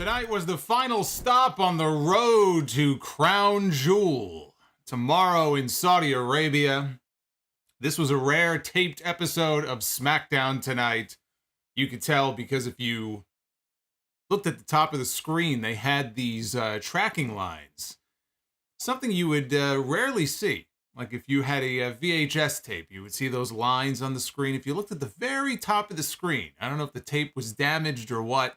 Tonight was the final stop on the road to Crown Jewel. Tomorrow in Saudi Arabia. This was a rare taped episode of Smackdown tonight. You could tell because if you looked at the top of the screen, they had these tracking lines. Something you would rarely see. Like if you had a VHS tape, you would see those lines on the screen. If you looked at the very top of the screen, I don't know if the tape was damaged or what,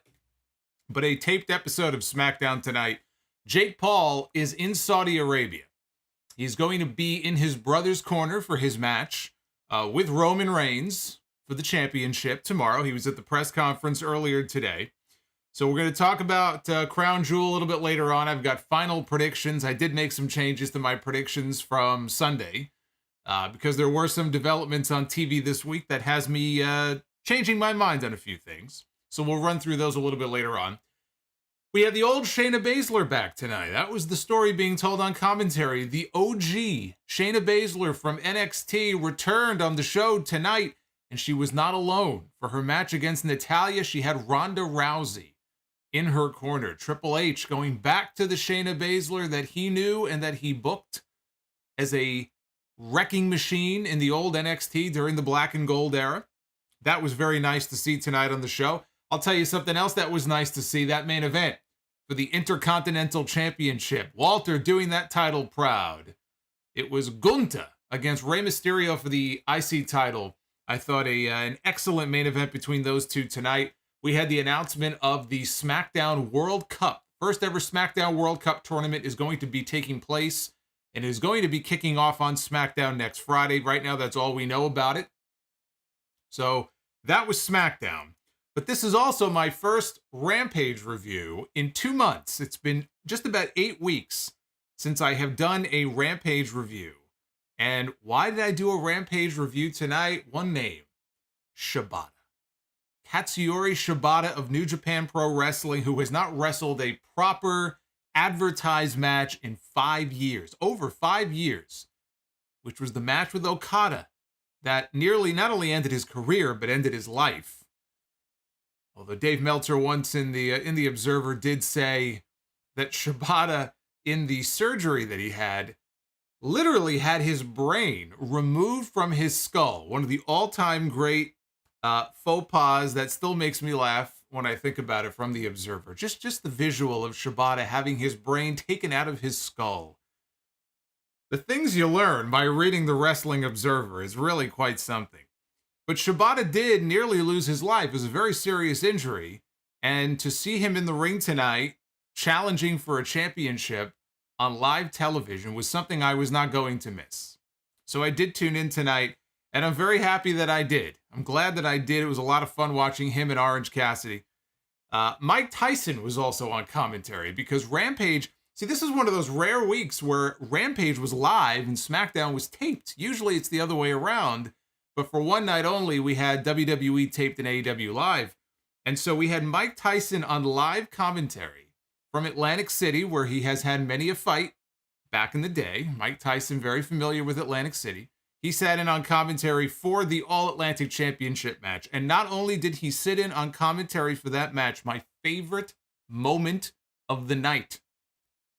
but a taped episode of Smackdown tonight. Jake Paul is in Saudi Arabia. He's going to be in his brother's corner for his match with Roman Reigns for the championship tomorrow. He was at the press conference earlier today. So we're going to talk about Crown Jewel a little bit later on. I've got final predictions. I did make some changes to my predictions from Sunday because there were some developments on TV this week that has me changing my mind on a few things. So we'll run through those a little bit later on. We have the old Shayna Baszler back tonight. That was the story being told on commentary. The OG Shayna Baszler from NXT returned on the show tonight, and she was not alone. For her match against Natalya, she had Ronda Rousey in her corner. Triple H going back to the Shayna Baszler that he knew and that he booked as a wrecking machine in the old NXT during the black and gold era. That was very nice to see tonight on the show. I'll tell you something else that was nice to see, that main event for the Intercontinental Championship. Walter doing that title proud. It was Gunther against Rey Mysterio for the IC title. I thought an excellent main event between those two tonight. We had the announcement of the Smackdown World Cup. First ever Smackdown World Cup tournament is going to be taking place and is going to be kicking off on Smackdown next Friday. Right now, that's all we know about it. So that was Smackdown. But this is also my first Rampage review in 2 months. It's been just about 8 weeks since I have done a Rampage review. And why did I do a Rampage review tonight? One name, Shibata. Katsuyori Shibata of New Japan Pro Wrestling, who has not wrestled a proper advertised match in 5 years, over 5 years, which was the match with Okada that nearly not only ended his career, but ended his life. Although Dave Meltzer once in the Observer did say that Shibata, in the surgery that he had, literally had his brain removed from his skull. One of the all-time great faux pas that still makes me laugh when I think about it from the Observer. Just the visual of Shibata having his brain taken out of his skull. The things you learn by reading the Wrestling Observer is really quite something. But Shibata did nearly lose his life. It was a very serious injury. And to see him in the ring tonight, challenging for a championship on live television was something I was not going to miss. So I did tune in tonight, and I'm very happy that I did. I'm glad that I did. It was a lot of fun watching him and Orange Cassidy. Mike Tyson was also on commentary because Rampage... See, this is one of those rare weeks where Rampage was live and Smackdown was taped. Usually it's the other way around. But for one night only, we had WWE taped and AEW live. And so we had Mike Tyson on live commentary from Atlantic City, where he has had many a fight back in the day. Mike Tyson, very familiar with Atlantic City. He sat in on commentary for the All-Atlantic Championship match. And not only did he sit in on commentary for that match, my favorite moment of the night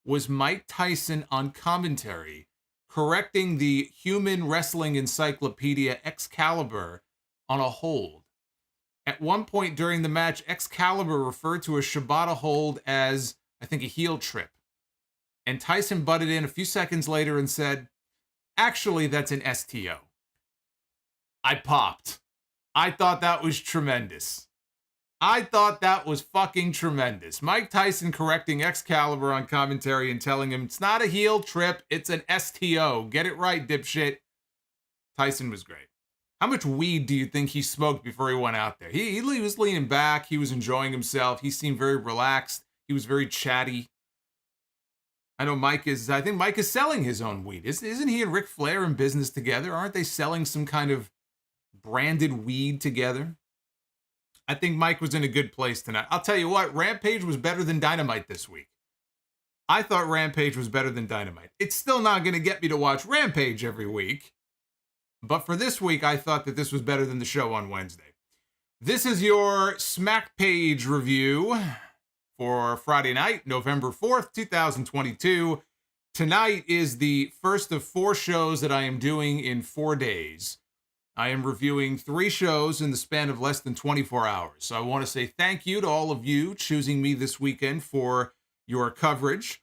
was Mike Tyson on commentary correcting the Human Wrestling Encyclopedia Excalibur on a hold. At one point during the match, Excalibur referred to a Shibata hold as, I think, a heel trip. And Tyson butted in a few seconds later and said, actually, that's an STO. I popped. I thought that was tremendous. I thought that was fucking tremendous. Mike Tyson correcting Excalibur on commentary and telling him it's not a heel trip, it's an STO. Get it right, dipshit. Tyson was great. How much weed do you think he smoked before he went out there? He was leaning back. He was enjoying himself. He seemed very relaxed. He was very chatty. I think Mike is selling his own weed. Isn't he and Ric Flair in business together? Aren't they selling some kind of branded weed together? I think Mike was in a good place tonight. I'll tell you what, Rampage was better than Dynamite this week. I thought Rampage was better than Dynamite. It's still not going to get me to watch Rampage every week. But for this week, I thought that this was better than the show on Wednesday. This is your Smack Page review for Friday night, November 4th, 2022. Tonight is the first of 4 shows that I am doing in 4 days. I am reviewing 3 shows in the span of less than 24 hours. So I want to say thank you to all of you choosing me this weekend for your coverage.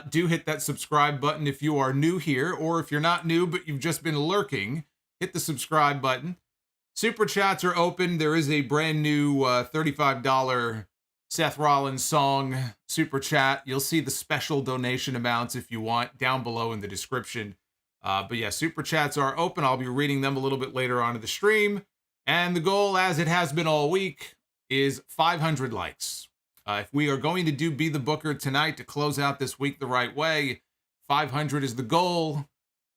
Do hit that subscribe button if you are new here, or if you're not new but you've just been lurking, hit the subscribe button. Super chats are open. There is a brand new $35 Seth Rollins song super chat. You'll see the special donation amounts if you want down below in the description. But yeah, super chats are open. I'll be reading them a little bit later on in the stream. And the goal, as it has been all week, is 500 likes. If we are going to do Be the Booker tonight to close out this week the right way, 500 is the goal.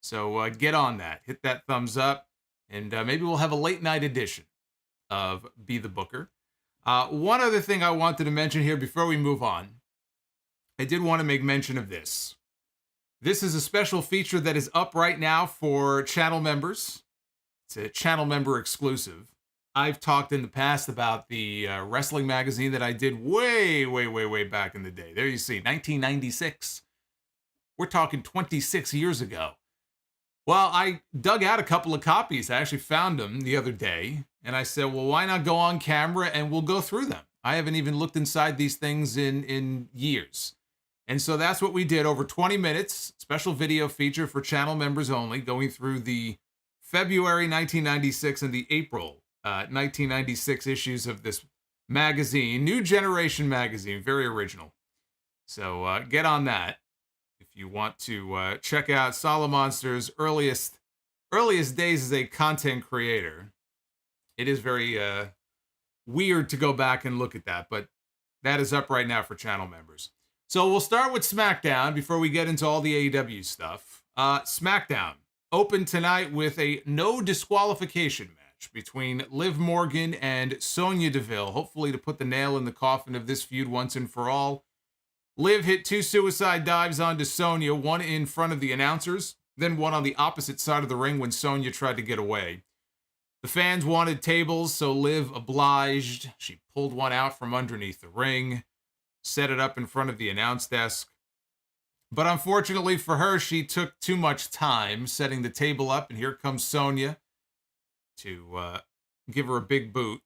So get on that. Hit that thumbs up. And maybe we'll have a late night edition of Be the Booker. One other thing I wanted to mention here before we move on. I did want to make mention of this. This is a special feature that is up right now for channel members. It's a channel member exclusive. I've talked in the past about the wrestling magazine that I did way back in the day. There you see, 1996. We're talking 26 years ago. Well, I dug out a couple of copies. I actually found them the other day. And I said, well, why not go on camera and we'll go through them? I haven't even looked inside these things in years. And so that's what we did, over 20 minutes, special video feature for channel members only, going through the February 1996 and the April 1996 issues of this magazine, New Generation magazine, very original. So get on that if you want to check out Solomonster's earliest days as a content creator. It is very weird to go back and look at that, but that is up right now for channel members. So we'll start with SmackDown before we get into all the AEW stuff. SmackDown opened tonight with a no disqualification match between Liv Morgan and Sonya Deville, hopefully to put the nail in the coffin of this feud once and for all. Liv hit 2 suicide dives onto Sonya, one in front of the announcers, then one on the opposite side of the ring when Sonya tried to get away. The fans wanted tables, so Liv obliged. She pulled one out from underneath the ring, set it up in front of the announce desk. But unfortunately for her, she took too much time setting the table up, and here comes Sonya to give her a big boot.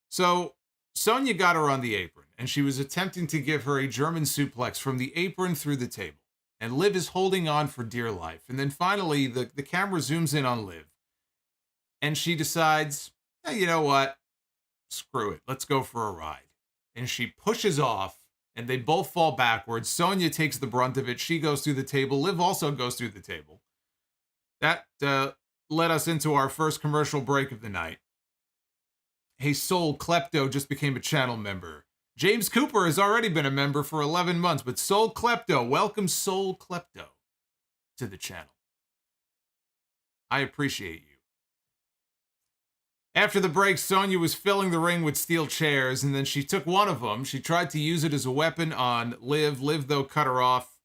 So Sonya got her on the apron, and she was attempting to give her a German suplex from the apron through the table. And Liv is holding on for dear life. And then finally, the camera zooms in on Liv. And she decides, hey, you know what? Screw it. Let's go for a ride. And she pushes off, and they both fall backwards. Sonya takes the brunt of it. She goes through the table. Liv also goes through the table. That led us into our first commercial break of the night. Hey, Soul Klepto just became a channel member. James Cooper has already been a member for 11 months, but Soul Klepto, welcome Soul Klepto to the channel. I appreciate you. After the break, Sonya was filling the ring with steel chairs, and then she took one of them. She tried to use it as a weapon on Liv. Liv, though, cut her off,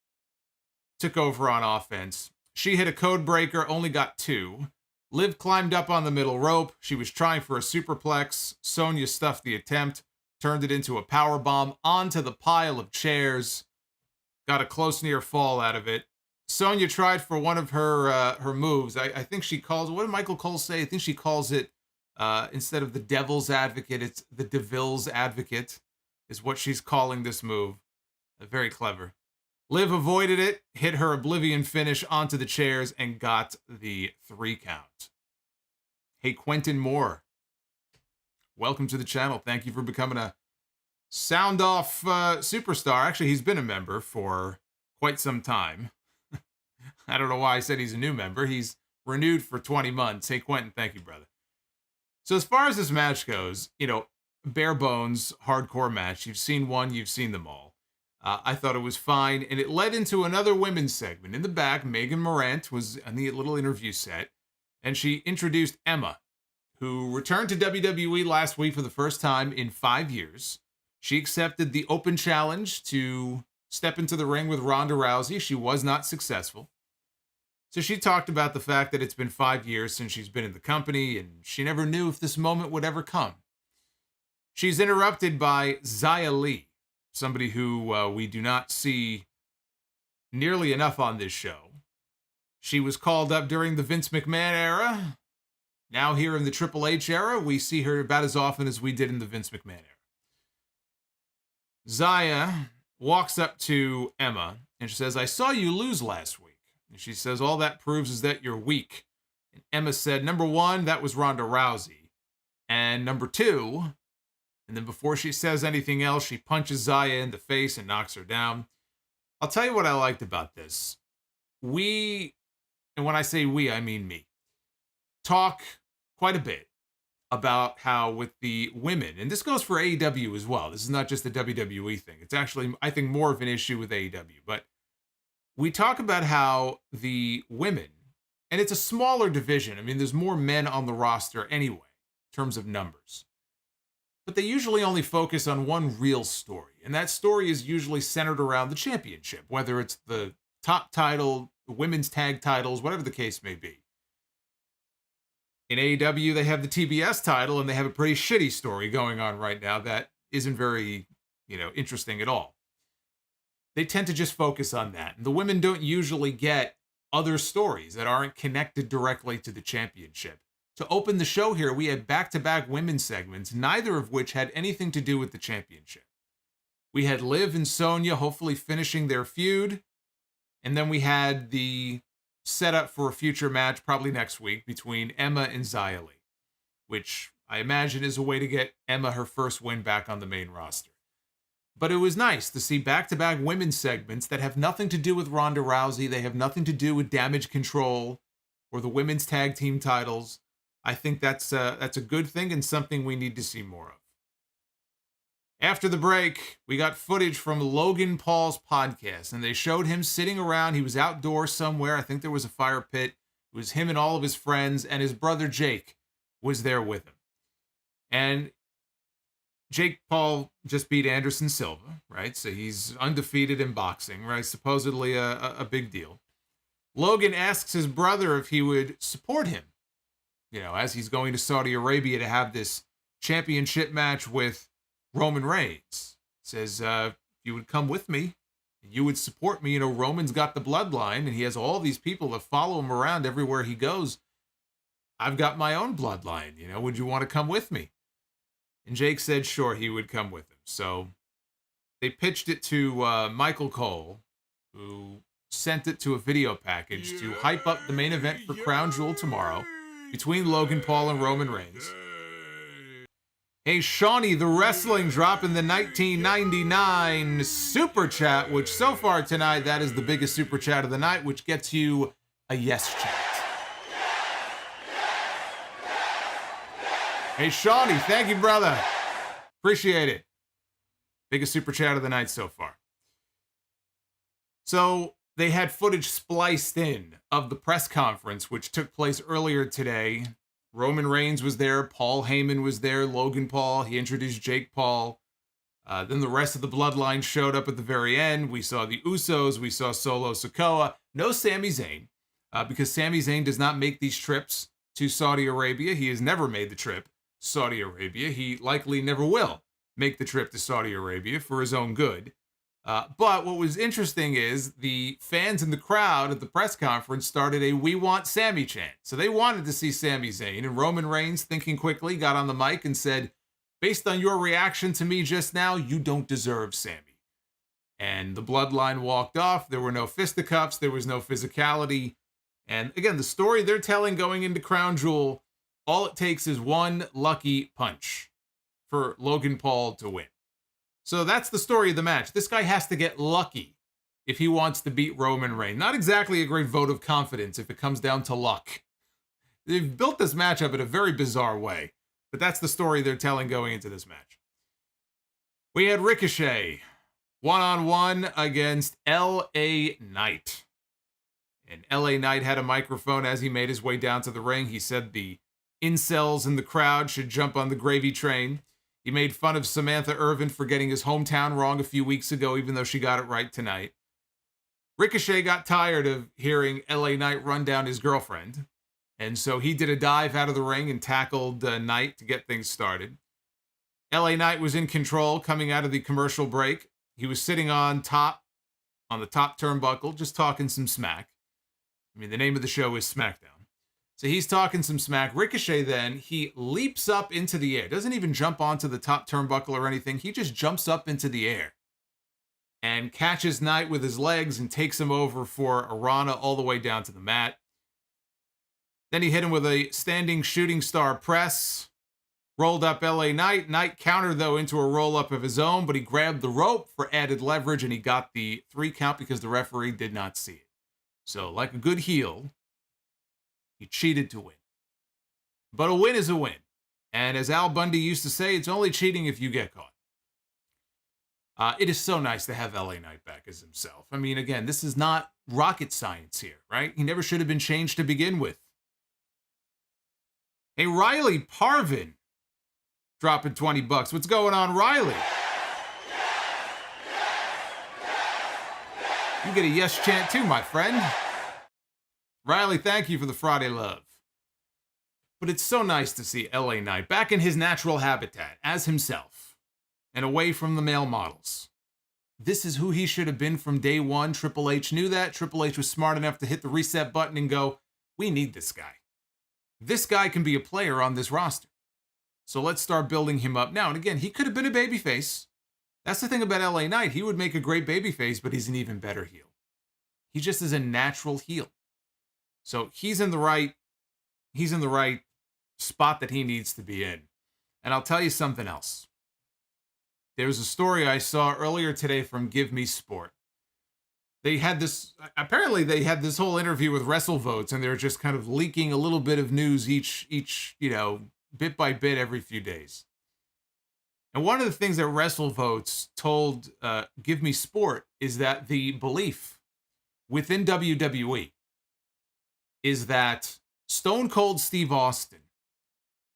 took over on offense. She hit a code breaker, only got 2. Liv climbed up on the middle rope. She was trying for a superplex. Sonya stuffed the attempt, turned it into a powerbomb onto the pile of chairs. Got a close near fall out of it. Sonya tried for one of her moves. I think she calls, what did Michael Cole say? I think she calls it, instead of the Devil's Advocate, it's the Deville's Advocate, is what she's calling this move. Very clever. Liv avoided it, hit her Oblivion finish onto the chairs, and got the 3 count. Hey, Quentin Moore. Welcome to the channel. Thank you for becoming a Sound Off superstar. Actually, he's been a member for quite some time. I don't know why I said he's a new member. He's renewed for 20 months. Hey, Quentin, thank you, brother. So as far as this match goes, you know, bare bones, hardcore match. You've seen one, you've seen them all. I thought it was fine, and it led into another women's segment. In the back, Megan Morant was on the little interview set, and she introduced Emma, who returned to WWE last week for the first time in 5 years. She accepted the open challenge to step into the ring with Ronda Rousey. She was not successful. So she talked about the fact that it's been 5 years since she's been in the company, and she never knew if this moment would ever come. She's interrupted by Xia Li, somebody who we do not see nearly enough on this show. She was called up during the Vince McMahon era. Now here in the Triple H era, we see her about as often as we did in the Vince McMahon era. Xia walks up to Emma and she says, "I saw you lose last week." And she says, "All that proves is that you're weak." And Emma said, "Number one, that was Ronda Rousey. And number two," and then before she says anything else, she punches Xia in the face and knocks her down. I'll tell you what I liked about this. We, and when I say we, I mean me, talk quite a bit about how with the women, and this goes for AEW as well. This is not just a WWE thing. It's actually, I think, more of an issue with AEW. But we talk about how the women, and it's a smaller division. I mean, there's more men on the roster anyway, in terms of numbers. But they usually only focus on one real story. And that story is usually centered around the championship, whether it's the top title, the women's tag titles, whatever the case may be. In AEW, they have the TBS title, and they have a pretty shitty story going on right now that isn't very, interesting at all. They tend to just focus on that. And the women don't usually get other stories that aren't connected directly to the championship. To open the show here, we had back-to-back women's segments, neither of which had anything to do with the championship. We had Liv and Sonya hopefully finishing their feud, and then we had the setup for a future match, probably next week, between Emma and Xia Li, which I imagine is a way to get Emma her first win back on the main roster. But it was nice to see back-to-back women's segments that have nothing to do with Ronda Rousey. They have nothing to do with Damage Control or the women's tag team titles. I think that's a good thing and something we need to see more of. After the break, we got footage from Logan Paul's podcast, and they showed him sitting around. He was outdoors somewhere. I think there was a fire pit. It was him and all of his friends, and his brother Jake was there with him. And Jake Paul just beat Anderson Silva, right? So he's undefeated in boxing, right? Supposedly a big deal. Logan asks his brother if he would support him, as he's going to Saudi Arabia to have this championship match with Roman Reigns. Says, if you would come with me, you would support me. Roman's got the bloodline, and he has all these people that follow him around everywhere he goes. I've got my own bloodline. Would you want to come with me? And Jake said, sure, he would come with him. So they pitched it to Michael Cole, who sent it to a video package to hype up the main event for Crown Jewel tomorrow between Logan Paul and Roman Reigns. Hey, Shawnee, the wrestling dropping the 1999 super chat, which so far tonight, that is the biggest super chat of the night, which gets you a yes chat. Hey, Shawnee, thank you, brother. Appreciate it. Biggest super chat of the night so far. So they had footage spliced in of the press conference, which took place earlier today. Roman Reigns was there. Paul Heyman was there. Logan Paul. He introduced Jake Paul. Then the rest of the bloodline showed up at the very end. We saw the Usos. We saw Solo Sikoa. No Sami Zayn, because Sami Zayn does not make these trips to Saudi Arabia. He has never made the trip to Saudi Arabia. He likely never will make the trip to Saudi Arabia for his own good. But what was interesting is the fans in the crowd at the press conference started a "We Want Sami" chant. So they wanted to see Sami Zayn, and Roman Reigns, thinking quickly, got on the mic and said, based on your reaction to me just now, you don't deserve Sami. And the bloodline walked off. There were no fisticuffs. There was no physicality. And again, the story they're telling going into Crown Jewel, all it takes is one lucky punch for Logan Paul to win. So that's the story of the match. This guy has to get lucky if he wants to beat Roman Reigns. Not exactly a great vote of confidence if it comes down to luck. They've built this match up in a very bizarre way, but that's the story they're telling going into this match. We had Ricochet one-on-one against L.A. Knight. And L.A. Knight had a microphone as he made his way down to the ring. He said the incels in the crowd should jump on the gravy train. He made fun of Samantha Irvin for getting his hometown wrong a few weeks ago, even though she got it right tonight. Ricochet got tired of hearing L.A. Knight run down his girlfriend, and so he did a dive out of the ring and tackled Knight to get things started. L.A. Knight was in control coming out of the commercial break. he was sitting on the top turnbuckle, just talking some smack. I mean, the name of the show is Smackdown. So he's talking some smack. Ricochet then, he leaps up into the air. Doesn't even jump onto the top turnbuckle or anything. He just jumps up into the air and catches Knight with his legs and takes him over for a Rana all the way down to the mat. Then he hit him with a standing shooting star press. Rolled up LA Knight. Knight countered, though, into a roll-up of his own, but he grabbed the rope for added leverage, and he got the 3 count because the referee did not see it. So, like a good heel, he cheated to win. But a win is a win. And as Al Bundy used to say, it's only cheating if you get caught. It is so nice to have LA Knight back as himself. I mean, again, this is not rocket science here, right? He never should have been changed to begin with. Hey, Riley Parvin dropping $20. What's going on, Riley? You get a yes chant too, my friend. Riley, thank you for the Friday love. But it's so nice to see LA Knight back in his natural habitat as himself and away from the male models. This is who he should have been from day one. Triple H knew that. Triple H was smart enough to hit the reset button and go, we need this guy. This guy can be a player on this roster. So let's start building him up now. And again, he could have been a babyface. That's the thing about LA Knight. He would make a great babyface, but he's an even better heel. He just is a natural heel. So he's in the right spot that he needs to be in. And I'll tell you something else. There's a story I saw earlier today from Give Me Sport. Apparently they had this whole interview with WrestleVotes, and they're just kind of leaking a little bit of news each, bit by bit every few days. And one of the things that WrestleVotes told Give Me Sport is that the belief within WWE is that Stone Cold Steve Austin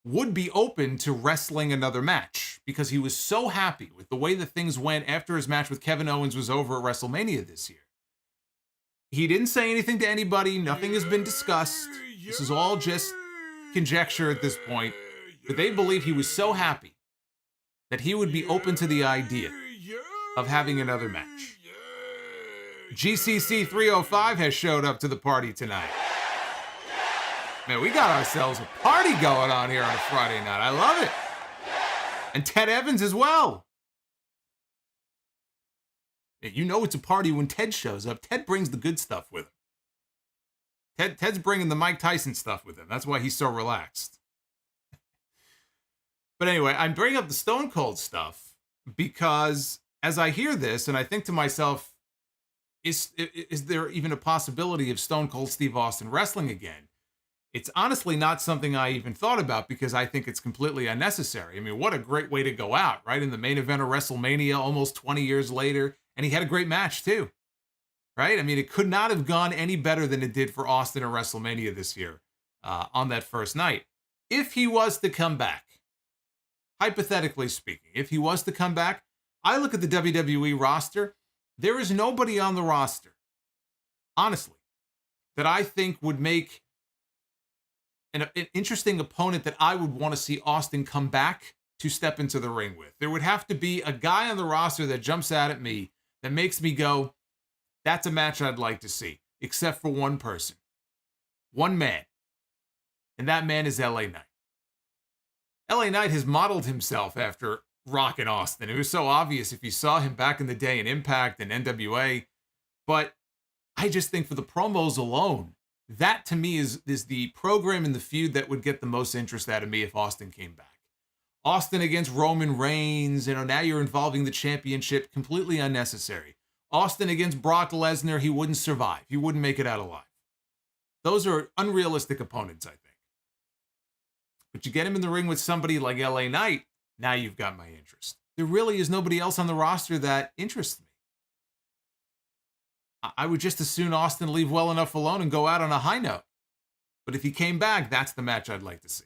would be open to wrestling another match because he was so happy with the way that things went after his match with Kevin Owens was over at WrestleMania this year. He didn't say anything to anybody. Nothing has been discussed. This is all just conjecture at this point. But they believe he was so happy that he would be open to the idea of having another match. GCC 305 has showed up to the party tonight. Man, we got ourselves a party going on here on a Friday night. I love it. And Ted Evans as well. You know it's a party when Ted shows up. Ted brings the good stuff with him. Ted's bringing the Mike Tyson stuff with him. That's why he's so relaxed. But anyway, I'm bringing up the Stone Cold stuff because as I hear this and I think to myself, is there even a possibility of Stone Cold Steve Austin wrestling again? It's honestly not something I even thought about because I think it's completely unnecessary. I mean, what a great way to go out, right? In the main event of WrestleMania almost 20 years later. And he had a great match too, right? I mean, it could not have gone any better than it did for Austin at WrestleMania this year on that first night. If he was to come back, hypothetically speaking, if he was to come back, I look at the WWE roster. There is nobody on the roster, honestly, that I think would make an interesting opponent that I would want to see Austin come back to step into the ring with. There would have to be a guy on the roster that jumps out at me that makes me go, that's a match I'd like to see, except for one person. One man. And that man is LA Knight. LA Knight has modeled himself after Rock and Austin. It was so obvious if you saw him back in the day in Impact and NWA. But I just think for the promos alone, that to me is the program in the feud that would get the most interest out of me if Austin came back. Austin against Roman Reigns, now you're involving the championship, completely unnecessary. Austin against Brock Lesnar, he wouldn't survive. He wouldn't make it out alive. Those are unrealistic opponents, I think. But you get him in the ring with somebody like LA Knight, now you've got my interest. There really is nobody else on the roster that interests me. I would just as soon Austin leave well enough alone and go out on a high note. But if he came back, that's the match I'd like to see.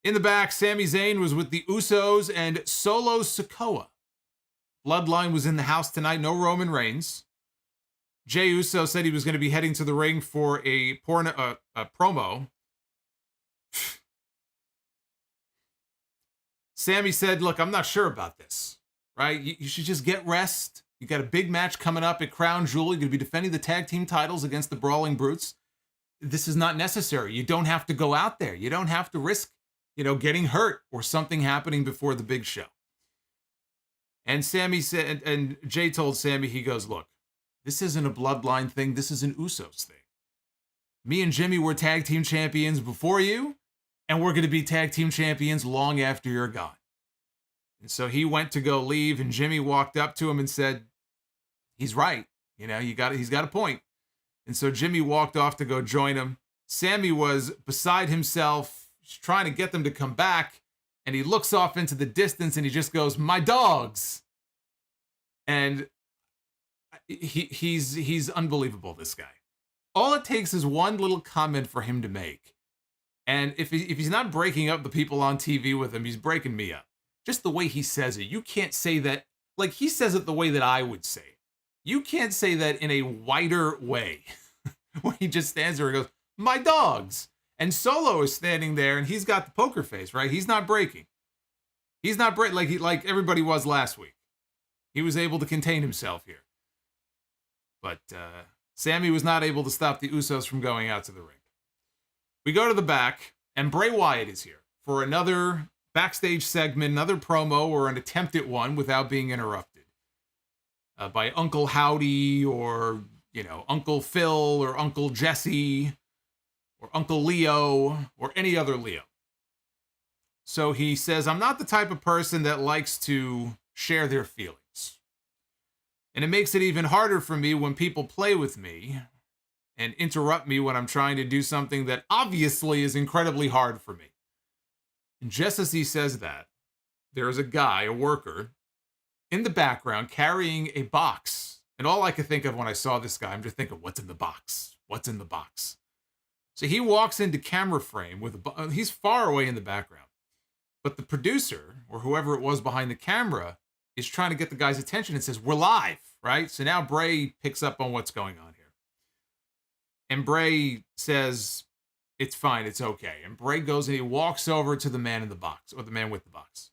In the back, Sami Zayn was with the Usos and Solo Sikoa. Bloodline was in the house tonight. No Roman Reigns. Jey Uso said he was going to be heading to the ring for a promo. Sammy said, look, I'm not sure about this, right? You should just get rest. You got a big match coming up at Crown Jewel. You're going to be defending the tag team titles against the Brawling Brutes. This is not necessary. You don't have to go out there. You don't have to risk, getting hurt or something happening before the big show. And Sammy said, and Jay told Sammy, he goes, look, this isn't a bloodline thing. This is an Usos thing. Me and Jimmy were tag team champions before you, and we're going to be tag team champions long after you're gone. And so he went to go leave, and Jimmy walked up to him and said, he's right. He's got a point. And so Jimmy walked off to go join him. Sammy was beside himself, trying to get them to come back. And he looks off into the distance and he just goes, my dogs. And he's unbelievable, this guy. All it takes is one little comment for him to make. And if he's not breaking up the people on TV with him, he's breaking me up. Just the way he says it. You can't say that, like he says it the way that I would say it. You can't say that in a wider way. When he just stands there and goes, my dogs. And Solo is standing there and he's got the poker face, right? He's not breaking. He's not breaking like everybody was last week. He was able to contain himself here. But Sammy was not able to stop the Usos from going out to the ring. We go to the back, and Bray Wyatt is here for another backstage segment, another promo, or an attempt at one without being interrupted by Uncle Howdy or, Uncle Phil or Uncle Jesse or Uncle Leo or any other Leo. So he says, I'm not the type of person that likes to share their feelings. And it makes it even harder for me when people play with me and interrupt me when I'm trying to do something that obviously is incredibly hard for me. And just as he says that, there is a guy, a worker, in the background carrying a box. And all I could think of when I saw this guy, I'm just thinking, what's in the box? What's in the box? So he walks into camera frame with he's far away in the background. But the producer, or whoever it was behind the camera, is trying to get the guy's attention and says, we're live, right? So now Bray picks up on what's going on here. And Bray says, it's fine, it's okay. And Bray goes and he walks over to the man in the box, or the man with the box.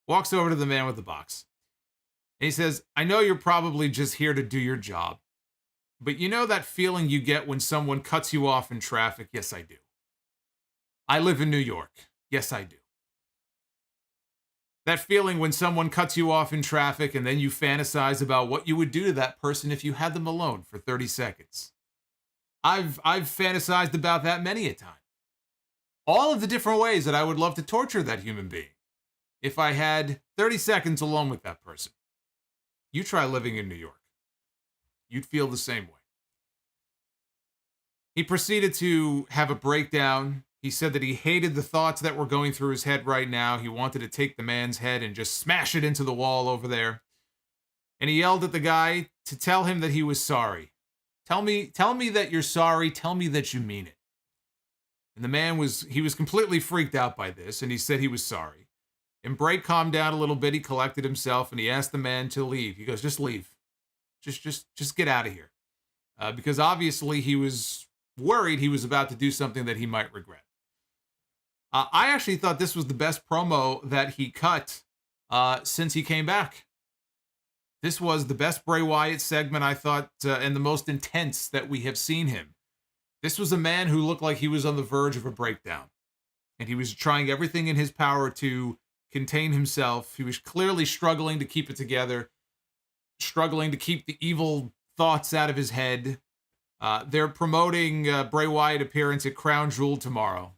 Walks over to the man with the box. And he says, I know you're probably just here to do your job. But you know that feeling you get when someone cuts you off in traffic? Yes, I do. I live in New York. Yes, I do. That feeling when someone cuts you off in traffic and then you fantasize about what you would do to that person if you had them alone for 30 seconds. I've fantasized about that many a time. All of the different ways that I would love to torture that human being if I had 30 seconds alone with that person. You try living in New York. You'd feel the same way. He proceeded to have a breakdown. He said that he hated the thoughts that were going through his head right now. He wanted to take the man's head and just smash it into the wall over there. And he yelled at the guy to tell him that he was sorry. Tell me that you're sorry. Tell me that you mean it. And the man was completely freaked out by this, and he said he was sorry. And Bray calmed down a little bit. He collected himself, and he asked the man to leave. He goes, just leave. Just get out of here. Because obviously he was worried he was about to do something that he might regret. I actually thought this was the best promo that he cut since he came back. This was the best Bray Wyatt segment, I thought, and the most intense that we have seen him. This was a man who looked like he was on the verge of a breakdown. And he was trying everything in his power to contain himself. He was clearly struggling to keep it together, struggling to keep the evil thoughts out of his head. They're promoting Bray Wyatt appearance at Crown Jewel tomorrow.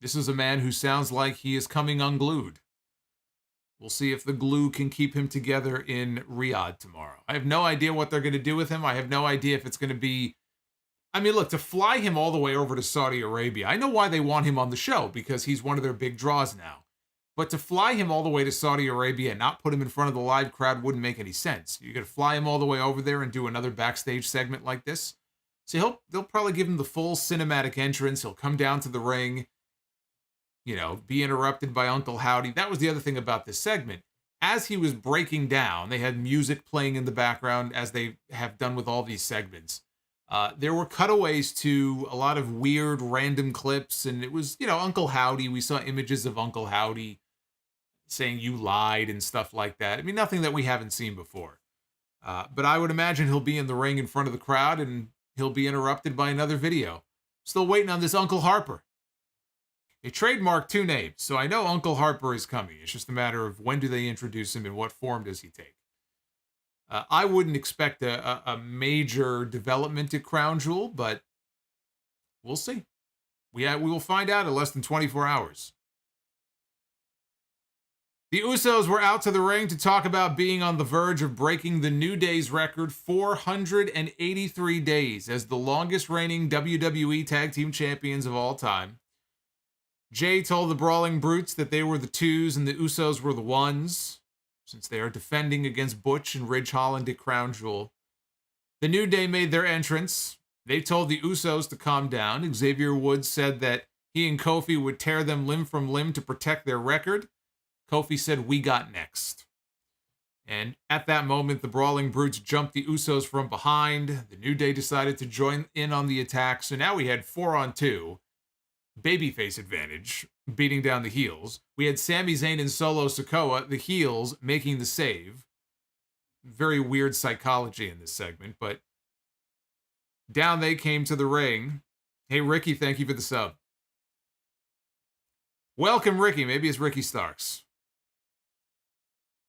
This is a man who sounds like he is coming unglued. We'll see if the glue can keep him together in Riyadh tomorrow. I have no idea what they're going to do with him. I have no idea if it's going to be... I mean, look, to fly him all the way over to Saudi Arabia, I know why they want him on the show, because he's one of their big draws now. But to fly him all the way to Saudi Arabia and not put him in front of the live crowd wouldn't make any sense. You're going to fly him all the way over there and do another backstage segment like this? So they'll probably give him the full cinematic entrance. He'll come down to the ring, be interrupted by Uncle Howdy. That was the other thing about this segment. As he was breaking down, they had music playing in the background, as they have done with all these segments. There were cutaways to a lot of weird random clips, and it was, Uncle Howdy. We saw images of Uncle Howdy. saying you lied and stuff like that. I mean, nothing that we haven't seen before. But I would imagine he'll be in the ring in front of the crowd and he'll be interrupted by another video. Still waiting on this Uncle Harper. They trademarked 2 names, so I know Uncle Harper is coming. It's just a matter of when do they introduce him and what form does he take. I wouldn't expect a major development at Crown Jewel, but we'll see. We will find out in less than 24 hours. The Usos were out to the ring to talk about being on the verge of breaking the New Day's record, 483 days as the longest reigning WWE Tag Team Champions of all time. Jay told the Brawling Brutes that they were the 2s and the Usos were the 1s, since they are defending against Butch and Ridge Holland at Crown Jewel. The New Day made their entrance. They told the Usos to calm down. Xavier Woods said that he and Kofi would tear them limb from limb to protect their record. Kofi said, "We got next." And at that moment, the Brawling Brutes jumped the Usos from behind. The New Day decided to join in on the attack, so now we had 4-on-2. Babyface advantage, beating down the heels. We had Sami Zayn and Solo Sikoa, the heels, making the save. Very weird psychology in this segment, but down they came to the ring. Hey, Ricky, thank you for the sub. Welcome, Ricky. Maybe it's Ricky Starks.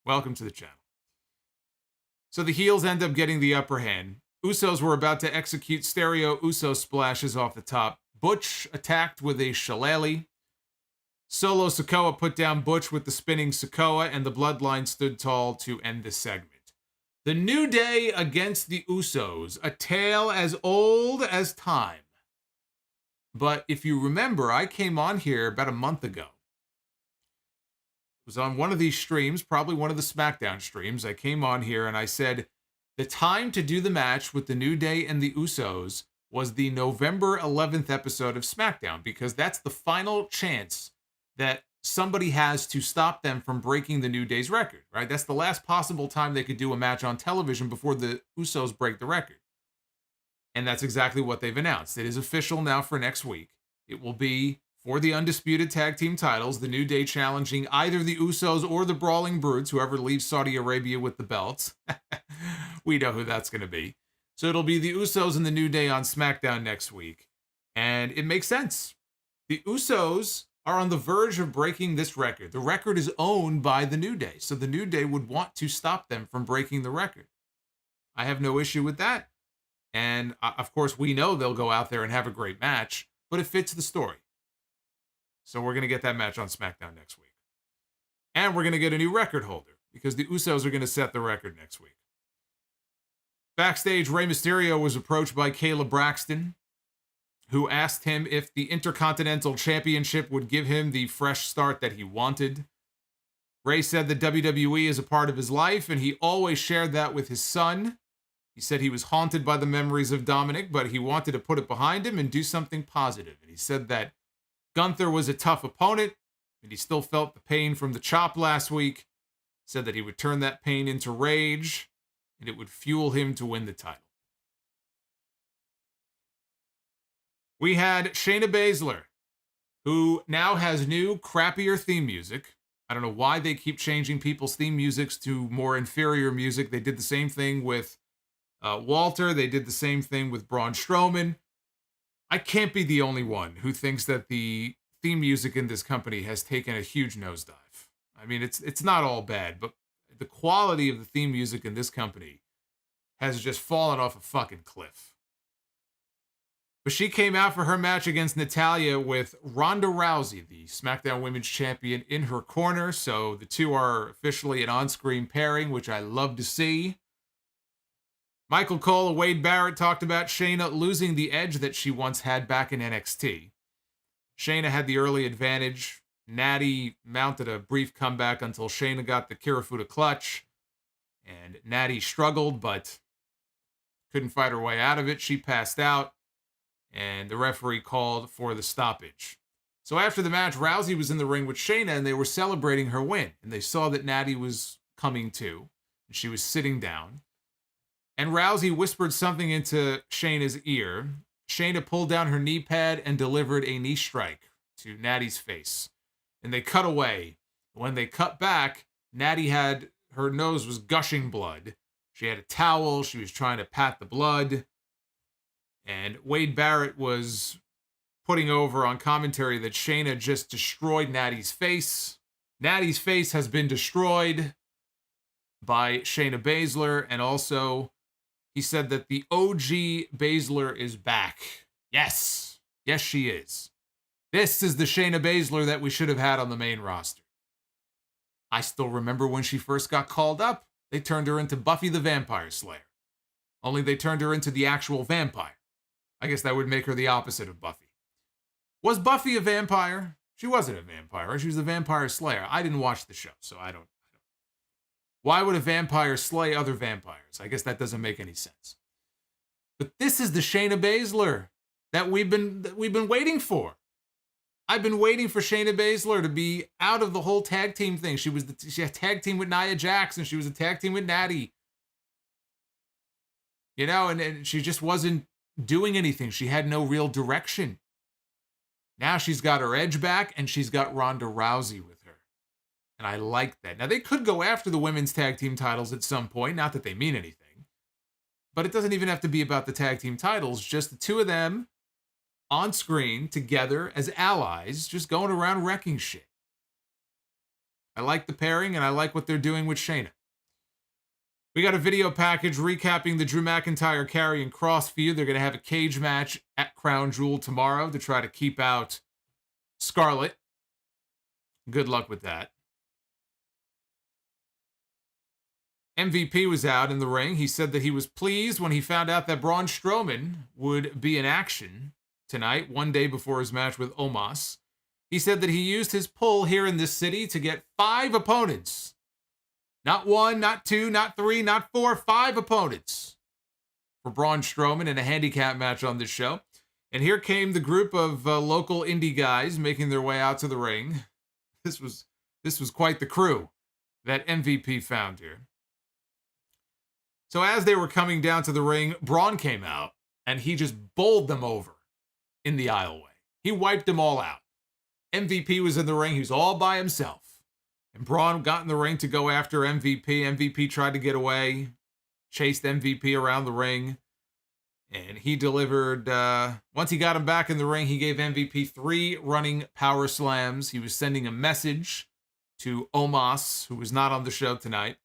Welcome to the channel. So the heels end up getting the upper hand. Usos were about to execute stereo Uso splashes off the top. Butch attacked with a shillelagh. Solo Sikoa put down Butch with the spinning Sikoa, and the Bloodline stood tall to end the segment. The New Day against the Usos, a tale as old as time. But if you remember, I came on here about a month ago. It was on one of these streams, probably one of the Smackdown streams. I came on here and I said, the time to do the match with the New Day and the Usos was the November 11th episode of Smackdown, because that's the final chance that somebody has to stop them from breaking the New Day's record, right? That's the last possible time they could do a match on television before the Usos break the record. And that's exactly what they've announced. It is official now for next week. It will be for the undisputed tag team titles, the New Day challenging either the Usos or the Brawling Brutes, whoever leaves Saudi Arabia with the belts. We know who that's going to be. So it'll be the Usos and the New Day on SmackDown next week. And it makes sense. The Usos are on the verge of breaking this record. The record is owned by the New Day, so the New Day would want to stop them from breaking the record. I have no issue with that. And of course, we know they'll go out there and have a great match, but it fits the story. So we're going to get that match on SmackDown next week. And we're going to get a new record holder, because the Usos are going to set the record next week. Backstage, Rey Mysterio was approached by Kayla Braxton, who asked him if the Intercontinental Championship would give him the fresh start that he wanted. Rey said that WWE is a part of his life, and he always shared that with his son. He said he was haunted by the memories of Dominic, but he wanted to put it behind him and do something positive. And he said that Gunther was a tough opponent, and he still felt the pain from the chop last week. He said that he would turn that pain into rage, and it would fuel him to win the title. We had Shayna Baszler, who now has new, crappier theme music. I don't know why they keep changing people's theme musics to more inferior music. They did the same thing with Walter. They did the same thing with Braun Strowman. I can't be the only one who thinks that the theme music in this company has taken a huge nosedive. I mean, it's not all bad, but the quality of the theme music in this company has just fallen off a fucking cliff. But she came out for her match against Natalya with Ronda Rousey, the SmackDown Women's Champion, in her corner. So the two are officially an on-screen pairing, which I love to see. Michael Cole and Wade Barrett talked about Shayna losing the edge that she once had back in NXT. Shayna had the early advantage. Natty mounted a brief comeback until Shayna got the Kirifuda clutch. And Natty struggled, but couldn't fight her way out of it. She passed out, and the referee called for the stoppage. So after the match, Rousey was in the ring with Shayna, and they were celebrating her win. And they saw that Natty was coming to, and she was sitting down. And Rousey whispered something into Shayna's ear. Shayna pulled down her knee pad and delivered a knee strike to Natty's face. And they cut away. When they cut back, Natty had, her nose was gushing blood. She had a towel. She was trying to pat the blood. And Wade Barrett was putting over on commentary that Shayna just destroyed Natty's face. Natty's face has been destroyed by Shayna Baszler. And also, he said that the OG Baszler is back. Yes. Yes, she is. This is the Shayna Baszler that we should have had on the main roster. I still remember when she first got called up, they turned her into Buffy the Vampire Slayer. Only they turned her into the actual vampire. I guess that would make her the opposite of Buffy. Was Buffy a vampire? She wasn't a vampire. She was a vampire slayer. I didn't watch the show, so I don't. Why would a vampire slay other vampires? I guess that doesn't make any sense. But this is the Shayna Baszler that we've been waiting for. I've been waiting for Shayna Baszler to be out of the whole tag team thing. She had a tag team with Nia Jax, and she was a tag team with Natty. You know, and she just wasn't doing anything. She had no real direction. Now she's got her edge back, and she's got Ronda Rousey with her. And I like that. Now, they could go after the women's tag team titles at some point. Not that they mean anything. But it doesn't even have to be about the tag team titles. Just the two of them on screen together as allies, just going around wrecking shit. I like the pairing, and I like what they're doing with Shayna. We got a video package recapping the Drew McIntyre, Karrion Kross feud. They're going to have a cage match at Crown Jewel tomorrow to try to keep out Scarlett. Good luck with that. MVP was out in the ring. He said that he was pleased when he found out that Braun Strowman would be in action tonight, one day before his match with Omos. He said that he used his pull here in this city to get 5 opponents. Not 1, not 2, not 3, not 4, 5 opponents for Braun Strowman in a handicap match on this show. And here came the group of local indie guys making their way out to the ring. This was quite the crew that MVP found here. So as they were coming down to the ring, Braun came out and he just bowled them over in the aisleway. He wiped them all out. MVP was in the ring. He was all by himself. And Braun got in the ring to go after MVP. MVP tried to get away, chased MVP around the ring, and he delivered. Once he got him back in the ring, he gave MVP 3 running power slams. He was sending a message to Omos, who was not on the show tonight.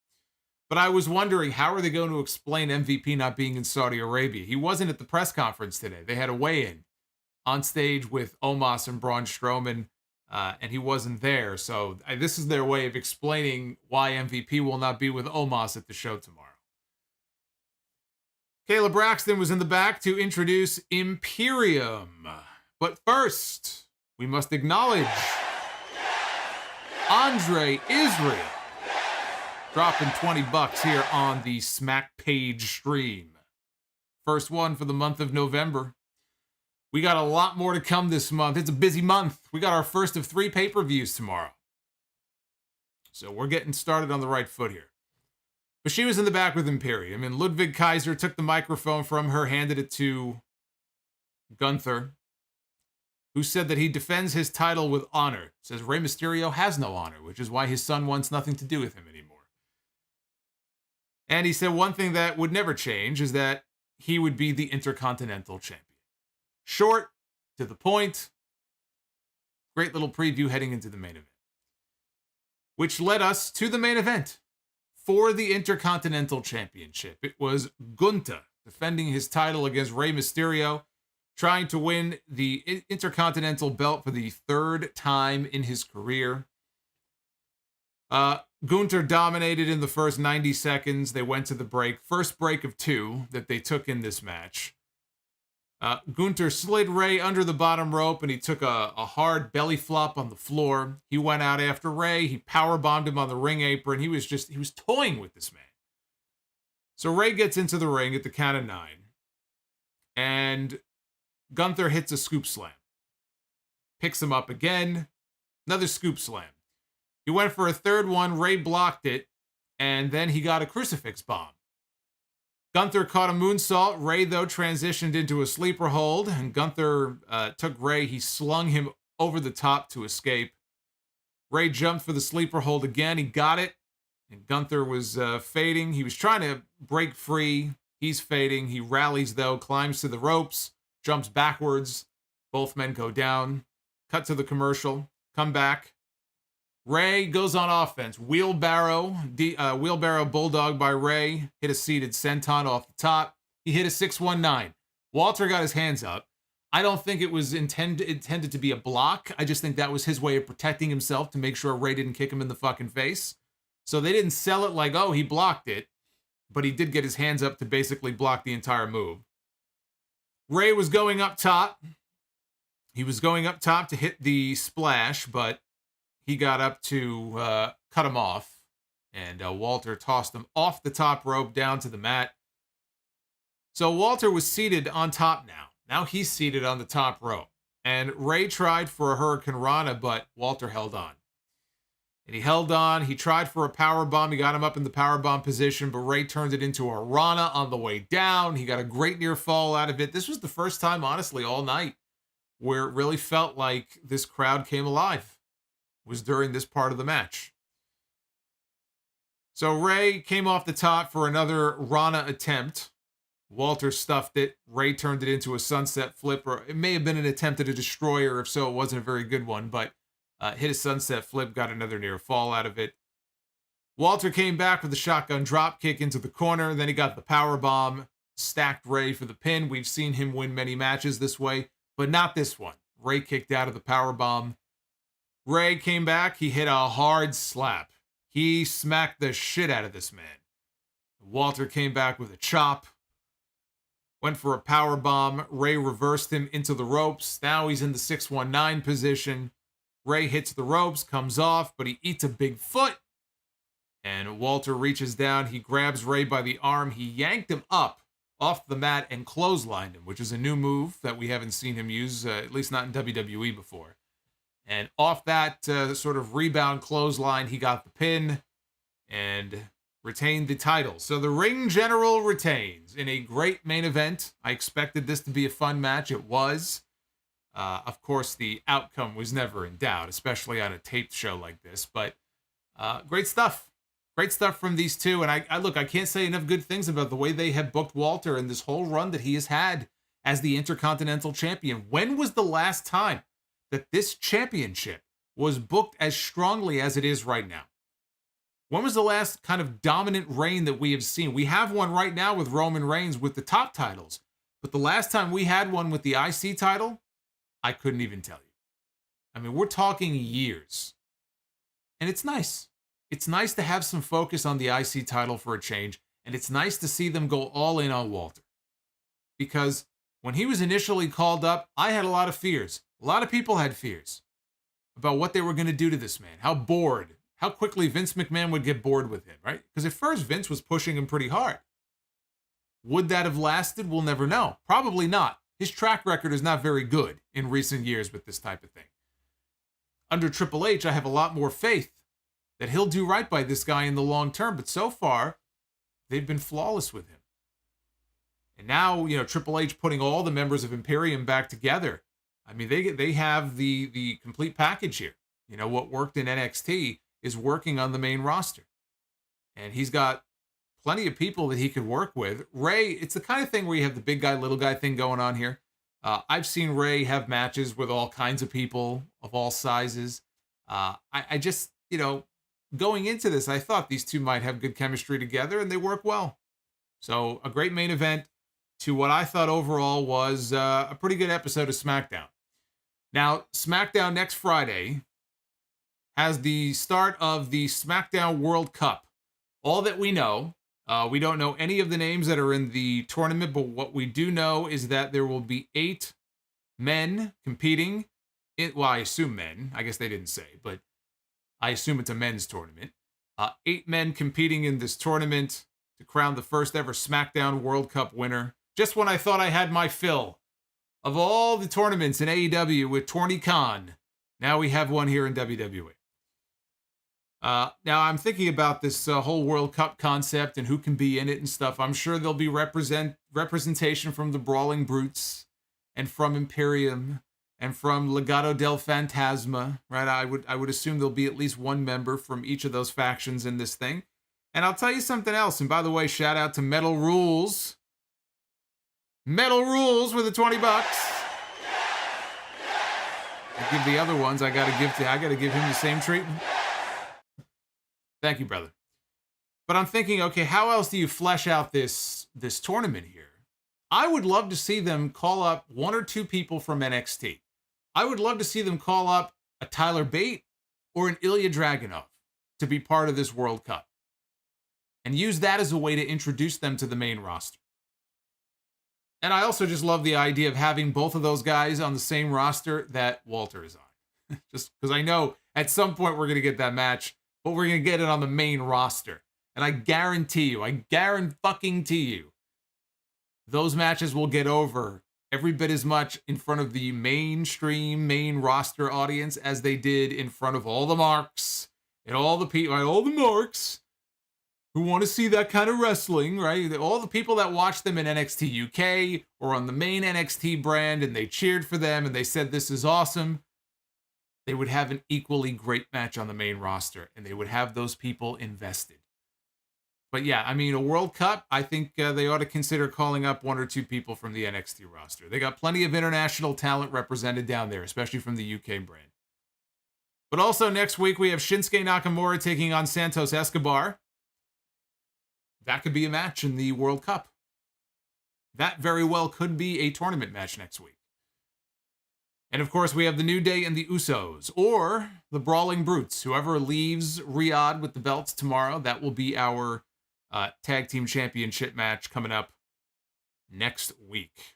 But I was wondering, how are they going to explain MVP not being in Saudi Arabia? He wasn't at the press conference today. They had a weigh-in on stage with Omos and Braun Strowman, and he wasn't there. So this is their way of explaining why MVP will not be with Omos at the show tomorrow. Kayla Braxton was in the back to introduce Imperium. But first, we must acknowledge Andre Israel dropping $20 here on the Smack Page stream. First one for the month of November. We got a lot more to come this month. It's a busy month. We got our first of 3 pay-per-views tomorrow. So we're getting started on the right foot here. But she was in the back with Imperium, and Ludwig Kaiser took the microphone from her, handed it to Gunther, who said that he defends his title with honor. Says Rey Mysterio has no honor, which is why his son wants nothing to do with him anymore. And he said one thing that would never change is that he would be the Intercontinental Champion. Short, to the point. Great little preview heading into the main event. Which led us to the main event for the Intercontinental Championship. It was Gunther defending his title against Rey Mysterio, trying to win the Intercontinental belt for the 3rd time in his career. Gunther dominated in the first 90 seconds. They went to the break. First break of 2 that they took in this match. Gunther slid Rey under the bottom rope, and he took a hard belly flop on the floor. He went out after Rey. He powerbombed him on the ring apron. He was toying with this man. So Rey gets into the ring at the count of 9, and Gunther hits a scoop slam. Picks him up again. Another scoop slam. He went for a 3rd one. Rey blocked it, and then he got a crucifix bomb. Gunther caught a moonsault. Rey, though, transitioned into a sleeper hold, and Gunther took Rey. He slung him over the top to escape. Rey jumped for the sleeper hold again. He got it. And Gunther was fading. He was trying to break free. He's fading. He rallies, though, climbs to the ropes, jumps backwards. Both men go down. Cut to the commercial. Come back. Rey goes on offense. Wheelbarrow bulldog by Rey. Hit a seated senton off the top. He hit a 619. Walter got his hands up. I don't think it was intended to be a block. I just think that was his way of protecting himself to make sure Rey didn't kick him in the fucking face. So they didn't sell it like, oh, he blocked it. But he did get his hands up to basically block the entire move. Rey was going up top. He was going up top to hit the splash, but he got up to cut him off. And Walter tossed him off the top rope down to the mat. So Walter was seated on top now. Now he's seated on the top rope. And Rey tried for a Hurricane Rana, but Walter held on. And he held on. He tried for a powerbomb. He got him up in the powerbomb position, but Rey turned it into a Rana on the way down. He got a great near fall out of it. This was the first time, honestly, all night where it really felt like this crowd came alive. It was during this part of the match. So Rey came off the top for another Rana attempt. Walter stuffed it. Rey turned it into a sunset flip, or it may have been an attempt at a destroyer. If so, it wasn't a very good one, but hit a sunset flip, got another near fall out of it. Walter came back with a shotgun drop kick into the corner. Then he got the power bomb, stacked Rey for the pin. We've seen him win many matches this way, but not this one. Rey kicked out of the power bomb. Rey came back. He hit a hard slap. He smacked the shit out of this man. Walter came back with a chop. Went for a power bomb. Rey reversed him into the ropes. Now he's in the 619 position. Rey hits the ropes, comes off, but he eats a big foot. And Walter reaches down. He grabs Rey by the arm. He yanked him up off the mat and clotheslined him, which is a new move that we haven't seen him use, at least not in WWE before. And off that sort of rebound clothesline, he got the pin and retained the title. So the Ring General retains in a great main event. I expected this to be a fun match. It was. Of course, the outcome was never in doubt, especially on a taped show like this. But great stuff. Great stuff from these two. And I look, I can't say enough good things about the way they have booked Walter in this whole run that he has had as the Intercontinental Champion. When was the last time that this championship was booked as strongly as it is right now? When was the last kind of dominant reign that we have seen? We have one right now with Roman Reigns with the top titles. But the last time we had one with the IC title, I couldn't even tell you. I mean, we're talking years. And it's nice. It's nice to have some focus on the IC title for a change. And it's nice to see them go all in on Walter. Because when he was initially called up, I had a lot of fears. A lot of people had fears about what they were going to do to this man. How quickly Vince McMahon would get bored with him, right? Because at first Vince was pushing him pretty hard. Would that have lasted? We'll never know. Probably not. His track record is not very good in recent years with this type of thing. Under Triple H, I have a lot more faith that he'll do right by this guy in the long term. But so far, they've been flawless with him. And now, Triple H putting all the members of Imperium back together. I mean, they have the complete package here. What worked in NXT is working on the main roster. And he's got plenty of people that he could work with. Rey, it's the kind of thing where you have the big guy, little guy thing going on here. I've seen Rey have matches with all kinds of people of all sizes. I just, going into this, I thought these two might have good chemistry together, and they work well. So a great main event to what I thought overall was a pretty good episode of SmackDown. Now, SmackDown next Friday has the start of the SmackDown World Cup. All that we know, we don't know any of the names that are in the tournament, but what we do know is that there will be 8 men competing. I assume men. I guess they didn't say, but I assume it's a men's tournament. 8 men competing in this tournament to crown the first ever SmackDown World Cup winner. Just when I thought I had my fill of all the tournaments in AEW with Tony Khan, now we have one here in WWE. Now, I'm thinking about this whole World Cup concept and who can be in it and stuff. I'm sure there'll be representation from the Brawling Brutes and from Imperium and from Legado del Fantasma, right? I would assume there'll be at least one member from each of those factions in this thing. And I'll tell you something else. And by the way, shout out to Metal Rules. Metal Rules with the $20. I give the other ones I gotta give him the same treatment. Thank you, brother. But I'm thinking, okay, how else do you flesh out this tournament here? I would love to see them call up one or two people from NXT. I would love to see them call up a Tyler Bate or an Ilya Dragunov to be part of this World Cup and use that as a way to introduce them to the main roster. And I also just love the idea of having both of those guys on the same roster that Walter is on. Just because I know at some point we're going to get that match, but we're going to get it on the main roster. And I guarantee you, those matches will get over every bit as much in front of the mainstream main roster audience as they did in front of all the marks and all the people, all the marks who want to see that kind of wrestling, right? All the people that watched them in NXT UK or on the main NXT brand and they cheered for them and they said this is awesome, they would have an equally great match on the main roster and they would have those people invested. But yeah, I mean, a World Cup, I think they ought to consider calling up one or two people from the NXT roster. They got plenty of international talent represented down there, especially from the UK brand. But also next week, we have Shinsuke Nakamura taking on Santos Escobar. That could be a match in the World Cup. That very well could be a tournament match next week. And of course, we have the New Day and the Usos, or the Brawling Brutes. Whoever leaves Riyadh with the belts tomorrow, that will be our tag team championship match coming up next week.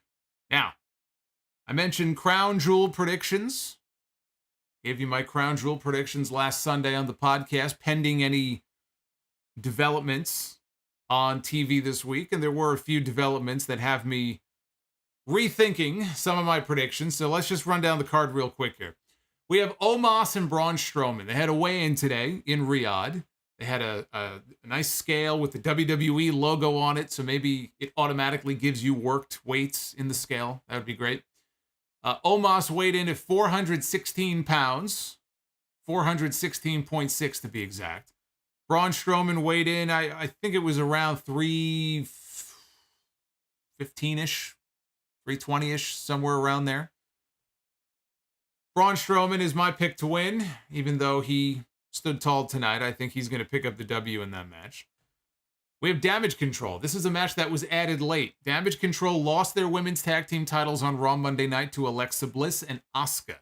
Now, I mentioned Crown Jewel predictions. Gave you my Crown Jewel predictions last Sunday on the podcast, pending any developments on TV this week. And there were a few developments that have me rethinking some of my predictions. So let's just run down the card real quick here. We have Omos and Braun Strowman. They had a weigh-in today in Riyadh. They had a nice scale with the WWE logo on it, so maybe it automatically gives you worked weights in the scale. That would be great. Omos weighed in at 416 pounds, 416.6 to be exact. Braun Strowman weighed in, I think it was around 315-ish, 320-ish, somewhere around there. Braun Strowman is my pick to win, even though he stood tall tonight. I think he's going to pick up the W in that match. We have Damage Control. This is a match that was added late. Damage Control lost their women's tag team titles on Raw Monday night to Alexa Bliss and Asuka.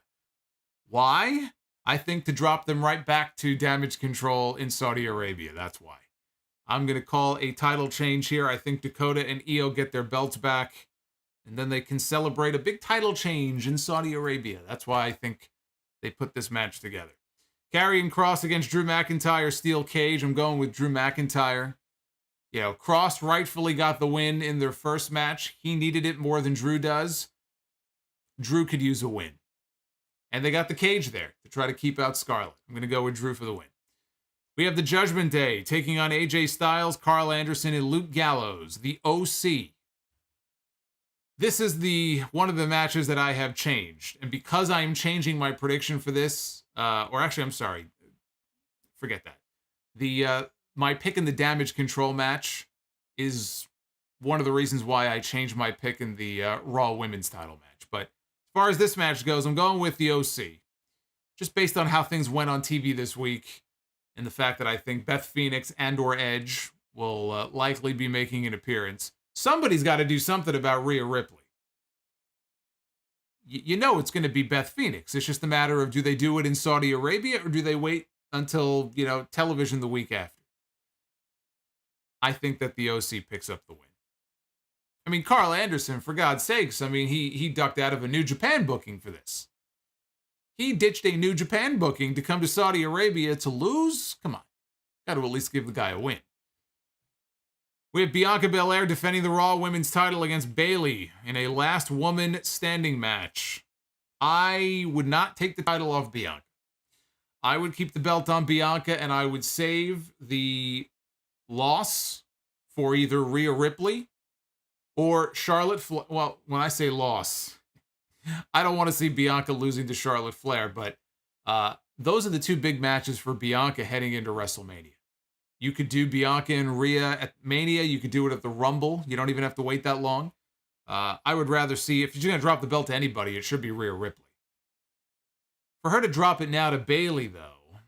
Why? I think to drop them right back to Damage Control in Saudi Arabia. That's why. I'm going to call a title change here. I think Dakota and Io get their belts back, and then they can celebrate a big title change in Saudi Arabia. That's why I think they put this match together. Karrion Kross against Drew McIntyre, steel cage. I'm going with Drew McIntyre. You know, Kross rightfully got the win in their first match. He needed it more than Drew does. Drew could use a win. And they got the cage there to try to keep out Scarlett. I'm going to go with Drew for the win. We have the Judgment Day taking on AJ Styles, Carl Anderson, and Luke Gallows, the OC. This is one of the matches that I have changed. And because I am changing my prediction for this, forget that. My pick in the Damage Control match is one of the reasons why I changed my pick in the Raw Women's title match. But as far as this match goes, I'm going with the OC. Just based on how things went on TV this week and the fact that I think Beth Phoenix and or Edge will likely be making an appearance. Somebody's got to do something about Rhea Ripley. You know it's going to be Beth Phoenix. It's just a matter of, do they do it in Saudi Arabia or do they wait until, television the week after? I think that the OC picks up the win. I mean, Carl Anderson, for God's sakes, he ducked out of a New Japan booking for this. He ditched a New Japan booking to come to Saudi Arabia to lose? Come on. Got to at least give the guy a win. We have Bianca Belair defending the Raw Women's title against Bayley in a last woman standing match. I would not take the title off Bianca. I would keep the belt on Bianca, and I would save the loss for either Rhea Ripley or Charlotte Flair. Well, when I say loss, I don't want to see Bianca losing to Charlotte Flair, but those are the two big matches for Bianca heading into WrestleMania. You could do Bianca and Rhea at Mania. You could do it at the Rumble. You don't even have to wait that long. I would rather see, if you're going to drop the belt to anybody, it should be Rhea Ripley. For her to drop it now to Bayley, though,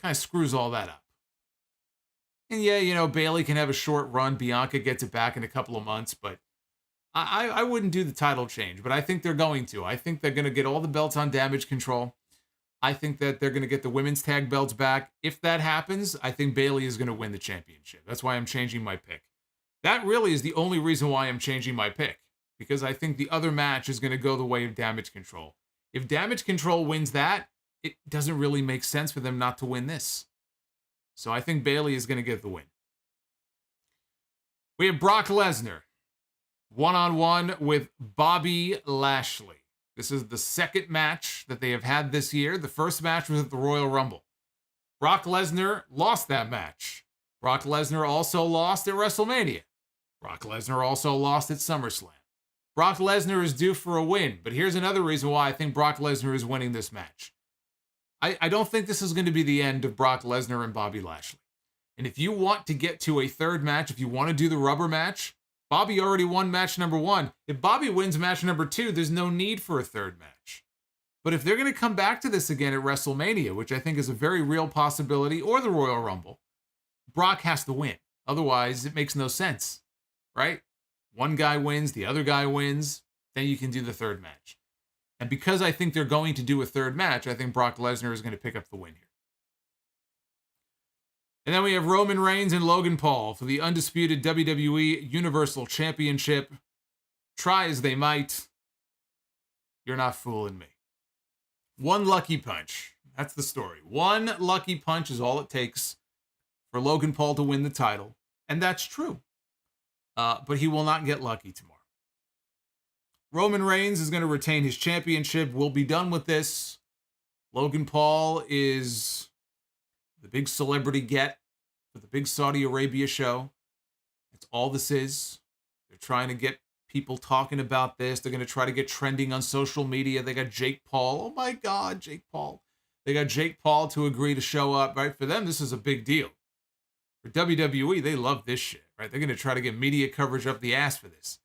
kind of screws all that up. And yeah, Bayley can have a short run. Bianca gets it back in a couple of months, but I wouldn't do the title change, but I think they're going to. I think they're going to get all the belts on Damage Control. I think that they're going to get the women's tag belts back. If that happens, I think Bayley is going to win the championship. That's why I'm changing my pick. That really is the only reason why I'm changing my pick, because I think the other match is going to go the way of Damage Control. If Damage Control wins that, it doesn't really make sense for them not to win this. So I think Bayley is going to get the win. We have Brock Lesnar one-on-one with Bobby Lashley. This is the second match that they have had this year. The first match was at the Royal Rumble. Brock Lesnar lost that match. Brock Lesnar also lost at WrestleMania. Brock Lesnar also lost at SummerSlam. Brock Lesnar is due for a win, but here's another reason why I think Brock Lesnar is winning this match. I don't think this is going to be the end of Brock Lesnar and Bobby Lashley. And if you want to get to a third match, if you want to do the rubber match, Bobby already won match number 1. If Bobby wins match number 2, there's no need for a third match. But if they're going to come back to this again at WrestleMania, which I think is a very real possibility, or the Royal Rumble, Brock has to win. Otherwise, it makes no sense, right? One guy wins, the other guy wins, then you can do the third match. And because I think they're going to do a third match, I think Brock Lesnar is going to pick up the win here. And then we have Roman Reigns and Logan Paul for the undisputed WWE Universal Championship. Try as they might, you're not fooling me. One lucky punch. That's the story. One lucky punch is all it takes for Logan Paul to win the title. And that's true. But he will not get lucky tomorrow. Roman Reigns is going to retain his championship. We'll be done with this. Logan Paul is the big celebrity get for the big Saudi Arabia show. That's all this is. They're trying to get people talking about this. They're going to try to get trending on social media. They got Jake Paul. Oh my God, Jake Paul. They got Jake Paul to agree to show up, right? For them, this is a big deal. For WWE, they love this shit, right? They're going to try to get media coverage up the ass for this.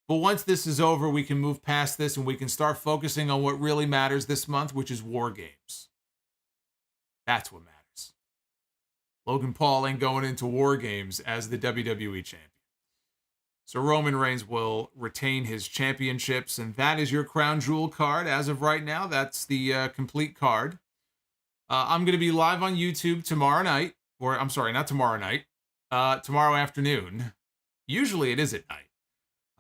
But once this is over, we can move past this and we can start focusing on what really matters this month, which is War Games. That's what matters. Logan Paul ain't going into War Games as the WWE champion. So Roman Reigns will retain his championships, and that is your Crown Jewel card. As of right now, that's the complete card. I'm going to be live on YouTube tomorrow night, or I'm sorry, not tomorrow night, tomorrow afternoon. Usually it is at night.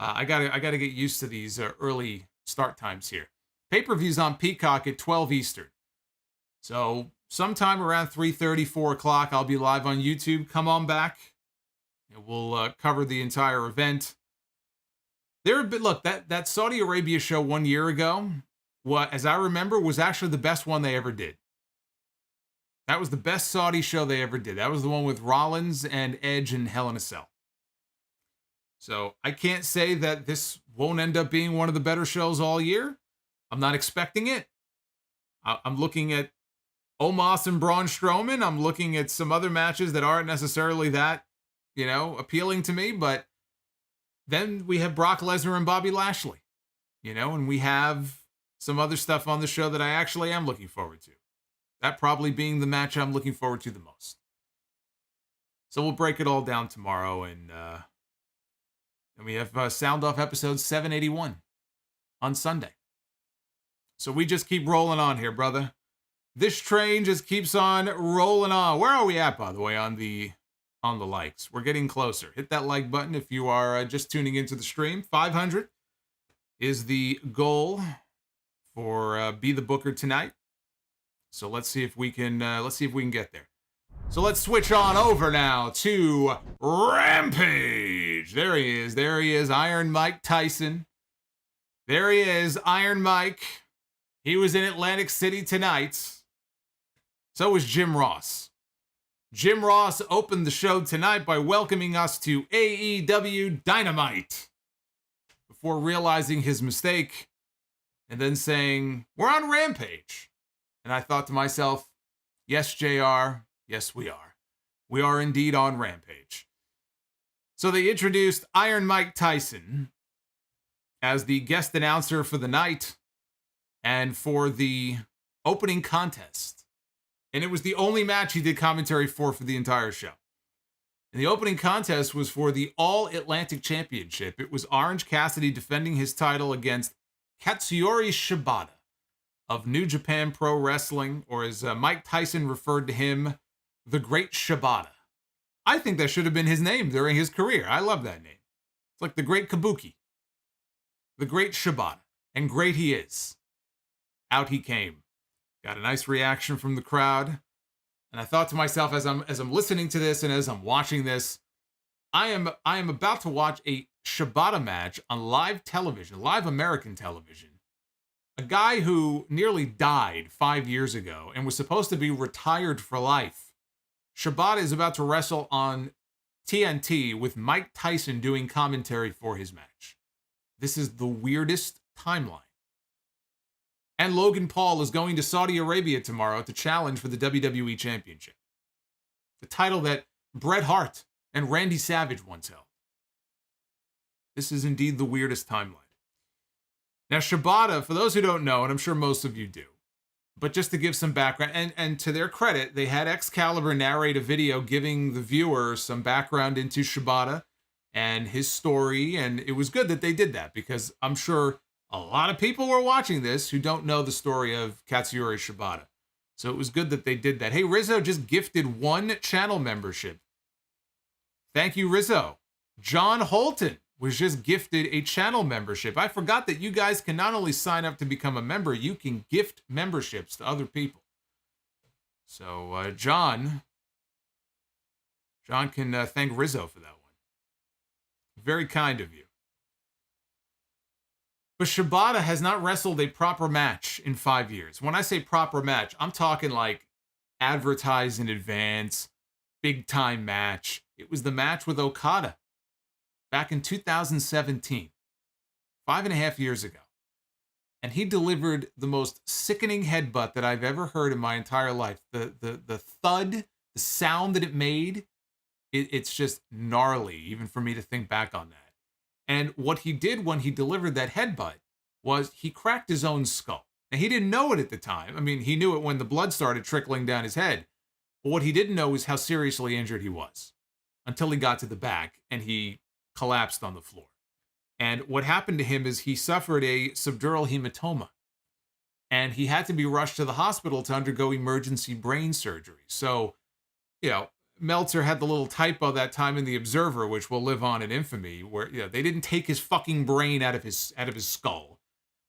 I gotta get used to these early start times here. Pay-per-view's on Peacock at 12 Eastern. So sometime around 3:30, 4 o'clock, I'll be live on YouTube. Come on back. And we'll cover the entire event. Look, that Saudi Arabia show 1 year ago, as I remember, was actually the best one they ever did. That was the best Saudi show they ever did. That was the one with Rollins and Edge and Hell in a Cell. So I can't say that this won't end up being one of the better shows all year. I'm not expecting it. I'm looking at Omos and Braun Strowman. I'm looking at some other matches that aren't necessarily that, appealing to me. But then we have Brock Lesnar and Bobby Lashley, and we have some other stuff on the show that I actually am looking forward to. That probably being the match I'm looking forward to the most. So we'll break it all down tomorrow, and we have Sound Off episode 781 on Sunday. So we just keep rolling on here, brother. This train just keeps on rolling on. Where are we at, by the way, on the likes? We're getting closer. Hit that like button if you are just tuning into the stream. 500 is the goal for Be the Booker tonight. So let's see if we can get there. So let's switch on over now to Rampage. There he is, Iron Mike Tyson. There he is, Iron Mike. He was in Atlantic City tonight. So was Jim Ross. Jim Ross opened the show tonight by welcoming us to AEW Dynamite. Before realizing his mistake, and then saying, "We're on Rampage." And I thought to myself, yes, JR, yes, we are. We are indeed on Rampage. So they introduced Iron Mike Tyson as the guest announcer for the night and for the opening contest. And it was the only match he did commentary for the entire show. And the opening contest was for the All-Atlantic Championship. It was Orange Cassidy defending his title against Katsuyori Shibata of New Japan Pro Wrestling, or as Mike Tyson referred to him, the Great Shibata. I think that should have been his name during his career. I love that name. It's like the Great Kabuki. The Great Shibata. And great he is. Out he came. Got a nice reaction from the crowd. And I thought to myself as I'm listening to this and as I'm watching this, I am about to watch a Shibata match on live television, live American television. A guy who nearly died 5 years ago and was supposed to be retired for life. Shibata is about to wrestle on TNT with Mike Tyson doing commentary for his match. This is the weirdest timeline. And Logan Paul is going to Saudi Arabia tomorrow to challenge for the WWE Championship. The title that Bret Hart and Randy Savage once held. This is indeed the weirdest timeline. Now, Shibata, for those who don't know, and I'm sure most of you do, but just to give some background, and to their credit, they had Excalibur narrate a video giving the viewer some background into Shibata and his story, and it was good that they did that, because I'm sure a lot of people were watching this who don't know the story of Katsuyori Shibata. So it was good that they did that. Hey, Rizzo just gifted 1 channel membership. Thank you, Rizzo. John Holton was just gifted a channel membership. I forgot that you guys can not only sign up to become a member, you can gift memberships to other people. So John can thank Rizzo for that one. Very kind of you. But Shibata has not wrestled a proper match in 5 years. When I say proper match, I'm talking like advertised in advance, big time match. It was the match with Okada back in 2017, 5.5 years ago. And he delivered the most sickening headbutt that I've ever heard in my entire life. The thud, the sound that it made, it's just gnarly, even for me to think back on that. And what he did when he delivered that headbutt was he cracked his own skull. Now, he didn't know it at the time. I mean, he knew it when the blood started trickling down his head. But what he didn't know was how seriously injured he was until he got to the back and he collapsed on the floor. And what happened to him is he suffered a subdural hematoma. And he had to be rushed to the hospital to undergo emergency brain surgery. So, Meltzer had the little typo that time in the Observer, which will live on in infamy, where they didn't take his fucking brain out of his skull,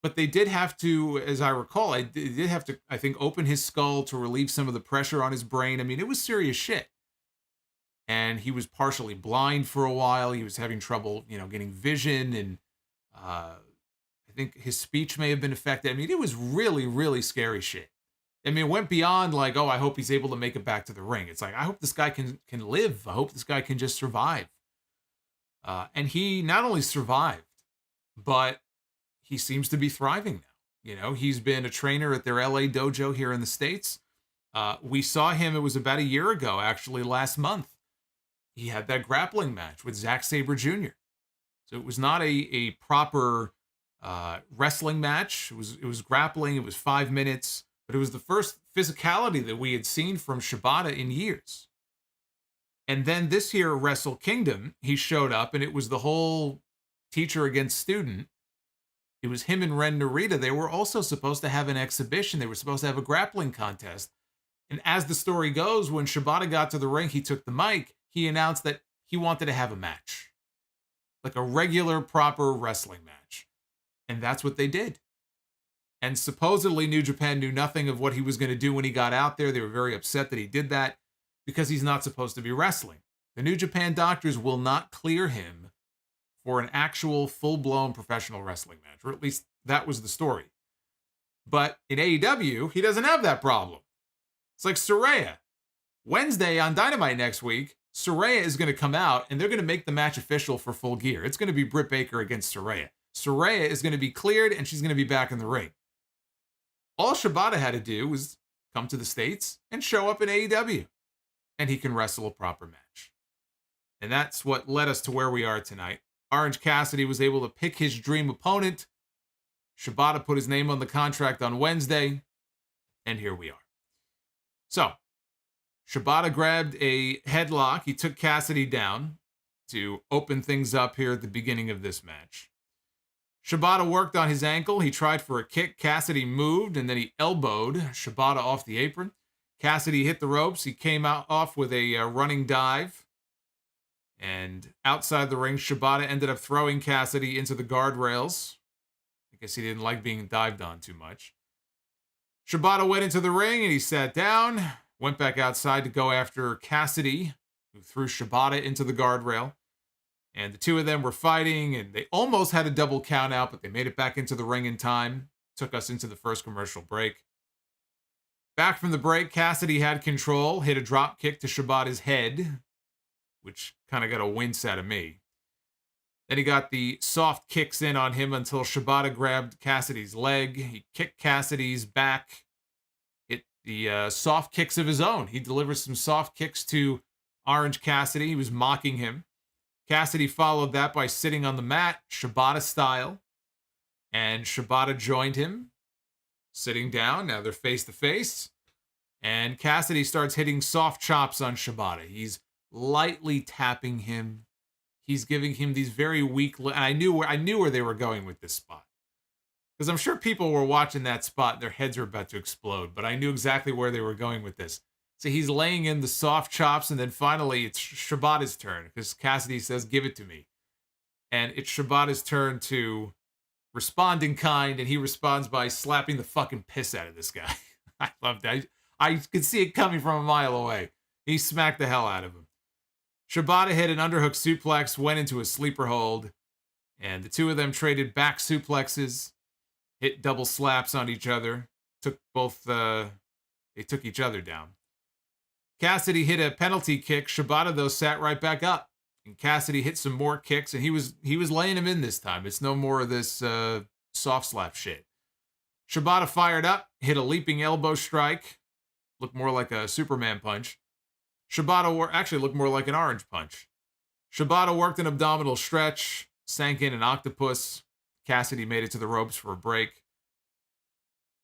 but they did have to, as I recall, they did have to, I think, open his skull to relieve some of the pressure on his brain. I mean, it was serious shit. And he was partially blind for a while. He was having trouble, getting vision, and I think his speech may have been affected. I mean, it was really, really scary shit. I mean, it went beyond like, oh, I hope he's able to make it back to the ring. It's like, I hope this guy can live. I hope this guy can just survive. And he not only survived, but he seems to be thriving now. He's been a trainer at their LA dojo here in the States. We saw him, it was about a year ago, actually, last month. He had that grappling match with Zack Sabre Jr. So it was not a proper wrestling match. It was grappling. It was 5 minutes. But it was the first physicality that we had seen from Shibata in years. And then this year, Wrestle Kingdom, he showed up, and it was the whole teacher against student. It was him and Ren Narita. They were also supposed to have an exhibition. They were supposed to have a grappling contest. And as the story goes, when Shibata got to the ring, he took the mic. He announced that he wanted to have a match. Like a regular, proper wrestling match. And that's what they did. And supposedly New Japan knew nothing of what he was going to do when he got out there. They were very upset that he did that because he's not supposed to be wrestling. The New Japan doctors will not clear him for an actual full-blown professional wrestling match, or at least that was the story. But in AEW, he doesn't have that problem. It's like Saraya. Wednesday on Dynamite next week, Saraya is going to come out and they're going to make the match official for Full Gear. It's going to be Britt Baker against Saraya. Saraya is going to be cleared, and she's going to be back in the ring. All Shibata had to do was come to the States and show up in AEW, and he can wrestle a proper match. And that's what led us to where we are tonight. Orange Cassidy was able to pick his dream opponent. Shibata put his name on the contract on Wednesday, and here we are. So, Shibata grabbed a headlock. He took Cassidy down to open things up here at the beginning of this match. Shibata worked on his ankle. He tried for a kick. Cassidy moved, and then he elbowed Shibata off the apron. Cassidy hit the ropes. He came out off with a running dive. And outside the ring, Shibata ended up throwing Cassidy into the guardrails. I guess he didn't like being dived on too much. Shibata went into the ring, and he sat down. Went back outside to go after Cassidy, who threw Shibata into the guardrail. And the two of them were fighting, and they almost had a double count out, but they made it back into the ring in time. Took us into the first commercial break. Back from the break, Cassidy had control, hit a drop kick to Shibata's head, which kind of got a wince out of me. Then he got the soft kicks in on him until Shibata grabbed Cassidy's leg. He kicked Cassidy's back, hit the soft kicks of his own. He delivered some soft kicks to Orange Cassidy. He was mocking him. Cassidy followed that by sitting on the mat, Shibata style. And Shibata joined him, sitting down. Now they're face to face. And Cassidy starts hitting soft chops on Shibata. He's lightly tapping him. He's giving him these very weak... And I knew where they were going with this spot. Because I'm sure people were watching that spot and their heads were about to explode. But I knew exactly where they were going with this. So he's laying in the soft chops, and then finally it's Shibata's turn, because Cassidy says, give it to me. And it's Shibata's turn to respond in kind, and he responds by slapping the fucking piss out of this guy. I love that. I could see it coming from a mile away. He smacked the hell out of him. Shibata hit an underhook suplex, went into a sleeper hold, and the two of them traded back suplexes, hit double slaps on each other, they took each other down. Cassidy hit a penalty kick. Shibata, though, sat right back up. And Cassidy hit some more kicks, and he was laying him in this time. It's no more of this soft slap shit. Shibata fired up, hit a leaping elbow strike. Looked more like a Superman punch. Shibata actually looked more like an orange punch. Shibata worked an abdominal stretch, sank in an octopus. Cassidy made it to the ropes for a break.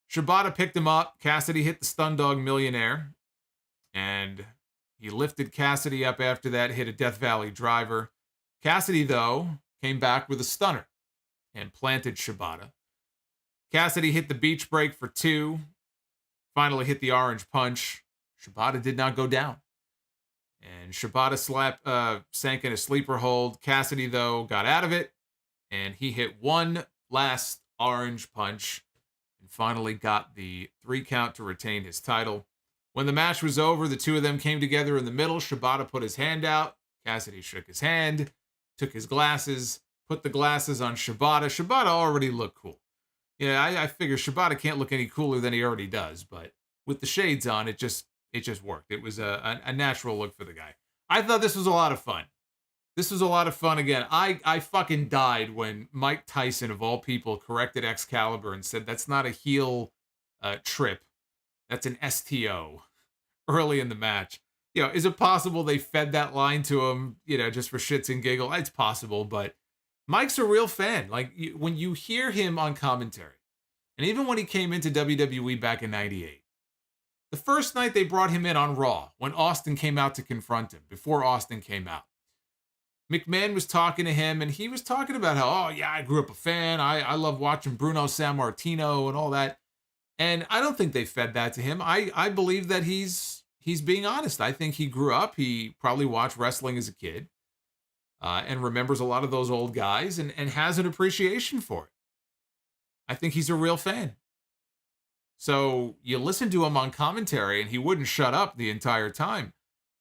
Shibata picked him up. Cassidy hit the stun dog millionaire. And he lifted Cassidy up after that, hit a Death Valley driver. Cassidy, though, came back with a stunner and planted Shibata. Cassidy hit the beach break for 2. Finally hit the orange punch. Shibata did not go down. And Shibata sank in a sleeper hold. Cassidy, though, got out of it. And he hit one last orange punch. And finally got the 3 count to retain his title. When the match was over, the two of them came together in the middle. Shibata put his hand out. Cassidy shook his hand, took his glasses, put the glasses on Shibata. Shibata already looked cool. Yeah, I figure Shibata can't look any cooler than he already does, but with the shades on, it just worked. It was a natural look for the guy. I thought this was a lot of fun. This was a lot of fun again. I fucking died when Mike Tyson, of all people, corrected Excalibur and said that's not a heel trip. That's an STO early in the match. You know, is it possible they fed that line to him, just for shits and giggles? It's possible, but Mike's a real fan. Like, when you hear him on commentary, and even when he came into WWE back in 98, the first night they brought him in on Raw, when Austin came out to confront him, before Austin came out, McMahon was talking to him, and he was talking about how, oh, yeah, I grew up a fan. I love watching Bruno Sammartino and all that. And I don't think they fed that to him. I believe that he's being honest. I think he grew up. He probably watched wrestling as a kid and remembers a lot of those old guys and has an appreciation for it. I think he's a real fan. So you listen to him on commentary and he wouldn't shut up the entire time.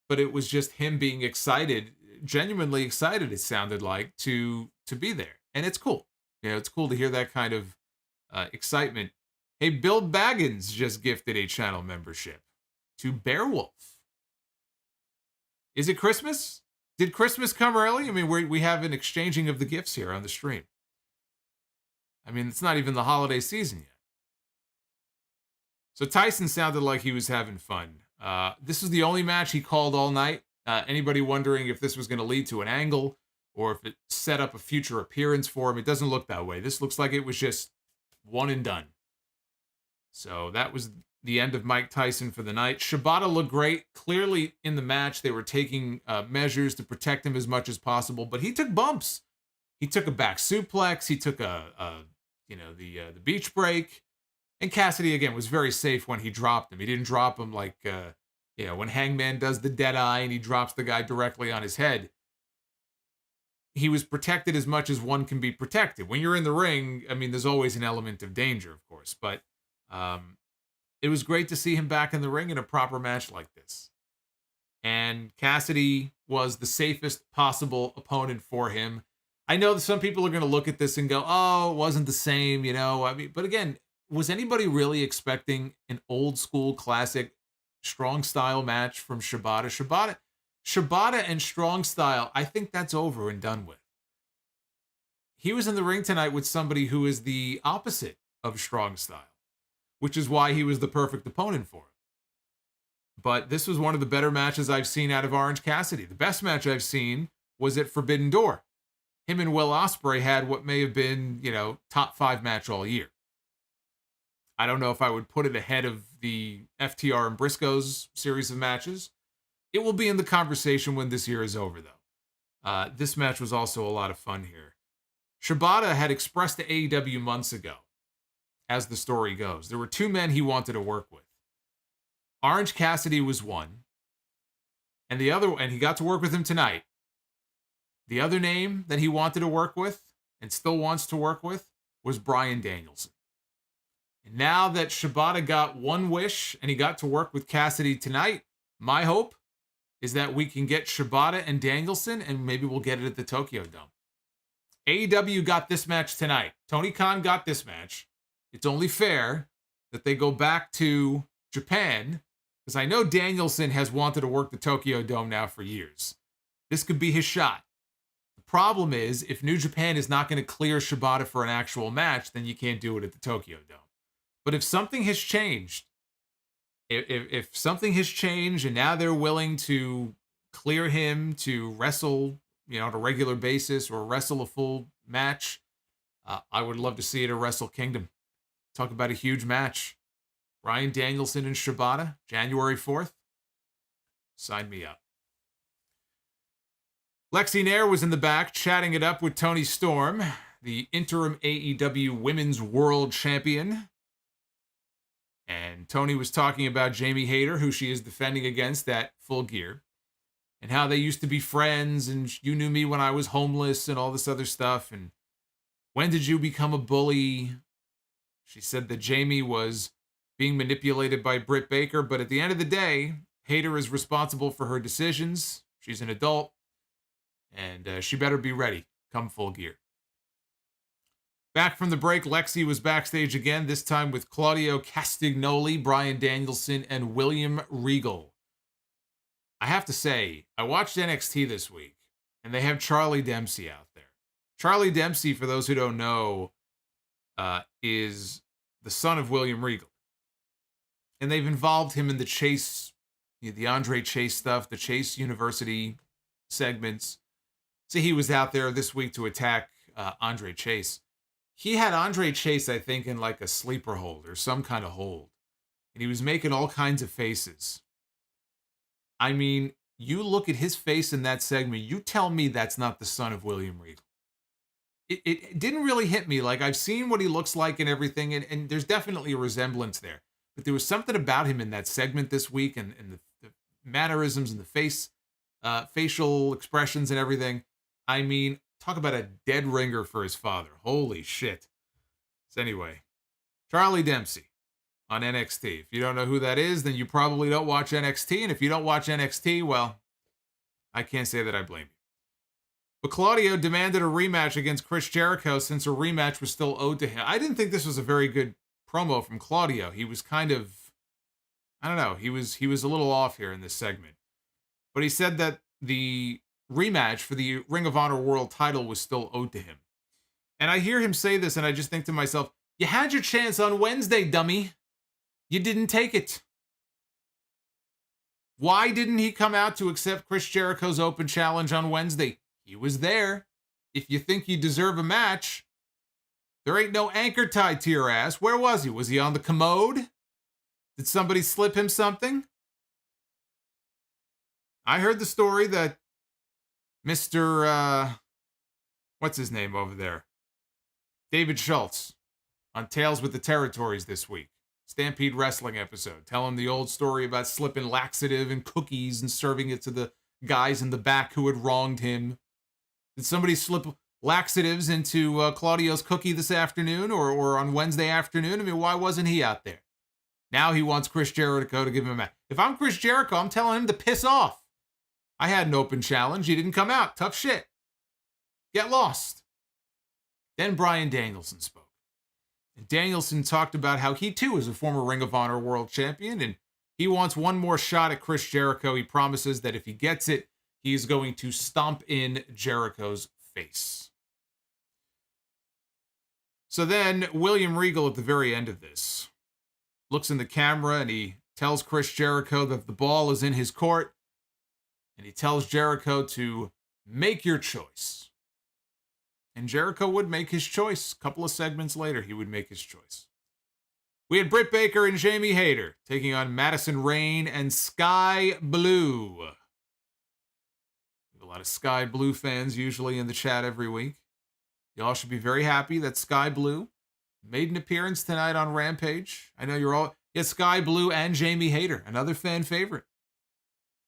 But it was just him being excited, genuinely excited, it sounded like, to be there. And it's cool. It's cool to hear that kind of excitement. Hey, Bill Baggins just gifted a channel membership to Bearwolf. Is it Christmas? Did Christmas come early? I mean, we have an exchanging of the gifts here on the stream. I mean, it's not even the holiday season yet. So Tyson sounded like he was having fun. This is the only match he called all night. Anybody wondering if this was going to lead to an angle or if it set up a future appearance for him, it doesn't look that way. This looks like it was just one and done. So that was the end of Mike Tyson for the night. Shibata looked great. Clearly in the match, they were taking measures to protect him as much as possible, but he took bumps. He took a back suplex. He took the beach break. And Cassidy, again, was very safe when he dropped him. He didn't drop him like, when Hangman does the dead eye and he drops the guy directly on his head. He was protected as much as one can be protected. When you're in the ring, I mean, there's always an element of danger, of course. But it was great to see him back in the ring in a proper match like this. And Cassidy was the safest possible opponent for him. I know that some people are going to look at this and go, oh, it wasn't the same, I mean, but again, was anybody really expecting an old school classic strong style match from Shibata? Shibata and strong style, I think that's over and done with. He was in the ring tonight with somebody who is the opposite of strong style, which is why he was the perfect opponent for him. But this was one of the better matches I've seen out of Orange Cassidy. The best match I've seen was at Forbidden Door. Him and Will Ospreay had what may have been, top 5 match all year. I don't know if I would put it ahead of the FTR and Briscoe's series of matches. It will be in the conversation when this year is over, though. This match was also a lot of fun here. Shibata had expressed to AEW months ago, as the story goes, there were 2 men he wanted to work with. Orange Cassidy was one, and he got to work with him tonight. The other name that he wanted to work with, and still wants to work with, was Bryan Danielson. And now that Shibata got one wish and he got to work with Cassidy tonight, my hope is that we can get Shibata and Danielson, and maybe we'll get it at the Tokyo Dome. AEW got this match tonight. Tony Khan got this match. It's only fair that they go back to Japan, because I know Danielson has wanted to work the Tokyo Dome now for years. This could be his shot. The problem is, if New Japan is not going to clear Shibata for an actual match, then you can't do it at the Tokyo Dome. But if something has changed, if something has changed and now they're willing to clear him to wrestle, on a regular basis or wrestle a full match, I would love to see it at Wrestle Kingdom. Talk about a huge match. Bryan Danielson and Shibata, January 4th. Sign me up. Lexi Nair was in the back chatting it up with Toni Storm, the interim AEW Women's World Champion. And Tony was talking about Jamie Hayter, who she is defending against at Full Gear, and how they used to be friends, and you knew me when I was homeless and all this other stuff. And when did you become a bully? She said that Jamie was being manipulated by Britt Baker, but at the end of the day, Hayter is responsible for her decisions. She's an adult, and she better be ready come Full Gear. Back from the break, Lexi was backstage again, this time with Claudio Castagnoli, Bryan Danielson, and William Regal. I have to say, I watched NXT this week, and they have Charlie Dempsey out there. Charlie Dempsey, for those who don't know, is the son of William Regal. And they've involved him in the Chase, the Andre Chase stuff, the Chase University segments. So he was out there this week to attack Andre Chase. He had Andre Chase, I think, in like a sleeper hold or some kind of hold. And he was making all kinds of faces. I mean, you look at his face in that segment, you tell me that's not the son of William Regal. It didn't really hit me. Like, I've seen what he looks like and everything, and there's definitely a resemblance there. But there was something about him in that segment this week, and the mannerisms and the facial expressions and everything. I mean, talk about a dead ringer for his father. Holy shit. So anyway, Charlie Dempsey on NXT. If you don't know who that is, then you probably don't watch NXT. And if you don't watch NXT, well, I can't say that I blame you. But Claudio demanded a rematch against Chris Jericho since a rematch was still owed to him. I didn't think this was a very good promo from Claudio. He was kind of, I don't know, he was a little off here in this segment. But he said that the rematch for the Ring of Honor World title was still owed to him. And I hear him say this, and I just think to myself, you had your chance on Wednesday, dummy. You didn't take it. Why didn't he come out to accept Chris Jericho's open challenge on Wednesday? He was there. If you think you deserve a match, there ain't no anchor tied to your ass. Where was he? Was he on the commode? Did somebody slip him something? I heard the story that Mr. What's his name over there? David Schultz on Tales with the Territories this week. Stampede Wrestling episode. Tell him the old story about slipping laxative and cookies and serving it to the guys in the back who had wronged him. Did somebody slip laxatives into Claudio's cookie this afternoon or on Wednesday afternoon? I mean, why wasn't he out there? Now he wants Chris Jericho to give him a match. If I'm Chris Jericho, I'm telling him to piss off. I had an open challenge. He didn't come out. Tough shit. Get lost. Then Bryan Danielson spoke. And Danielson talked about how he too is a former Ring of Honor world champion, and he wants one more shot at Chris Jericho. He promises that if he gets it, he's going to stomp in Jericho's face. So then William Regal at the very end of this looks in the camera and he tells Chris Jericho that the ball is in his court, and he tells Jericho to make your choice. And Jericho would make his choice. A couple of segments later, he would make his choice. We had Britt Baker and Jamie Hayter taking on Madison, Rayne, and Skye Blue. We have a lot of Skye Blue fans usually in the chat every week. Y'all should be very happy that Skye Blue made an appearance tonight on Rampage. I know you're all... Yeah, Skye Blue and Jamie Hayter, another fan favorite.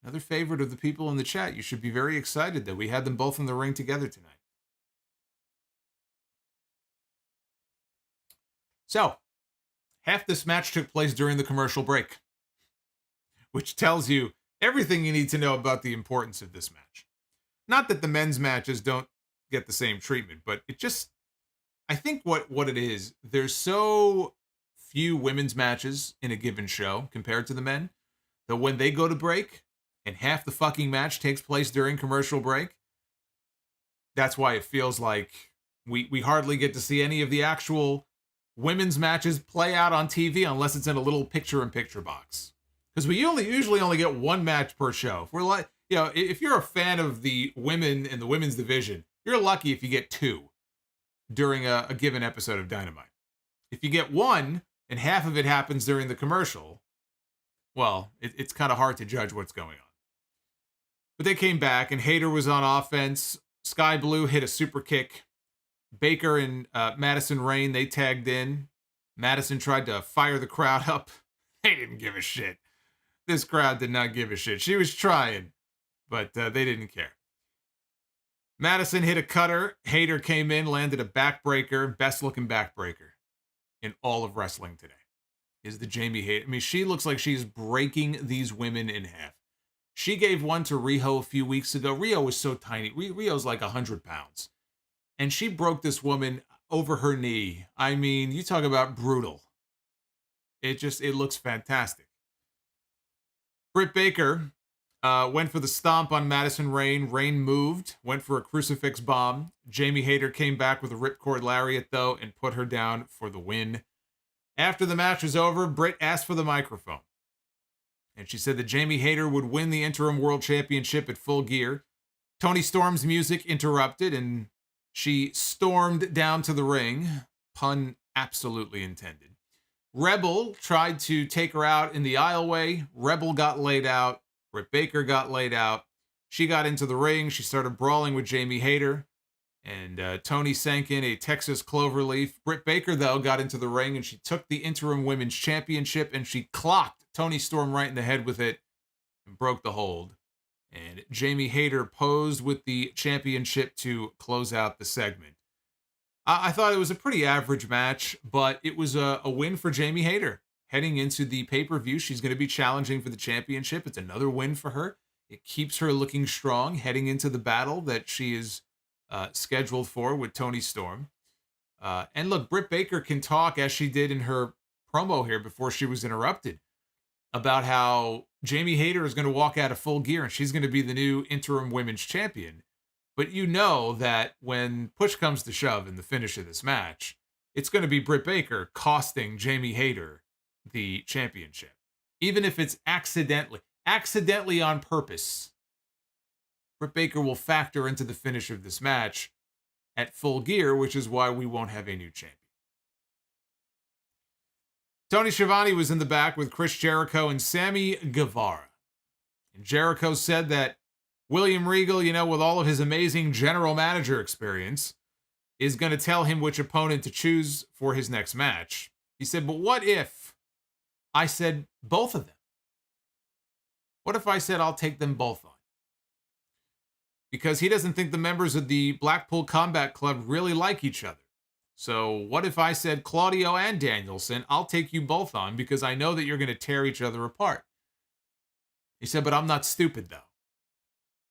Another favorite of the people in the chat. You should be very excited that we had them both in the ring together tonight. So, half this match took place during the commercial break, which tells you everything you need to know about the importance of this match. Not that the men's matches don't get the same treatment, but it just, I think what it is, there's so few women's matches in a given show compared to the men, that when they go to break and half the fucking match takes place during commercial break, that's why it feels like we hardly get to see any of the actual women's matches play out on TV unless it's in a little picture-in-picture box. Because we usually only get one match per show. If we're like, you know, if you're a fan of the women in the women's division, you're lucky if you get two during a given episode of Dynamite. If you get one and half of it happens during the commercial, well, it's kind of hard to judge what's going on. But they came back, and Hayter was on offense. Skye Blue hit a super kick. Baker and Madison Rayne, they tagged in. Madison tried to fire the crowd up. They didn't give a shit. This crowd did not give a shit. She was trying, but they didn't care. Madison hit a cutter. Hayter came in, landed a backbreaker. Best looking backbreaker in all of wrestling today is the Jamie Hayter. I mean, she looks like she's breaking these women in half. She gave one to Riho a few weeks ago. Riho was so tiny. Rio's like 100 pounds. And she broke this woman over her knee. I mean, you talk about brutal. It looks fantastic. Britt Baker went for the stomp on Madison Rayne. Rayne moved, went for a crucifix bomb. Jamie Hayter came back with a ripcord lariat, though, and put her down for the win. After the match was over, Britt asked for the microphone. And she said that Jamie Hayter would win the interim world championship at Full Gear. Toni Storm's music interrupted, and she stormed down to the ring. Pun absolutely intended. Rebel tried to take her out in the aisleway. Rebel got laid out. Britt Baker got laid out. She got into the ring. She started brawling with Jamie Hayter. And Toni sank in a Texas cloverleaf. Britt Baker, though, got into the ring, and she took the interim women's championship, and she clocked Toni Storm right in the head with it and broke the hold. And Jamie Hayter posed with the championship to close out the segment. I thought it was a pretty average match, but it was a win for Jamie Hayter. Heading into the pay-per-view, she's going to be challenging for the championship. It's another win for her. It keeps her looking strong heading into the battle that she is scheduled for with Toni Storm. And look, Britt Baker can talk, as she did in her promo here before she was interrupted, about how Jamie Hayter is going to walk out of Full Gear and she's going to be the new interim women's champion. But you know that when push comes to shove in the finish of this match, it's going to be Britt Baker costing Jamie Hayter the championship. Even if it's accidentally on purpose, Britt Baker will factor into the finish of this match at Full Gear, which is why we won't have a new champion. Tony Schiavone was in the back with Chris Jericho and Sammy Guevara. And Jericho said that William Regal, with all of his amazing general manager experience, is going to tell him which opponent to choose for his next match. He said, but what if I said both of them? What if I said I'll take them both on? Because he doesn't think the members of the Blackpool Combat Club really like each other. So what if I said, Claudio and Danielson, I'll take you both on because I know that you're going to tear each other apart. He said, but I'm not stupid, though.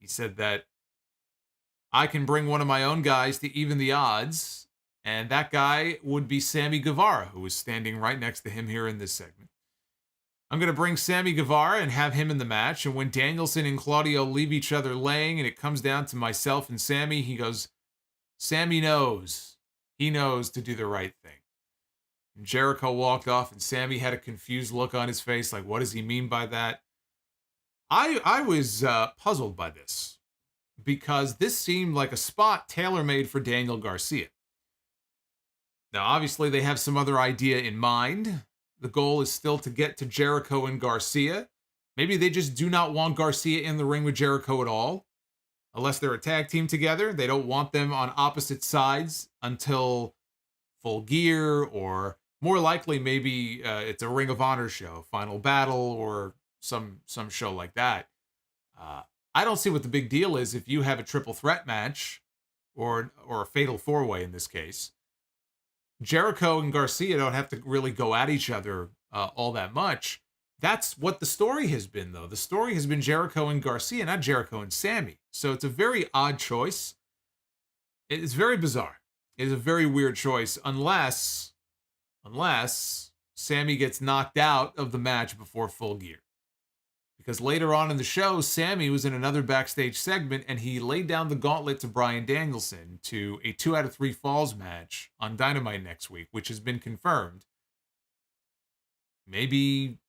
He said that I can bring one of my own guys to even the odds, and that guy would be Sammy Guevara, who is standing right next to him here in this segment. I'm going to bring Sammy Guevara and have him in the match, and when Danielson and Claudio leave each other laying and it comes down to myself and Sammy, he goes, Sammy knows. He knows to do the right thing. And Jericho walked off, and Sammy had a confused look on his face, like, what does he mean by that? I was puzzled by this, because this seemed like a spot tailor-made for Daniel Garcia. Now, obviously, they have some other idea in mind. The goal is still to get to Jericho and Garcia. Maybe they just do not want Garcia in the ring with Jericho at all. Unless they're a tag team together, they don't want them on opposite sides until Full Gear, or more likely maybe it's a Ring of Honor show, Final Battle, or some show like that. I don't see what the big deal is if you have a triple threat match, or a fatal four-way in this case. Jericho and Garcia don't have to really go at each other all that much. That's what the story has been, though. The story has been Jericho and Garcia, not Jericho and Sammy. So it's a very odd choice. It's very bizarre. It is a very weird choice, unless Sammy gets knocked out of the match before Full Gear. Because later on in the show, Sammy was in another backstage segment, and he laid down the gauntlet to Bryan Danielson to a 2 out of 3 falls match on Dynamite next week, which has been confirmed. Maybe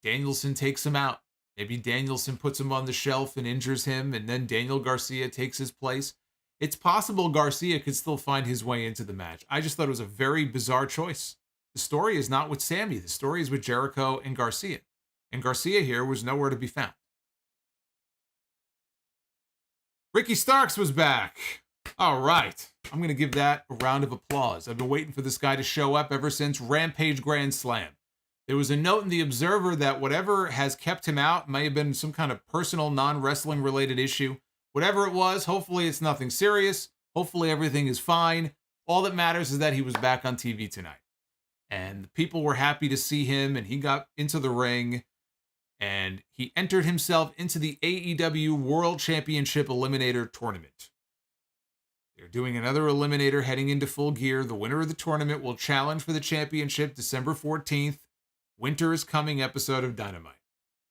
Danielson takes him out. Maybe Danielson puts him on the shelf and injures him, and then Daniel Garcia takes his place. It's possible Garcia could still find his way into the match. I just thought it was a very bizarre choice. The story is not with Sammy. The story is with Jericho and Garcia. And Garcia here was nowhere to be found. Ricky Starks was back. All right. I'm going to give that a round of applause. I've been waiting for this guy to show up ever since Rampage Grand Slam. There was a note in the Observer that whatever has kept him out may have been some kind of personal, non-wrestling related issue. Whatever it was, hopefully it's nothing serious. Hopefully everything is fine. All that matters is that he was back on TV tonight. And the people were happy to see him, and he got into the ring, and he entered himself into the AEW World Championship Eliminator Tournament. They're doing another Eliminator heading into Full Gear. The winner of the tournament will challenge for the championship December 14th. Winter is Coming episode of Dynamite.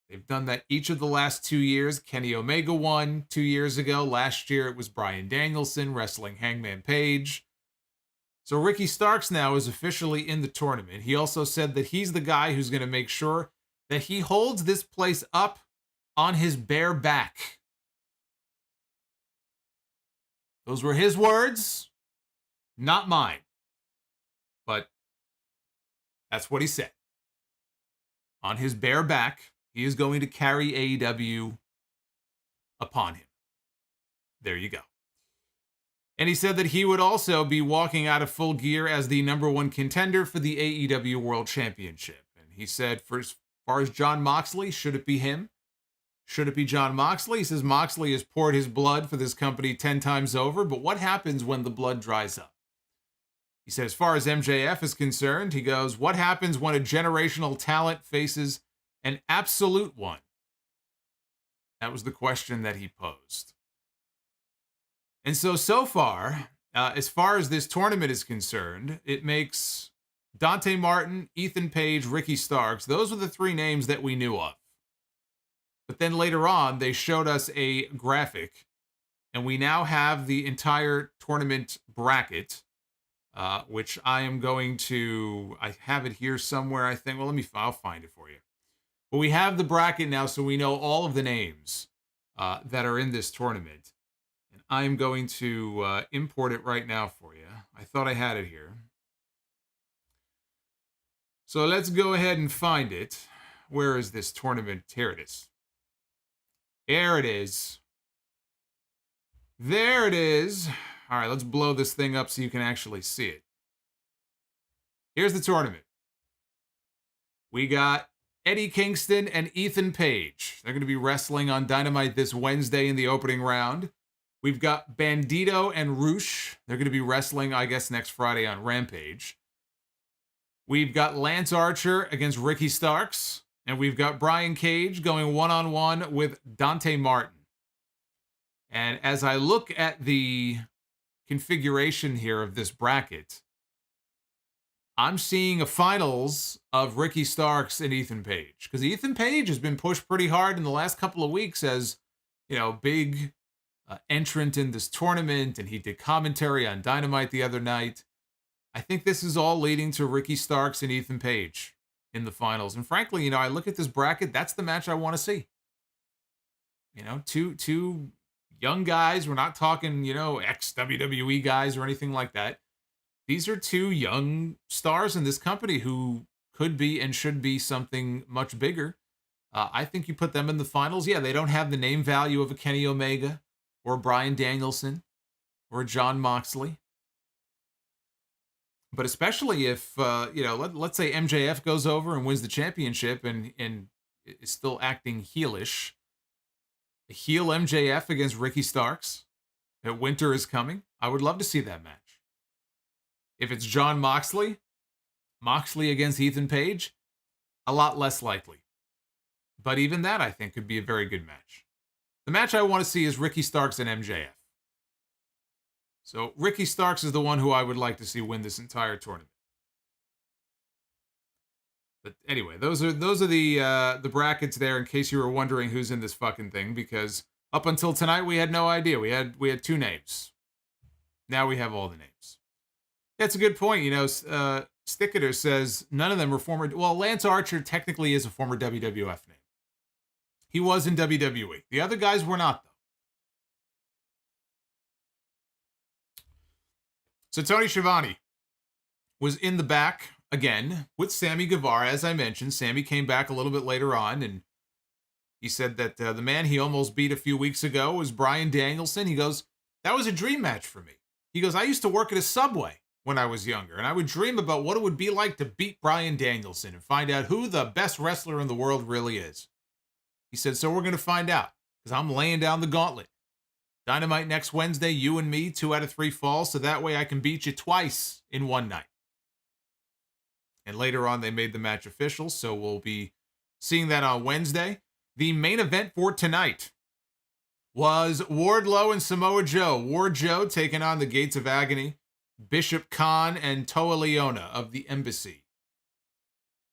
They've done that each of the last 2 years. Kenny Omega won 2 years ago. Last year it was Bryan Danielson wrestling Hangman Page. So Ricky Starks now is officially in the tournament. He also said that he's the guy who's going to make sure that he holds this place up on his bare back. Those were his words, not mine. But that's what he said. On his bare back, he is going to carry AEW upon him. There you go. And he said that he would also be walking out of Full Gear as the #1 contender for the AEW World Championship. And he said, for as far as Jon Moxley, should it be him? Should it be Jon Moxley? He says Moxley has poured his blood for this company 10 times over, but what happens when the blood dries up? He said, as far as MJF is concerned, he goes, what happens when a generational talent faces an absolute one? That was the question that he posed. And so far, as far as this tournament is concerned, it makes Dante Martin, Ethan Page, Ricky Starks. Those were the 3 names that we knew of. But then later on, they showed us a graphic, And we now have the entire tournament bracket, which I am going to, I have it here somewhere, I think. Well, I'll find it for you. But we have the bracket now, so we know all of the names that are in this tournament. And I'm going to import it right now for you. I thought I had it here. So let's go ahead and find it. Where is this tournament? Here it is. There it is. There it is. All right, let's blow this thing up so you can actually see it. Here's the tournament. We got Eddie Kingston and Ethan Page. They're going to be wrestling on Dynamite this Wednesday in the opening round. We've got Bandito and Roosh. They're going to be wrestling, I guess, next Friday on Rampage. We've got Lance Archer against Ricky Starks. And we've got Brian Cage going one-on-one with Dante Martin. And as I look at the configuration here of this bracket, I'm seeing a finals of Ricky Starks and Ethan Page. Because Ethan Page has been pushed pretty hard in the last couple of weeks as, big entrant in this tournament. And he did commentary on Dynamite the other night. I think this is all leading to Ricky Starks and Ethan Page in the finals. And frankly, I look at this bracket, that's the match I want to see. Two young guys. We're not talking, ex-WWE guys or anything like that. These are two young stars in this company who could be and should be something much bigger. I think you put them in the finals. Yeah, they don't have the name value of a Kenny Omega or Bryan Danielson or a Jon Moxley. But especially if, let's say MJF goes over and wins the championship and is still acting heelish. A heel MJF against Ricky Starks. That Winter is coming. I would love to see that match. If it's Jon Moxley against Ethan Page, a lot less likely. But even that, I think, could be a very good match. The match I want to see is Ricky Starks and MJF. So Ricky Starks is the one who I would like to see win this entire tournament. But anyway, those are the brackets there in case you were wondering who's in this fucking thing, because up until tonight we had no idea. We had two names. Now we have all the names. That's a good point. Sticketer says none of them were former. Well, Lance Archer technically is a former WWF name. He was in WWE. The other guys were not, though. So Tony Schiavone was in the back again with Sammy Guevara. As I mentioned, Sammy came back a little bit later on, and he said that the man he almost beat a few weeks ago was Bryan Danielson. He goes, that was a dream match for me. He goes, I used to work at a Subway when I was younger, and I would dream about what it would be like to beat Bryan Danielson and find out who the best wrestler in the world really is. He said, so we're going to find out, because I'm laying down the gauntlet. Dynamite next Wednesday, you and me, 2 out of 3 falls, so that way I can beat you twice in one night. And later on, they made the match official, so we'll be seeing that on Wednesday. The main event for tonight was Wardlow and Samoa Joe. Ward Joe taking on the Gates of Agony, Bishop Khan and Toa Leona of the Embassy.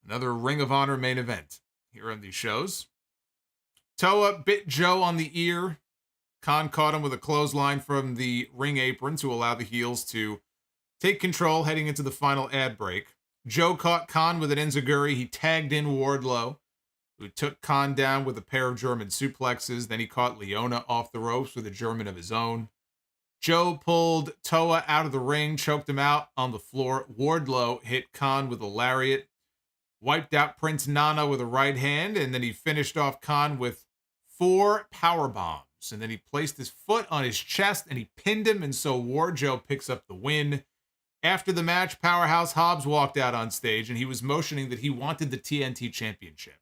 Another Ring of Honor main event here on these shows. Toa bit Joe on the ear. Khan caught him with a clothesline from the ring apron to allow the heels to take control heading into the final ad break. Joe caught Khan with an enziguri. He tagged in Wardlow, who took Khan down with a pair of German suplexes. Then he caught Leona off the ropes with a German of his own. Joe pulled Toa out of the ring, choked him out on the floor. Wardlow hit Khan with a lariat, wiped out Prince Nana with a right hand, and then he finished off Khan with 4 power bombs. And then he placed his foot on his chest and he pinned him, and so Ward Joe picks up the win. After the match, Powerhouse Hobbs walked out on stage and he was motioning that he wanted the TNT Championship.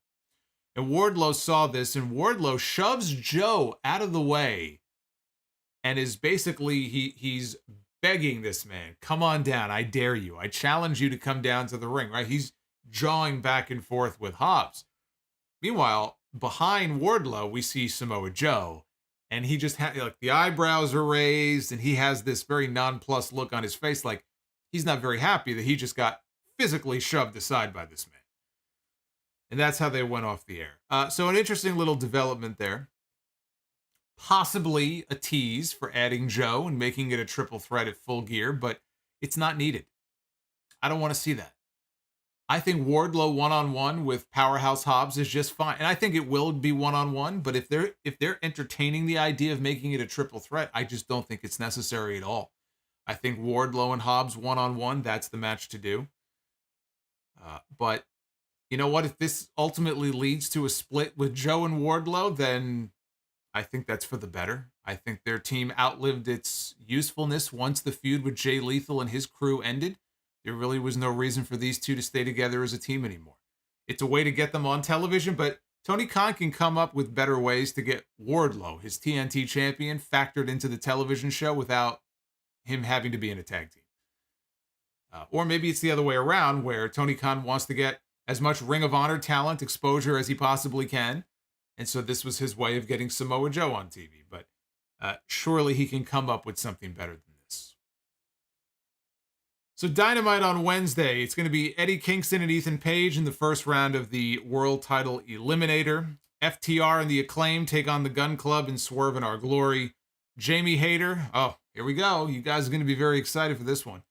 And Wardlow saw this, and Wardlow shoves Joe out of the way and is basically, he's begging this man, come on down, I dare you. I challenge you to come down to the ring, right? He's jawing back and forth with Hobbs. Meanwhile, behind Wardlow, we see Samoa Joe. And he just had, the eyebrows are raised, and he has this very nonplussed look on his face, like he's not very happy that he just got physically shoved aside by this man. And that's how they went off the air. So an interesting little development there. possibly a tease for adding Joe and making it a triple threat at Full Gear, but it's not needed. I don't want to see that. I think Wardlow one-on-one with Powerhouse Hobbs is just fine. And I think it will be one-on-one, but if they're entertaining the idea of making it a triple threat, I just don't think it's necessary at all. I think Wardlow and Hobbs one-on-one, that's the match to do. But you know what? If this ultimately leads to a split with Joe and Wardlow, then I think that's for the better. I think their team outlived its usefulness once the feud with Jay Lethal and his crew ended. There really was no reason for these two to stay together as a team anymore. It's a way to get them on television, but Tony Khan can come up with better ways to get Wardlow, his TNT champion, factored into the television show without him having to be in a tag team. Or maybe it's the other way around, where Tony Khan wants to get as much Ring of Honor talent exposure as he possibly can. And so this was his way of getting Samoa Joe on TV. But surely he can come up with something better than this. So Dynamite on Wednesday, it's going to be Eddie Kingston and Ethan Page in the first round of the World Title Eliminator. FTR and the Acclaim take on the Gun Club and Swerve in Our Glory. Jamie Hayter, oh, here we go. You guys are going to be very excited for this one.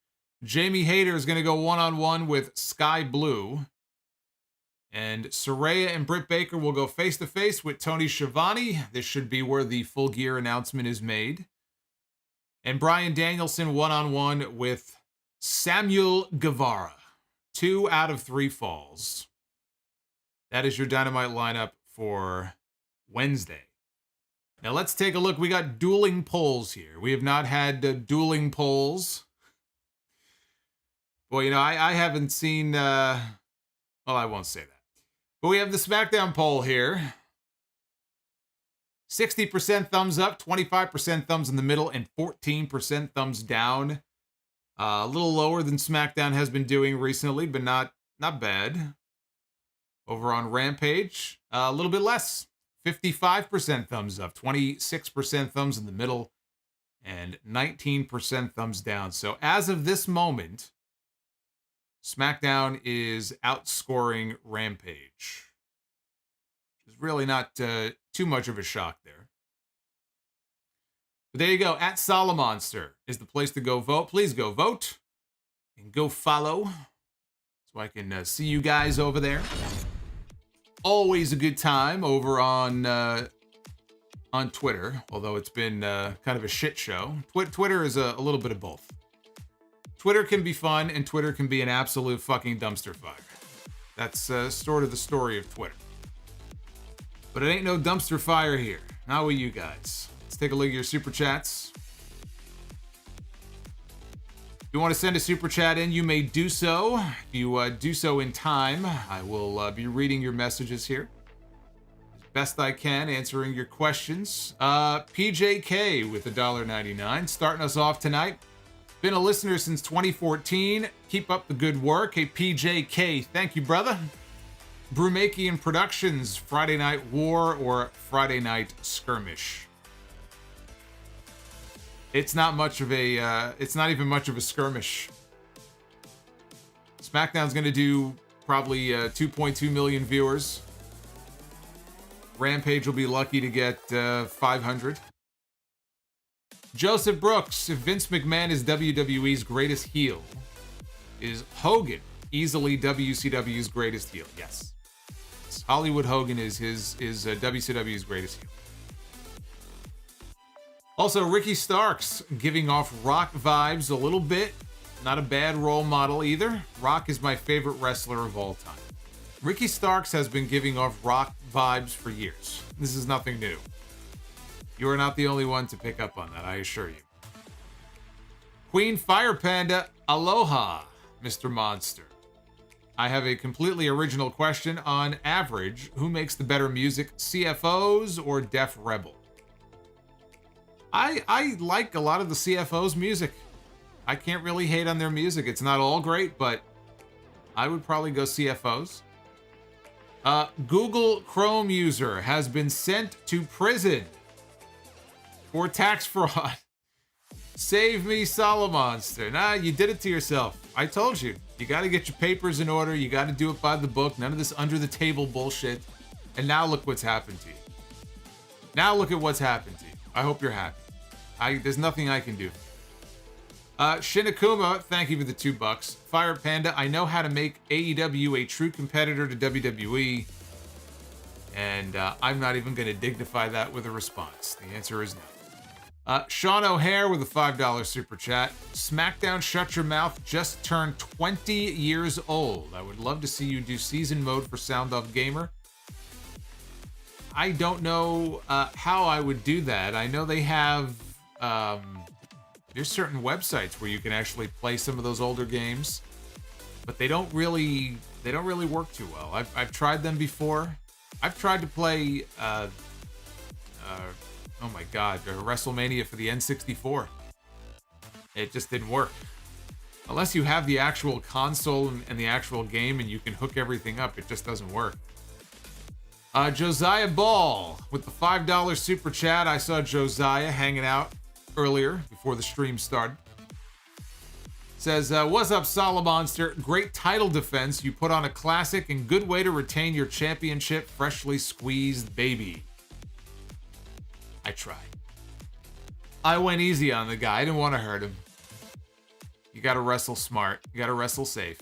Jamie Hayter is going to go one-on-one with Skye Blue. And Saraya and Britt Baker will go face-to-face with Tony Schiavone. This should be where the Full Gear announcement is made. And Bryan Danielson one-on-one with Samuel Guevara. 2 out of 3 falls. That is your Dynamite lineup for Wednesday. Now let's take a look. We got dueling polls here. We have not had dueling polls. Well, you know, I haven't seen... well, I won't say that. But we have the Smackdown poll here. 60% thumbs up, 25% thumbs in the middle, and 14% thumbs down. A little lower than Smackdown has been doing recently, but not bad. Over on Rampage, a little bit less. 55% thumbs up, 26% thumbs in the middle, and 19% thumbs down. So as of this moment, Smackdown is outscoring Rampage. It's really not too much of a shock there. But there you go. At Solomonster is the place to go vote. Please go vote and go follow so I can see you guys over there. Always a good time over on Twitter, although it's been kind of a shit show. Twitter is a little bit of both. Twitter can be fun, and Twitter can be an absolute fucking dumpster fire. That's sort of the story of Twitter. But it ain't no dumpster fire here. Not with you guys. Let's take a look at your super chats. If you want to send a super chat in, you may do so. If you do so in time, I will be reading your messages here as best I can, answering your questions. PJK with $1.99, starting us off tonight. Been a listener since 2014. Keep up the good work. Hey, PJK, thank you, brother. Brumakian Productions, Friday Night War or Friday Night Skirmish. It's not much of a, it's not even much of a skirmish. SmackDown's going to do probably 2.2 million viewers. Rampage will be lucky to get 500. Joseph Brooks, if Vince McMahon is WWE's greatest heel, is Hogan easily WCW's greatest heel? Yes. Hollywood Hogan is WCW's greatest heel. Also, Ricky Starks giving off Rock vibes a little bit. Not a bad role model either. Rock is my favorite wrestler of all time. Ricky Starks has been giving off Rock vibes for years. This is nothing new. You are not the only one to pick up on that, I assure you. Queen Fire Panda, aloha, Mr. Monster. I have a completely original question. On average, who makes the better music, CFOs or Def Rebel? I like a lot of the CFOs' music. I can't really hate on their music. It's not all great, but I would probably go CFOs. Google Chrome user has been sent to prison for tax fraud. Save me, Solomonster. Nah, you did it to yourself. I told you. You got to get your papers in order. You got to do it by the book. None of this under-the-table bullshit. And now look what's happened to you. Now look at what's happened to you. I hope you're happy. There's nothing I can do. Shinakuma, thank you for the $2. Fire Panda, I know how to make AEW a true competitor to WWE. And I'm not even going to dignify that with a response. The answer is no. Sean O'Hare with a $5 super chat. Smackdown Shut Your Mouth just turned 20 years old. I would love to see you do season mode for Sound Off Gamer. I don't know how I would do that. I know they have... there's certain websites where you can actually play some of those older games. But they don't really work too well. I've tried them before. I've tried to play... oh my god, WrestleMania for the N64. It just didn't work. Unless you have the actual console and the actual game and you can hook everything up, it just doesn't work. Josiah Ball with the $5 super chat. I saw Josiah hanging out earlier before the stream started. Says, what's up, Solomonster? Great title defense. You put on a classic and good way to retain your championship, freshly squeezed baby. I tried. I went easy on the guy. I didn't want to hurt him. You got to wrestle smart. You got to wrestle safe.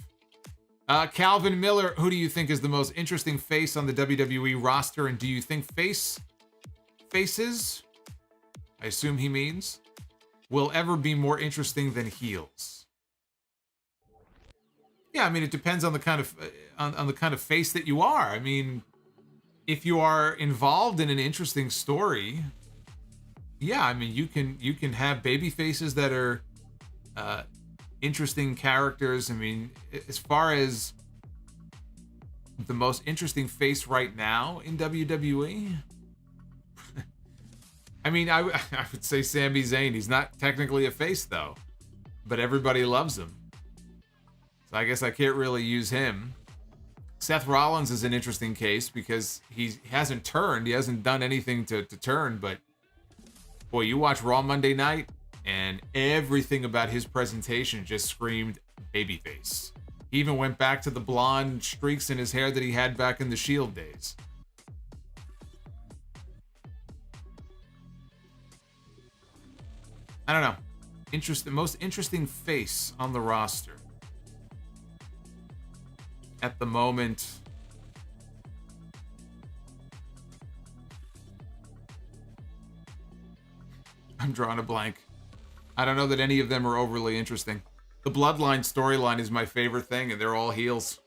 Calvin Miller, who do you think is the most interesting face on the WWE roster? And do you think faces, I assume he means, will ever be more interesting than heels? Yeah, I mean, it depends on the kind of on the kind of face that you are. I mean, if you are involved in an interesting story, yeah, I mean, you can have baby faces that are interesting characters. I mean, as far as the most interesting face right now in WWE, I mean, I would say Sami Zayn. He's not technically a face though, but everybody loves him. So I guess I can't really use him. Seth Rollins is an interesting case because he hasn't turned. He hasn't done anything to turn, but boy, you watch Raw Monday night and everything about his presentation just screamed babyface. He even went back to the blonde streaks in his hair that he had back in the Shield days. I don't know. Most interesting face on the roster. At the moment, I'm drawing a blank. I don't know that any of them are overly interesting. The Bloodline storyline is my favorite thing, and they're all heels.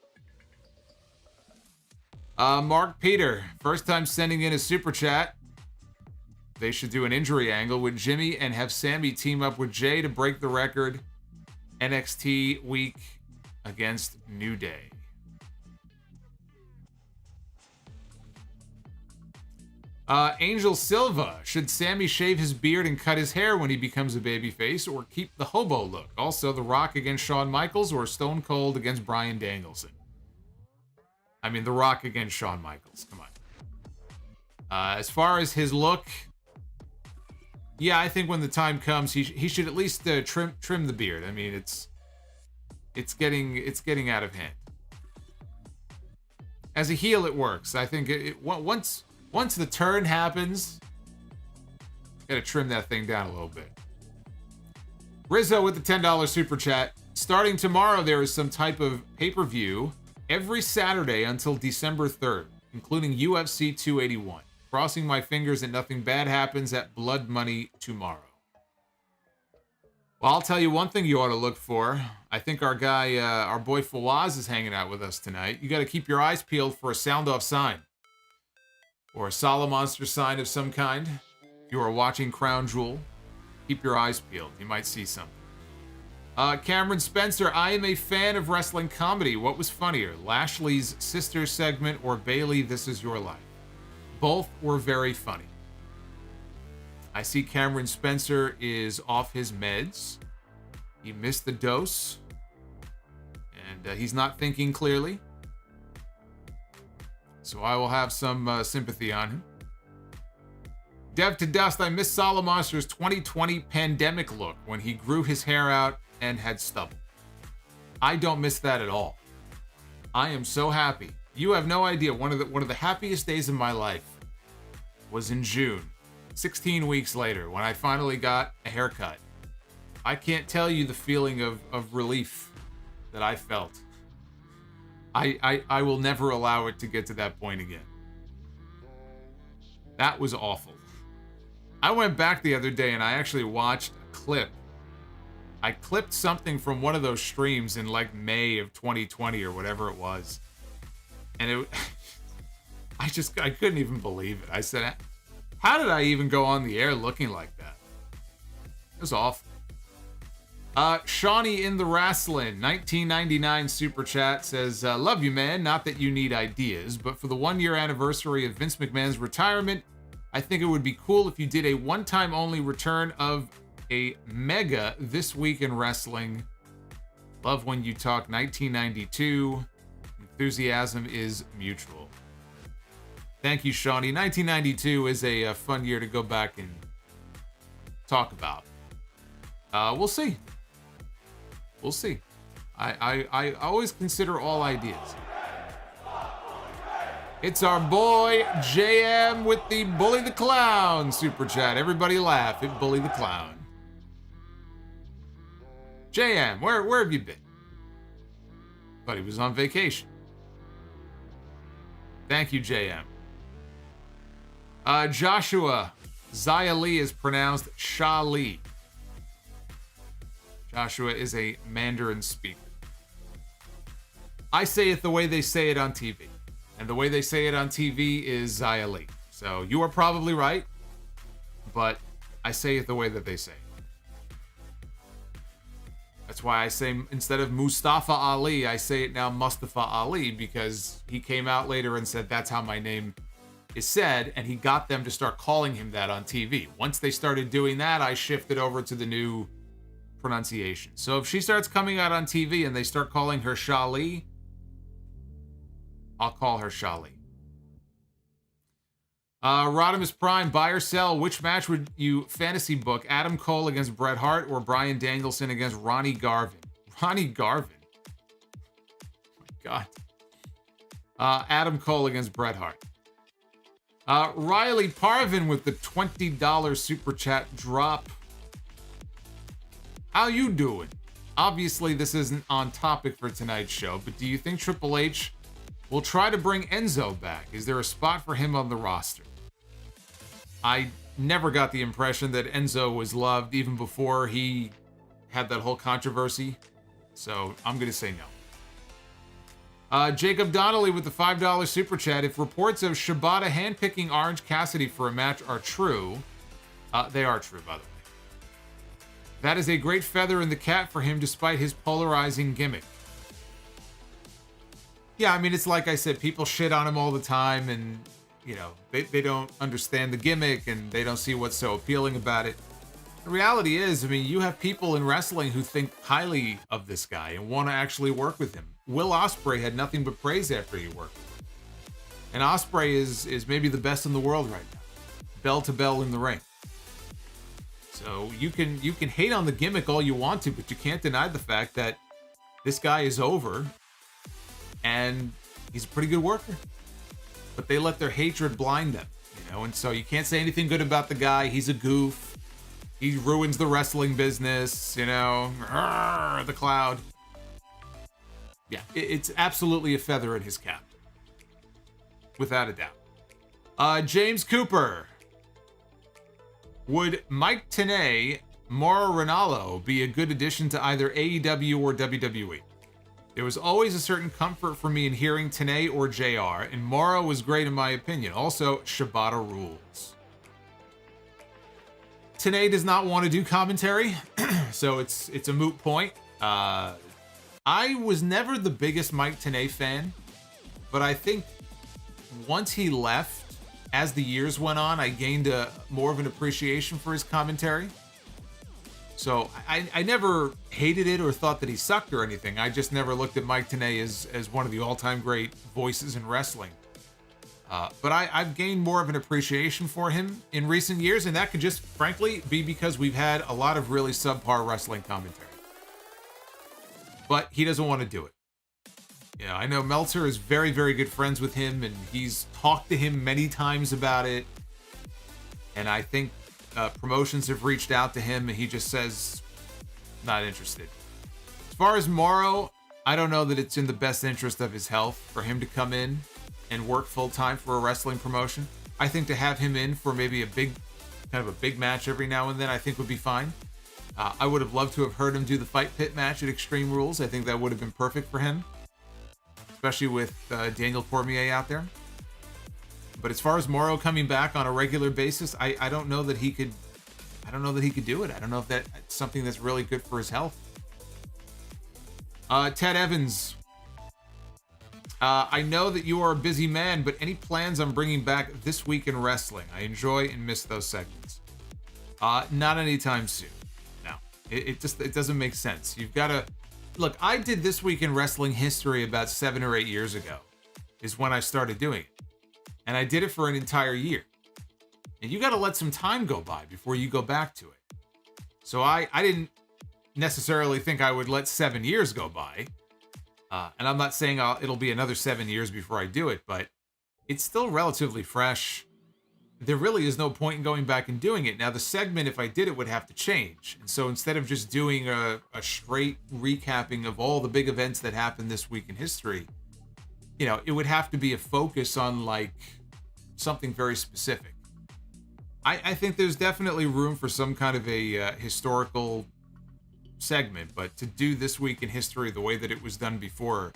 Mark Peter, first time sending in a super chat. They should do an injury angle with Jimmy and have Sammy team up with Jay to break the record NXT week against New Day. Angel Silva, should Sammy shave his beard and cut his hair when he becomes a babyface, or keep the hobo look? Also, The Rock against Shawn Michaels or Stone Cold against Bryan Danielson? I mean, The Rock against Shawn Michaels. Come on. As far as his look, yeah, I think when the time comes, he should at least trim the beard. I mean, it's getting out of hand. As a heel, it works. I think once the turn happens, gotta trim that thing down a little bit. Rizzo with the $10 super chat. Starting tomorrow, there is some type of pay-per-view every Saturday until December 3rd, including UFC 281. Crossing my fingers that nothing bad happens at Blood Money tomorrow. Well, I'll tell you one thing you ought to look for. I think our guy, our boy Fawaz is hanging out with us tonight. You gotta keep your eyes peeled for a sound-off sign. Or a Solomonster sign of some kind. If you are watching Crown Jewel, keep your eyes peeled. You might see something. Cameron Spencer, I am a fan of wrestling comedy. What was funnier, Lashley's sister segment or Bayley, This Is Your Life? Both were very funny. I see Cameron Spencer is off his meds. He missed the dose. And he's not thinking clearly. So I will have some sympathy on him. Dev to Dust, I miss Solomonster's 2020 pandemic look when he grew his hair out and had stubble. I don't miss that at all. I am so happy. You have no idea. One of the happiest days of my life was in June. 16 weeks later, when I finally got a haircut, I can't tell you the feeling of relief that I felt. I will never allow it to get to that point again. That was awful. I went back the other day and I actually watched a clip. I clipped something from one of those streams in like May of 2020 or whatever it was. And I couldn't even believe it. I said, how did I even go on the air looking like that? It was awful. Shawnee in the Wrestling, 1999 super chat says, love you, man. Not that you need ideas, but for the 1-year anniversary of Vince McMahon's retirement, I think it would be cool if you did a one-time only return of a mega This Week in Wrestling. Love when you talk 1992. Enthusiasm is mutual. Thank you, Shawnee. 1992 is a fun year to go back and talk about. We'll see. We'll see. I always consider all ideas. It's our boy JM with the Bully the Clown super chat. Everybody laugh at Bully the Clown. JM, where have you been? Thought he was on vacation. Thank you, JM. Joshua, Zia Lee is pronounced Sha Lee. Joshua is a Mandarin speaker. I say it the way they say it on TV. And the way they say it on TV is Zia Lee. So you are probably right, but I say it the way that they say it. That's why I say, instead of Mustafa Ali, I say it now Mustafa Ali, because he came out later and said that's how my name is said, and he got them to start calling him that on TV. Once they started doing that, I shifted over to the new pronunciation. So if she starts coming out on TV and they start calling her Shali, I'll call her Shali. Rodimus Prime, buy or sell. Which match would you fantasy book? Adam Cole against Bret Hart or Bryan Danielson against Ronnie Garvin? Ronnie Garvin? Oh my God. Adam Cole against Bret Hart. Riley Parvin with the $20 super chat drop. How you doing? Obviously, this isn't on topic for tonight's show, but do you think Triple H will try to bring Enzo back? Is there a spot for him on the roster? I never got the impression that Enzo was loved even before he had that whole controversy, so I'm going to say no. Jacob Donnelly with the $5 super chat. If reports of Shibata handpicking Orange Cassidy for a match are true, they are true, by the way. That is a great feather in the cap for him despite his polarizing gimmick. Yeah, I mean, it's like I said, people shit on him all the time and, you know, they don't understand the gimmick and they don't see what's so appealing about it. The reality is, I mean, you have people in wrestling who think highly of this guy and want to actually work with him. Will Ospreay had nothing but praise after he worked with him. And Ospreay is maybe the best in the world right now. Bell to bell in the ring. So you can hate on the gimmick all you want to, but you can't deny the fact that this guy is over and he's a pretty good worker. But they let their hatred blind them, you know, and so you can't say anything good about the guy. He's a goof. He ruins the wrestling business, you know. The Cloud. Yeah, it's absolutely a feather in his cap. Without a doubt. James Cooper. Would Mike Tenay, Mauro Ranallo be a good addition to either AEW or WWE? There was always a certain comfort for me in hearing Tenay or JR, and Mauro was great in my opinion. Also, Shibata rules. Tenay does not want to do commentary, so it's a moot point. I was never the biggest Mike Tenay fan, but I think once he left, as the years went on, I gained more of an appreciation for his commentary. So I never hated it or thought that he sucked or anything. I just never looked at Mike Tenay as one of the all-time great voices in wrestling. But I've gained more of an appreciation for him in recent years, and that could just, frankly, be because we've had a lot of really subpar wrestling commentary. But he doesn't want to do it. Yeah, I know Meltzer is very, very good friends with him, and he's talked to him many times about it. And I think promotions have reached out to him, and he just says, not interested. As far as Morrow, I don't know that it's in the best interest of his health for him to come in and work full-time for a wrestling promotion. I think to have him in for maybe a big match every now and then, I think would be fine. I would have loved to have heard him do the Fight Pit match at Extreme Rules. I think that would have been perfect for him, especially with Daniel Cormier out there. But as far as Morrow coming back on a regular basis, I don't know that he could. I don't know that he could do it. I don't know if that's something that's really good for his health. Ted Evans. I know that you are a busy man, but any plans on bringing back This Week in Wrestling? I enjoy and miss those segments. Not anytime soon. No, it doesn't make sense. You've got to look. I did This Week in Wrestling history about 7 or 8 years ago, is when I started doing it, and I did it for an entire year. And you got to let some time go by before you go back to it. So I didn't necessarily think I would let 7 years go by. And I'm not saying it'll be another 7 years before I do it, but it's still relatively fresh. There really is no point in going back and doing it. Now, the segment, if I did it, would have to change. And so instead of just doing a straight recapping of all the big events that happened this week in history, it would have to be a focus on like something very specific. I think there's definitely room for some kind of a historical segment, but to do This Week in History the way that it was done before,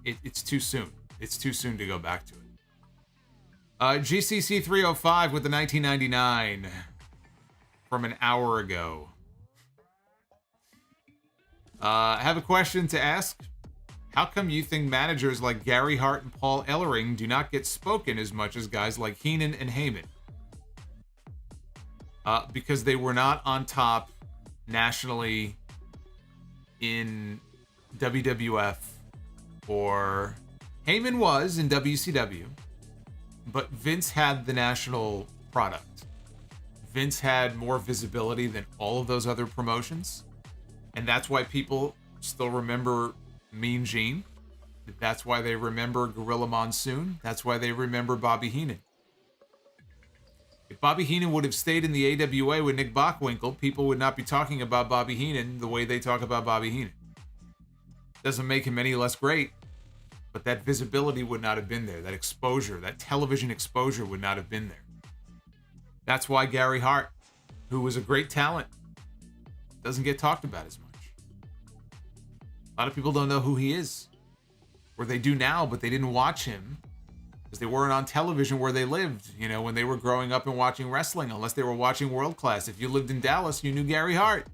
it's too soon. It's too soon to go back to it. GCC 305 with the 1999 from an hour ago. I have a question to ask. How come you think managers like Gary Hart and Paul Ellering do not get spoken as much as guys like Heenan and Heyman? Because they were not on top nationally in WWF, or Heyman was in WCW, but Vince had the national product. Vince had more visibility than all of those other promotions, and that's why people still remember Mean Gene. That's why they remember Gorilla Monsoon. That's why they remember Bobby Heenan. If Bobby Heenan would have stayed in the AWA with Nick Bockwinkel, people would not be talking about Bobby Heenan the way they talk about Bobby Heenan. Doesn't make him any less great, but that visibility would not have been there. That exposure, that television exposure would not have been there. That's why Gary Hart, who was a great talent, doesn't get talked about as much. A lot of people don't know who he is. Or they do now, but they didn't watch him because they weren't on television where they lived, when they were growing up and watching wrestling, unless they were watching World Class. If you lived in Dallas, you knew Gary Hart.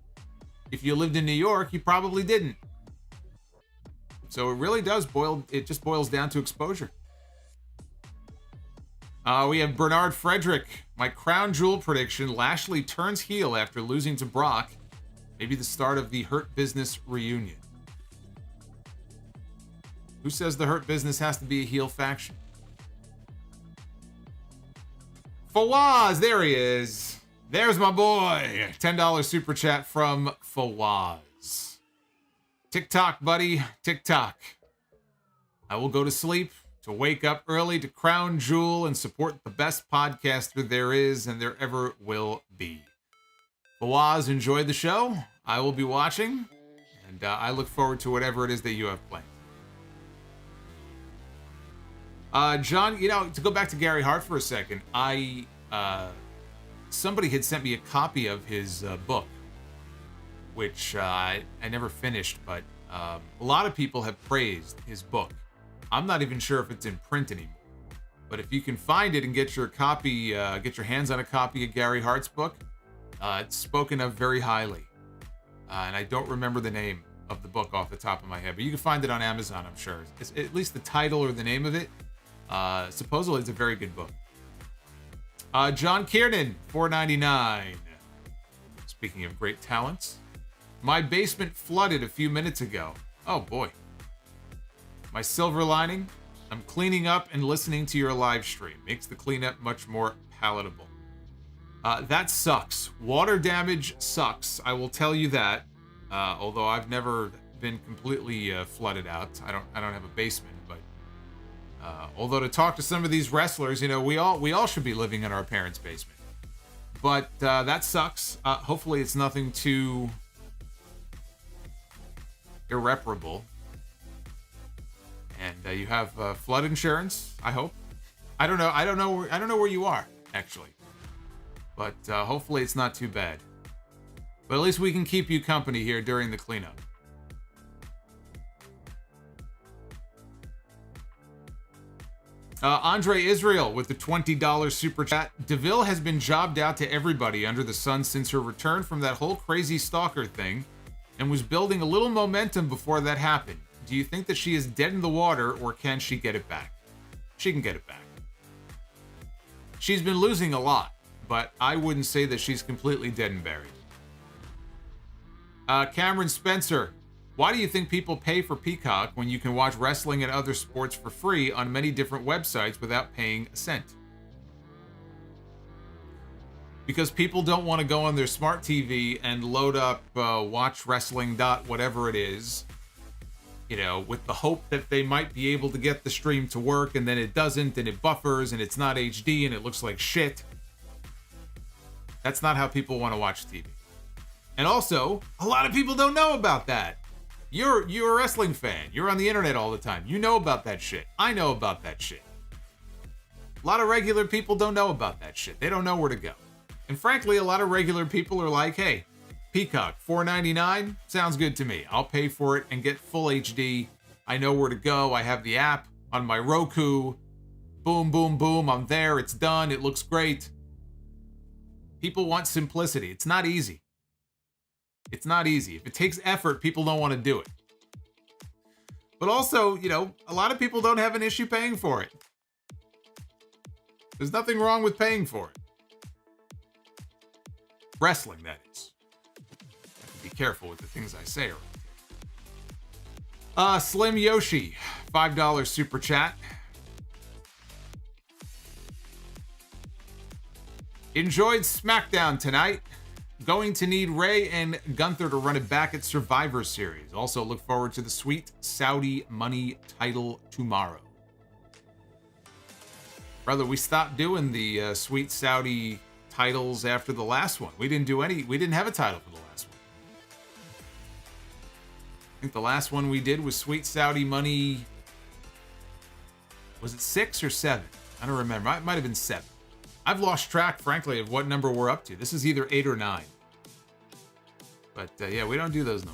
If you lived in New York, you probably didn't. So it really does just boils down to exposure. We have Bernard Frederick. My Crown Jewel prediction, Lashley turns heel after losing to Brock. Maybe the start of the Hurt Business reunion. Who says the Hurt Business has to be a heel faction? Fawaz, there he is. There's my boy. $10 super chat from Fawaz. TikTok, buddy. TikTok. I will go to sleep to wake up early to Crown Jewel and support the best podcaster there is and there ever will be. Fawaz, enjoy the show. I will be watching, and I look forward to whatever it is that you have planned. John, to go back to Gary Hart for a second, somebody had sent me a copy of his book, which I never finished, but a lot of people have praised his book. I'm not even sure if it's in print anymore, but if you can find it and get your hands on a copy of Gary Hart's book, it's spoken of very highly. And I don't remember the name of the book off the top of my head, but you can find it on Amazon, I'm sure. It's at least the title or the name of it. Supposedly it's a very good book. John Kiernan, $4.99. Speaking of great talents, my basement flooded a few minutes ago. Oh boy. My silver lining, I'm cleaning up and listening to your live stream. Makes the cleanup much more palatable. That sucks. Water damage sucks. I will tell you that. Although I've never been completely flooded out. I don't have a basement, but although to talk to some of these wrestlers, we all should be living in our parents' basement. But that sucks. Hopefully it's nothing too irreparable. And you have flood insurance, I hope. I don't know where you are, actually. But hopefully it's not too bad. But at least we can keep you company here during the cleanup. Andre Israel with the $20 super chat. Deville has been jobbed out to everybody under the sun since her return from that whole crazy stalker thing and was building a little momentum before that happened. Do you think that she is dead in the water or can she get it back? She can get it back. She's been losing a lot, but I wouldn't say that she's completely dead and buried. Cameron Spencer. Why do you think people pay for Peacock when you can watch wrestling and other sports for free on many different websites without paying a cent? Because people don't want to go on their smart TV and load up watch wrestling dot whatever it is, you know, with the hope that they might be able to get the stream to work, and then it doesn't, and it buffers, and it's not HD, and it looks like shit. That's not how people want to watch TV. And also, a lot of people don't know about that. You're a wrestling fan. You're on the internet all the time. You know about that shit. I know about that shit. A lot of regular people don't know about that shit. They don't know where to go. And frankly, a lot of regular people are like, hey, Peacock, $4.99? Sounds good to me. I'll pay for it and get full HD. I know where to go. I have the app on my Roku. Boom, boom, boom. I'm there. It's done. It looks great. People want simplicity. It's not easy. It's not easy. If it takes effort, people don't want to do it. But also, you know, a lot of people don't have an issue paying for it. There's nothing wrong with paying for it. Wrestling, that is. I have to be careful with the things I say around here. Slim Yoshi, $5 super chat. Enjoyed Smackdown tonight. Going to need Rey and Gunther to run it back at Survivor Series. Also look forward to the Sweet Saudi Money title tomorrow. Brother, we stopped doing the Sweet Saudi titles after the last one. We didn't have a title for the last one. I think the last one we did was Sweet Saudi Money. Was it 6 or 7? I don't remember. It might have been 7. I've lost track, frankly, of what number we're up to. This is either 8 or 9. But, yeah, we don't do those no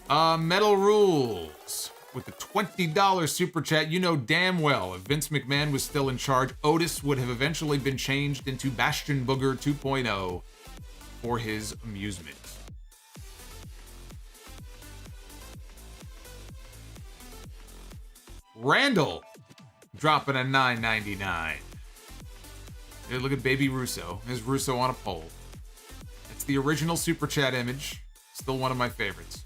more. Metal Rules with the $20 super chat. You know damn well if Vince McMahon was still in charge, Otis would have eventually been changed into Bastion Booger 2.0 for his amusement. Randall dropping a $9.99. Here, look at Baby Russo. There's Russo on a pole. It's the original Super Chat image. Still one of my favorites.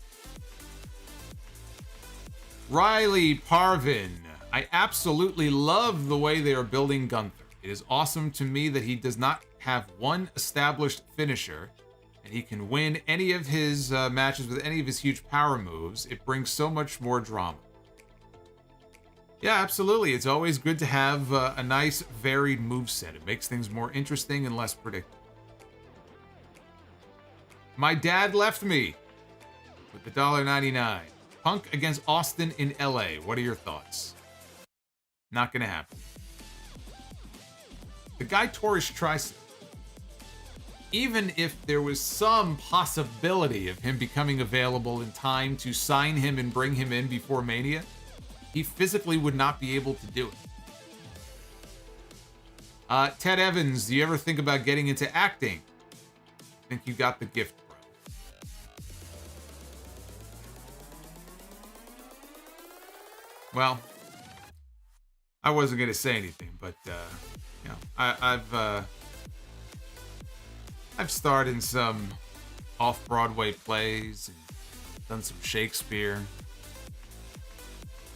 Riley Parvin. I absolutely love the way they are building Gunther. It is awesome to me that he does not have one established finisher, and he can win any of his matches with any of his huge power moves. It brings so much more drama. Yeah, absolutely. It's always good to have a nice, varied moveset. It makes things more interesting and less predictable. My dad left me with the $1.99. Punk against Austin in LA. What are your thoughts? Not going to happen. The guy tore his tricep. Even if there was some possibility of him becoming available in time to sign him and bring him in before Mania, he physically would not be able to do it. Ted Evans, do you ever think about getting into acting? I think you got the gift, bro. Well, I wasn't going to say anything, but, you know, I've starred in some off-Broadway plays and done some Shakespeare.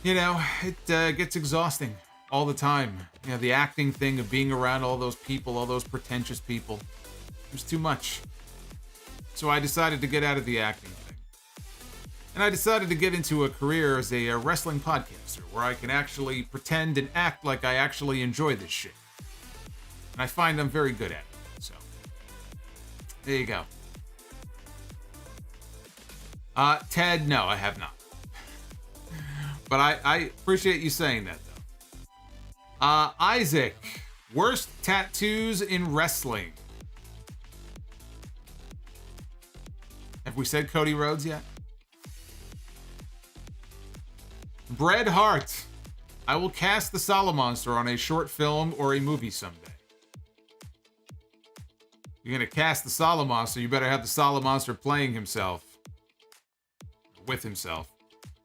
You know, it gets exhausting all the time. You know, the acting thing of being around all those people, all those pretentious people. It was too much. So I decided to get out of the acting thing. And I decided to get into a career as a wrestling podcaster where I can actually pretend and act like I actually enjoy this shit. And I find I'm very good at it. So, there you go. Ted, no, I have not. But I appreciate you saying that, though. Isaac, worst tattoos in wrestling. Have we said Cody Rhodes yet? Bret Hart, I will cast the Solomonster on a short film or a movie someday. You're going to cast the Solomonster, you better have the Solomonster playing himself. With himself.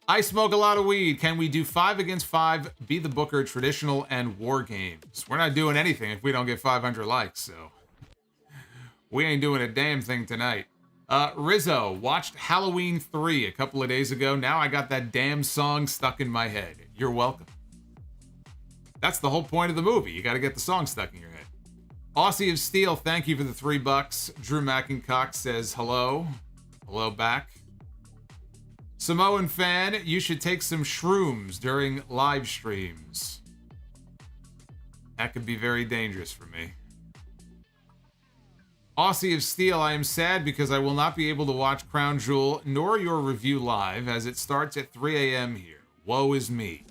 I smoke a lot of weed. Can we do 5 against 5, Be the Booker, traditional, and war games? We're not doing anything if we don't get 500 likes, so we ain't doing a damn thing tonight. Rizzo, watched Halloween 3 a couple of days ago. Now I got that damn song stuck in my head. You're welcome. That's the whole point of the movie. You got to get the song stuck in your head. Aussie of Steel, thank you for the $3. Drew Mackincock says hello. Hello back. Samoan fan, you should take some shrooms during live streams. That could be very dangerous for me. Aussie of Steel, I am sad because I will not be able to watch Crown Jewel nor your review live as it starts at 3 a.m. here. Woe is me.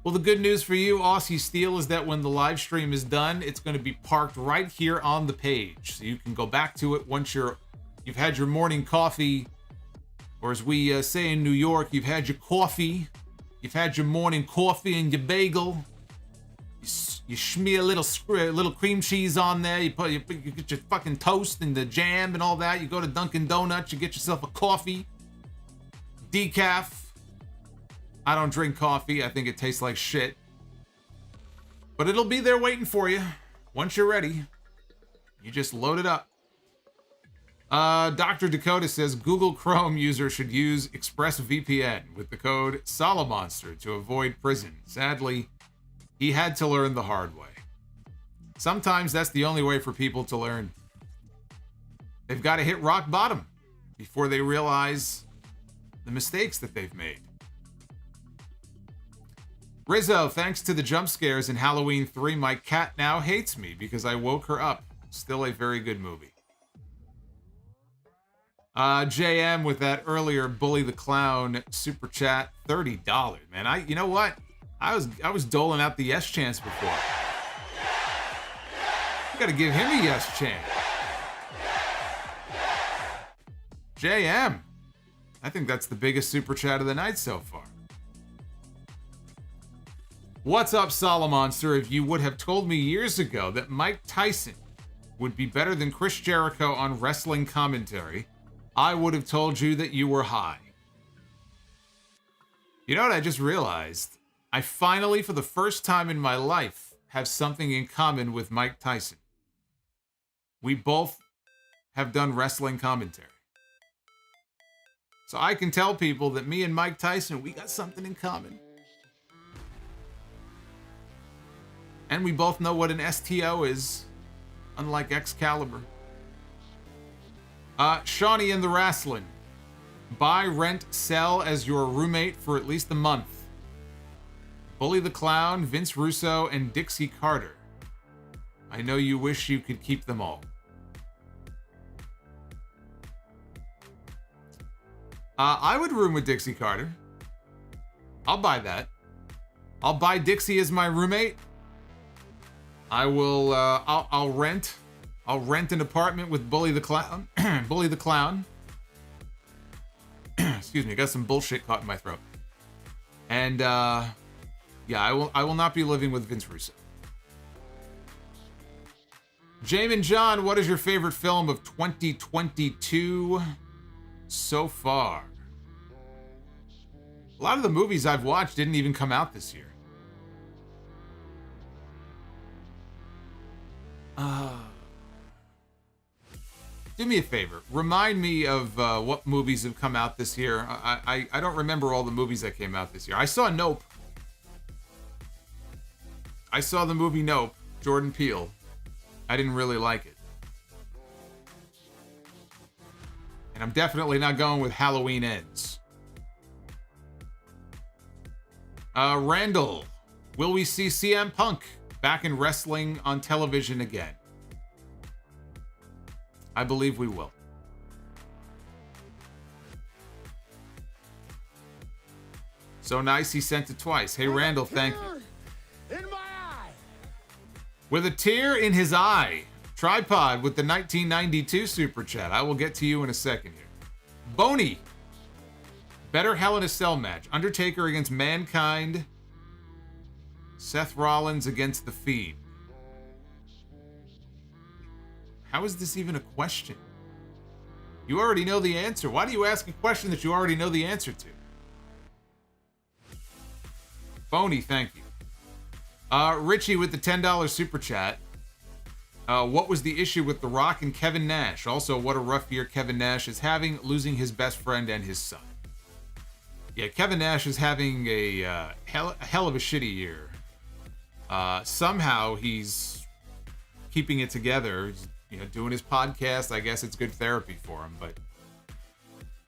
Well, the good news for you, Aussie Steel, is that when the live stream is done, it's going to be parked right here on the page. So you can go back to it once you've had your morning coffee, or as we say in New York, you've had your coffee, you've had your morning coffee and your bagel. You smear a little cream cheese on there. You get your fucking toast and the jam and all that. You go to Dunkin' Donuts. You get yourself a coffee, decaf. I don't drink coffee. I think it tastes like shit. But it'll be there waiting for you. Once you're ready, you just load it up. Dr. Dakota says Google Chrome user should use ExpressVPN with the code Solomonster to avoid prison. Sadly, he had to learn the hard way. Sometimes that's the only way for people to learn. They've got to hit rock bottom before they realize the mistakes that they've made. Rizzo, thanks to the jump scares in Halloween 3, my cat now hates me because I woke her up. Still a very good movie. JM with that earlier Bully the Clown super chat, $30. Man, you know what? I was doling out the yes chance before. You gotta give him a yes chance. JM. I think that's the biggest super chat of the night so far. What's up, Solomonster? If you would have told me years ago that Mike Tyson would be better than Chris Jericho on wrestling commentary, I would have told you that you were high. You know what I just realized? I finally, for the first time in my life, have something in common with Mike Tyson. We both have done wrestling commentary. So I can tell people that me and Mike Tyson, we got something in common. And we both know what an STO is, unlike Excalibur. Shawnee and the Wrestling. Buy, rent, sell as your roommate for at least a month. Bully the Clown, Vince Russo, and Dixie Carter. I know you wish you could keep them all. I would room with Dixie Carter. I'll buy that. I'll buy Dixie as my roommate. I will, I'll rent an apartment with Bully the Clown. Bully the Clown. Excuse me, I got some bullshit caught in my throat. And, yeah, I will not be living with Vince Russo. Jamin John, what is your favorite film of 2022 so far? A lot of the movies I've watched didn't even come out this year. Do me a favor. Remind me of what movies have come out this year. I don't remember all the movies that came out this year. I saw Nope. I saw the movie Nope, Jordan Peele. I didn't really like it. And I'm definitely not going with Halloween Ends. Randall, will we see CM Punk back in wrestling on television again? I believe we will. So nice he sent it twice. Hey, Randall, thank you. In my eye. With a tear in his eye. Tripod with the 1992 Super Chat. I will get to you in a second here. Boney. Better Hell in a Cell match. Undertaker against Mankind. Seth Rollins against The Fiend. How is this even a question? You already know the answer. Why do you ask a question that you already know the answer to? Boney, thank you. Richie with the $10 Super Chat. What was the issue with The Rock and Kevin Nash? Also, what a rough year Kevin Nash is having, losing his best friend and his son. Yeah, Kevin Nash is having a hell of a shitty year. Somehow he's keeping it together, doing his podcast. I guess it's good therapy for him, but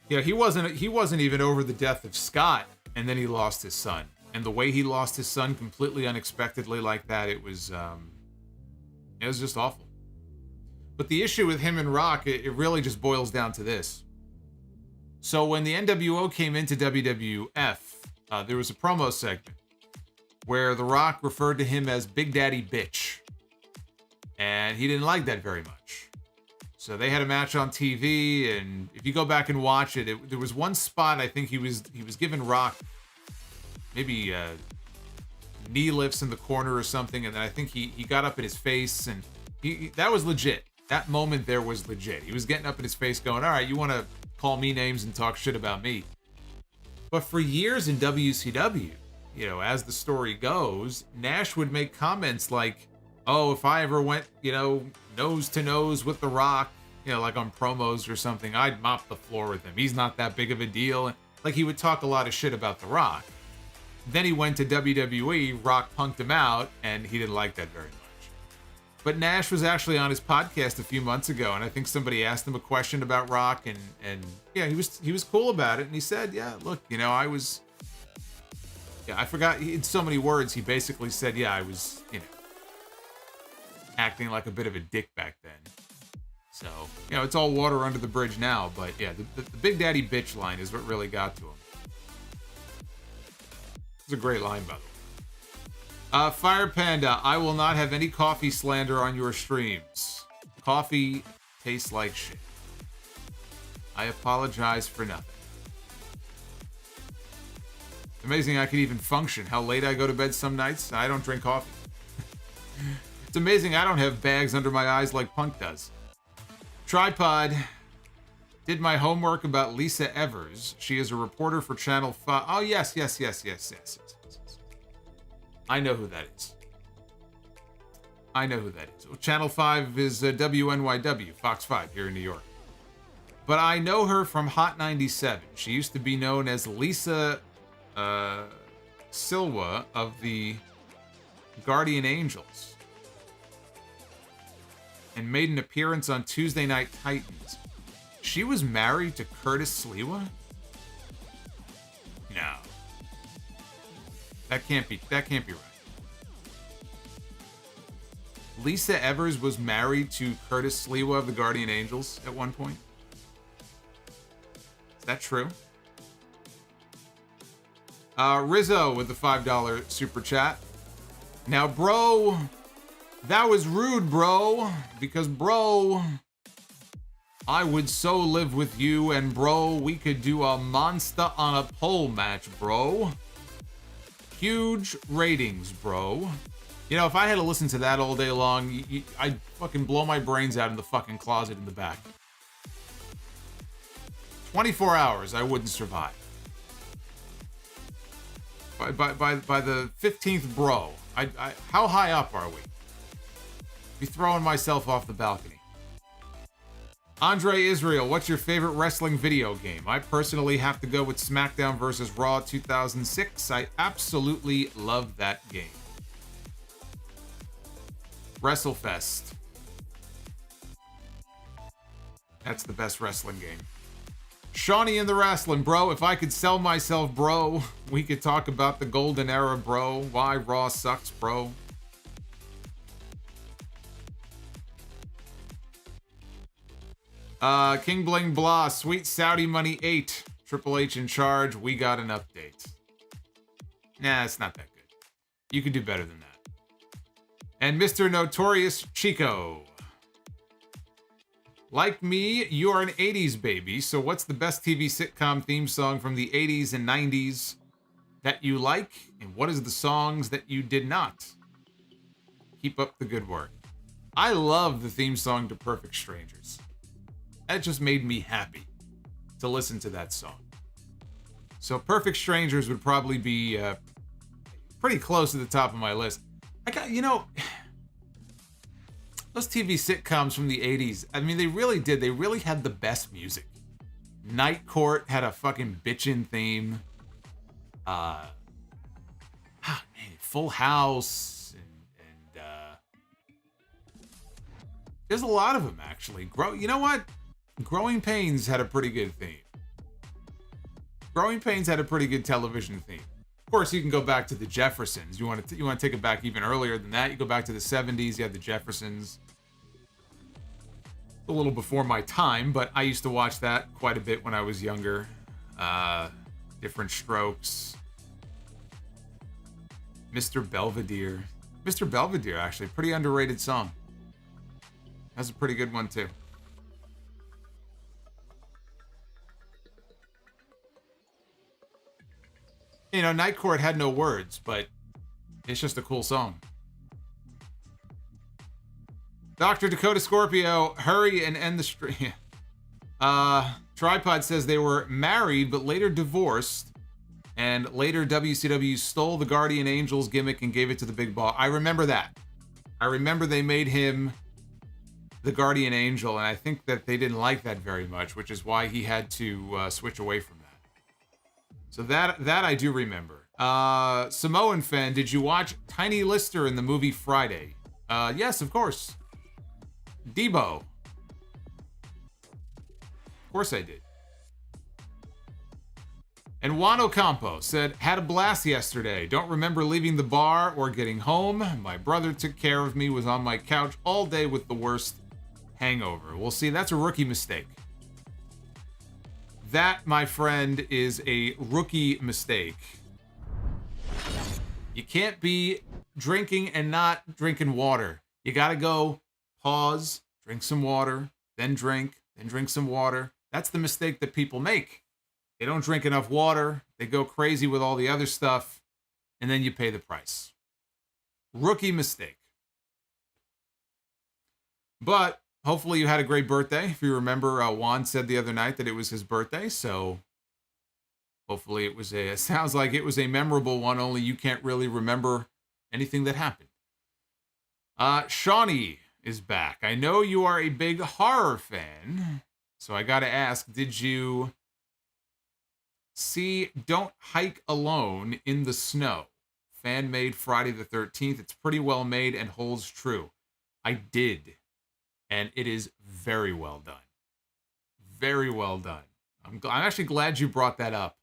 yeah, he wasn't even over the death of Scott, and then he lost his son. And the way he lost his son completely unexpectedly like that, it was just awful. But the issue with him and Rock, it really just boils down to this. So when the NWO came into WWF, there was a promo segment where The Rock referred to him as Big Daddy Bitch. And he didn't like that very much. So they had a match on TV, and if you go back and watch it, there was one spot I think he was giving Rock maybe knee lifts in the corner or something, and then I think he got up in his face, and that was legit. That moment there was legit. He was getting up in his face going, all right, you want to call me names and talk shit about me. But for years in WCW, as the story goes, Nash would make comments like, oh, if I ever went, nose to nose with The Rock, like on promos or something, I'd mop the floor with him. He's not that big of a deal. Like, he would talk a lot of shit about The Rock. Then he went to WWE, Rock punked him out, and he didn't like that very much. But Nash was actually on his podcast a few months ago, and I think somebody asked him a question about Rock, and yeah, he was cool about it, and he said, yeah, look, I forgot, in so many words, he basically said, yeah, I was, acting like a bit of a dick back then. So, it's all water under the bridge now, but yeah, the Big Daddy Bitch line is what really got to him. It's a great line, by the way. Fire Panda, I will not have any coffee slander on your streams. Coffee tastes like shit. I apologize for nothing. It's amazing I can even function. How late I go to bed some nights, I don't drink coffee. It's amazing I don't have bags under my eyes like Punk does. Tripod. Did my homework about Lisa Evers. She is a reporter for Channel 5. Oh, yes. I know who that is. Well, Channel 5 is WNYW, Fox 5 here in New York. But I know her from Hot 97. She used to be known as Lisa Silva of the Guardian Angels. And made an appearance on Tuesday Night Titans. She was married to Curtis Sliwa? No. That can't be right. Lisa Evers was married to Curtis Sliwa of the Guardian Angels at one point? Is that true? Rizzo with the $5 super chat. Now, bro, that was rude, bro. Because, bro, I would so live with you, and bro, we could do a monster on a pole match, bro. Huge ratings, bro. If I had to listen to that all day long, I'd fucking blow my brains out in the fucking closet in the back. 24 hours, I wouldn't survive. By the 15th bro, how high up are we? Be throwing myself off the balcony. Andre Israel, what's your favorite wrestling video game? I personally have to go with SmackDown vs. Raw 2006. I absolutely love that game. WrestleFest. That's the best wrestling game. Shawnee in the Wrestling, bro. If I could sell myself, bro, we could talk about the golden era, bro. Why Raw sucks, bro. King Bling Blah, Sweet Saudi Money 8, Triple H in charge, we got an update. Nah, it's not that good. You could do better than that. And Mr. Notorious Chico. Like me, you are an 80s baby, so what's the best TV sitcom theme song from the 80s and 90s that you like? And what is the songs that you did not? Keep up the good work. I love the theme song to Perfect Strangers. That just made me happy to listen to that song. So Perfect Strangers would probably be pretty close to the top of my list. I got, those TV sitcoms from the 80s, I mean, they really did. They really had the best music. Night Court had a fucking bitchin' theme. Full House. And there's a lot of them, actually. You know what? Growing Pains had a pretty good theme. Growing Pains had a pretty good television theme. Of course, you can go back to the Jeffersons. You want to take it back even earlier than that. You go back to the 70s. You have the Jeffersons. A little before my time, but I used to watch that quite a bit when I was younger. Different Strokes. Mr. Belvedere. Mr. Belvedere, actually, pretty underrated song. That's a pretty good one, too. Night Court had no words, but it's just a cool song. Dr. Dakota Scorpio, hurry and end the stream. Tripod says they were married, but later divorced, and later WCW stole the Guardian Angels gimmick and gave it to the Big Ball. I remember that. I remember they made him the Guardian Angel, and I think that they didn't like that very much, which is why he had to switch away from that. So that I do remember. Samoan fan, did you watch Tiny Lister in the movie Friday? Yes, of course. Debo. Of course I did. And Juan Ocampo said, had a blast yesterday. Don't remember leaving the bar or getting home. My brother took care of me, was on my couch all day with the worst hangover. Well, see, that's a rookie mistake. That, my friend, is a rookie mistake. You can't be drinking and not drinking water. You gotta go, pause, drink some water, then drink some water. That's the mistake that people make. They don't drink enough water, they go crazy with all the other stuff, and then you pay the price. Rookie mistake. But hopefully you had a great birthday. If you remember, Juan said the other night that it was his birthday, so hopefully it sounds like it was a memorable one, only you can't really remember anything that happened. Shawnee is back. I know you are a big horror fan, so I gotta ask, did you see Don't Hike Alone in the Snow? Fan-made Friday the 13th. It's pretty well made and holds true. I did. And it is very well done. Very well done. I'm actually glad you brought that up,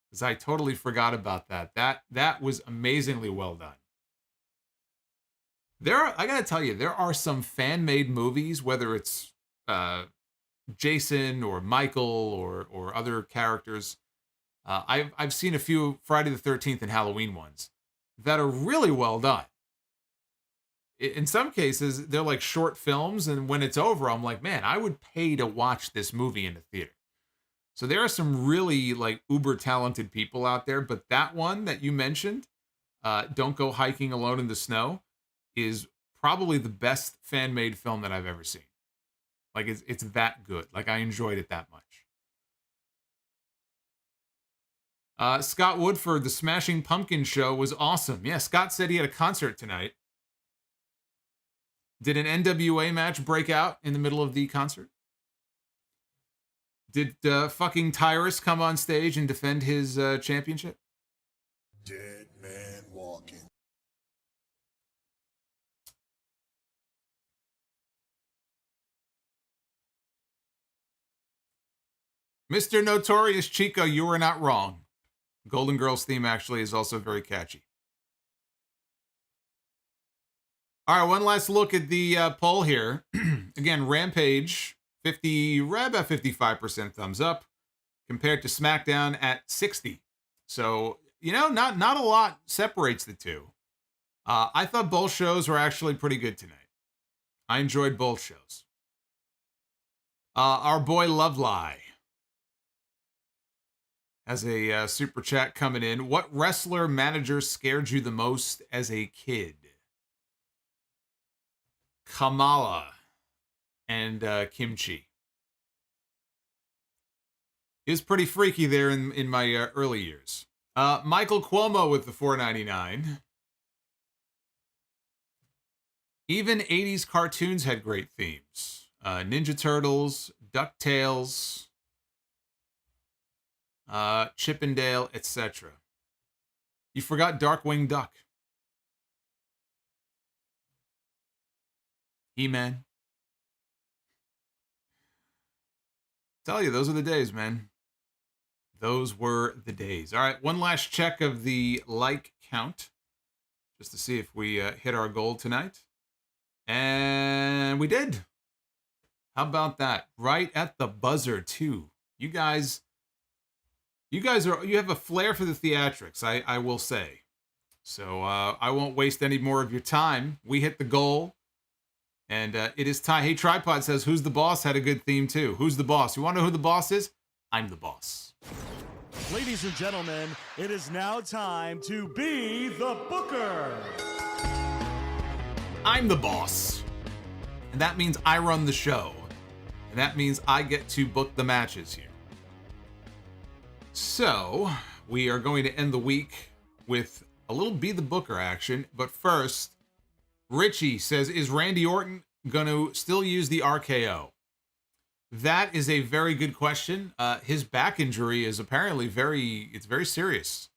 because I totally forgot about that. That was amazingly well done. I gotta tell you, there are some fan-made movies, whether it's Jason or Michael or other characters. I've seen a few Friday the 13th and Halloween ones that are really well done. In some cases, they're like short films, and when it's over, I'm like, man, I would pay to watch this movie in the theater. So there are some really like uber talented people out there, but that one that you mentioned, Don't Go Hiking Alone in the Snow, is probably the best fan-made film that I've ever seen. Like, it's that good. Like, I enjoyed it that much. Scott Woodford, the Smashing Pumpkins show was awesome. Yeah, Scott said he had a concert tonight. Did an NWA match break out in the middle of the concert? Did fucking Tyrus come on stage and defend his championship? Dead man walking. Mr. Notorious Chico, you were not wrong. Golden Girls theme actually is also very catchy. All right, one last look at the poll here. Again, Rampage about 55% thumbs up, compared to SmackDown at 60. So, not a lot separates the two. I thought both shows were actually pretty good tonight. I enjoyed both shows. Our boy Lovelai has a super chat coming in. What wrestler manager scared you the most as a kid? Kamala and Kimchi. He was pretty freaky there in my early years. Michael Cuomo with the $4.99. Even 80s cartoons had great themes. Ninja Turtles, DuckTales, Chippendale, etc. You forgot Darkwing Duck. He-Man. Tell you, those are the days, man. Those were the days. All right, one last check of the like count, just to see if we hit our goal tonight. And we did. How about that? Right at the buzzer, too. You guys you have a flair for the theatrics, I will say. So I won't waste any more of your time. We hit the goal. And it is time. Hey, Tripod says, who's the boss? Had a good theme, too. Who's the boss? You want to know who the boss is? I'm the boss. Ladies and gentlemen, it is now time to be the booker. I'm the boss. And that means I run the show. And that means I get to book the matches here. So, we are going to end the week with a little Be the Booker action. But first, Richie says, is Randy Orton going to still use the RKO? That is a very good question. His back injury is apparently very serious.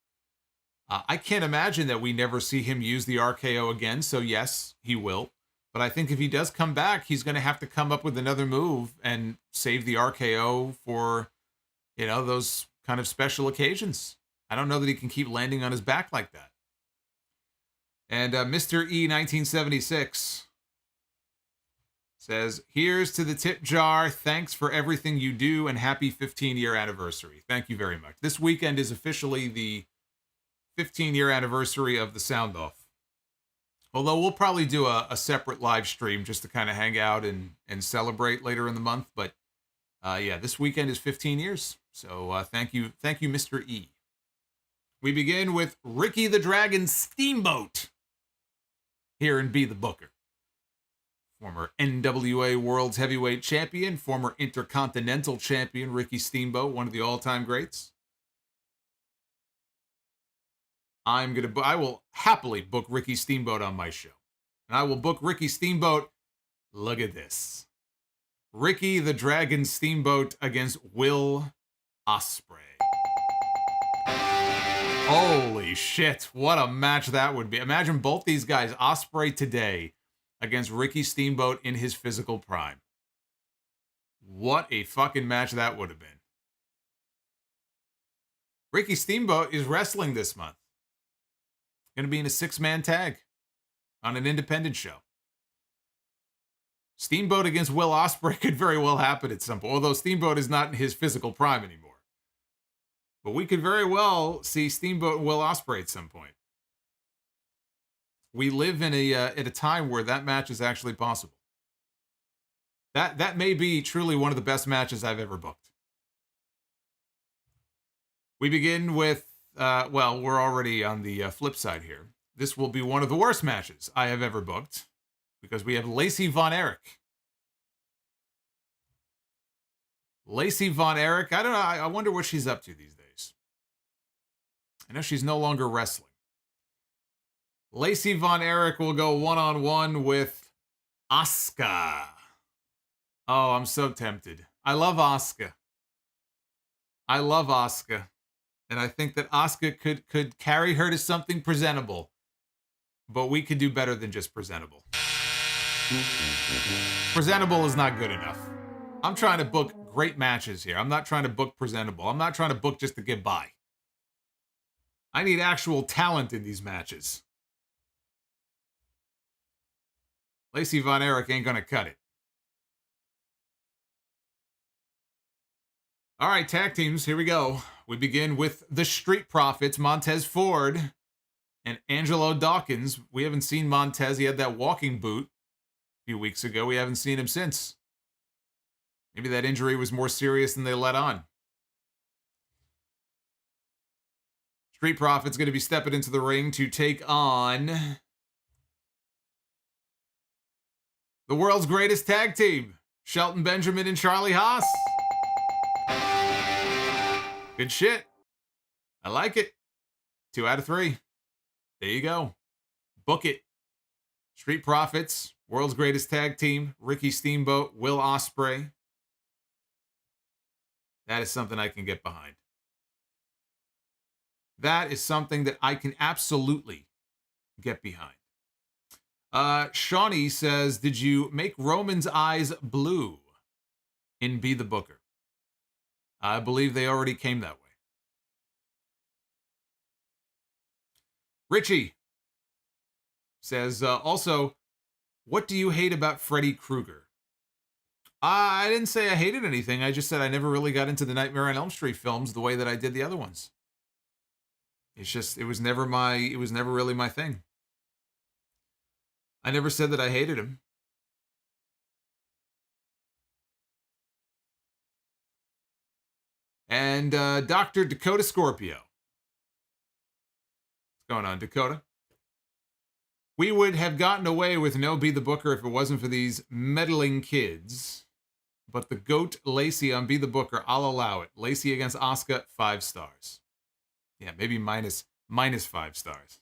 I can't imagine that we never see him use the RKO again. So yes, he will. But I think if he does come back, he's going to have to come up with another move and save the RKO for, those kind of special occasions. I don't know that he can keep landing on his back like that. And Mr. E 1976 says, here's to the tip jar. Thanks for everything you do and happy 15-year anniversary. Thank you very much. This weekend is officially the 15-year anniversary of the Sound Off. Although we'll probably do a separate live stream just to kind of hang out and celebrate later in the month. But yeah, this weekend is 15 years. So thank you, Mr. E. We begin with Ricky the Dragon Steamboat here in Be the Booker. Former NWA World's Heavyweight Champion, former Intercontinental Champion Ricky Steamboat, one of the all-time greats. I will happily book Ricky Steamboat on my show. And I will book Ricky Steamboat. Look at this. Ricky the Dragon Steamboat against Will Ospreay. Holy shit, what a match that would be. Imagine both these guys, Ospreay today against Ricky Steamboat in his physical prime. What a fucking match that would have been. Ricky Steamboat is wrestling this month. Going to be in a 6-man tag on an independent show. Steamboat against Will Ospreay could very well happen at some point, although Steamboat is not in his physical prime anymore. But we could very well see Steamboat and Will Ospreay at some point. We live in at a time where that match is actually possible. That may be truly one of the best matches I've ever booked. We begin with, well, we're already on the flip side here. This will be one of the worst matches I have ever booked because we have Lacey Von Erich. Lacey Von Erich, I don't know, I wonder what she's up to these days. I know she's no longer wrestling. Lacey Von Erich will go one-on-one with Asuka. Oh, I'm so tempted. I love Asuka. I love Asuka. And I think that Asuka could carry her to something presentable. But we could do better than just presentable. Presentable is not good enough. I'm trying to book great matches here. I'm not trying to book presentable. I'm not trying to book just to get by. I need actual talent in these matches. Lacey Von Erich ain't gonna cut it. All right, tag teams, here we go. We begin with the Street Profits, Montez Ford and Angelo Dawkins. We haven't seen Montez. He had that walking boot a few weeks ago. We haven't seen him since. Maybe that injury was more serious than they let on. Street Profits going to be stepping into the ring to take on the world's greatest tag team, Shelton Benjamin and Charlie Haas. Good shit. I like it. 2 out of 3. There you go. Book it. Street Profits, world's greatest tag team, Ricky Steamboat, Will Ospreay. That is something I can get behind. That is something that I can absolutely get behind. Shawnee says, did you make Roman's eyes blue in Be the Booker? I believe they already came that way. Richie says, also, what do you hate about Freddy Krueger? I didn't say I hated anything. I just said I never really got into the Nightmare on Elm Street films the way that I did the other ones. It's just, it was never really my thing. I never said that I hated him. And Dr. Dakota Scorpio. What's going on, Dakota? We would have gotten away with no Be the Booker if it wasn't for these meddling kids. But the GOAT Lacey on Be the Booker, I'll allow it. Lacey against Asuka, 5 stars. Yeah, maybe minus 5 stars.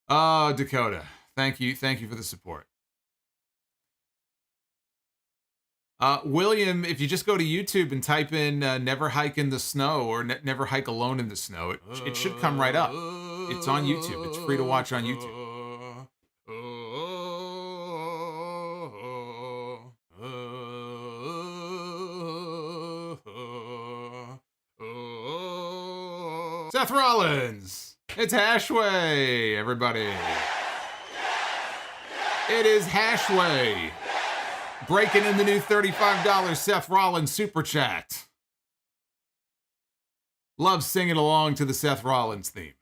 Oh, Dakota. Thank you for the support. William, if you just go to YouTube and type in Never Hike in the Snow or Never Hike Alone in the Snow, it should come right up. It's on YouTube. It's free to watch on YouTube. Seth Rollins. It's Hashway, everybody. It is Hashway. Breaking in the new $35 Seth Rollins Super Chat. Love singing along to the Seth Rollins theme.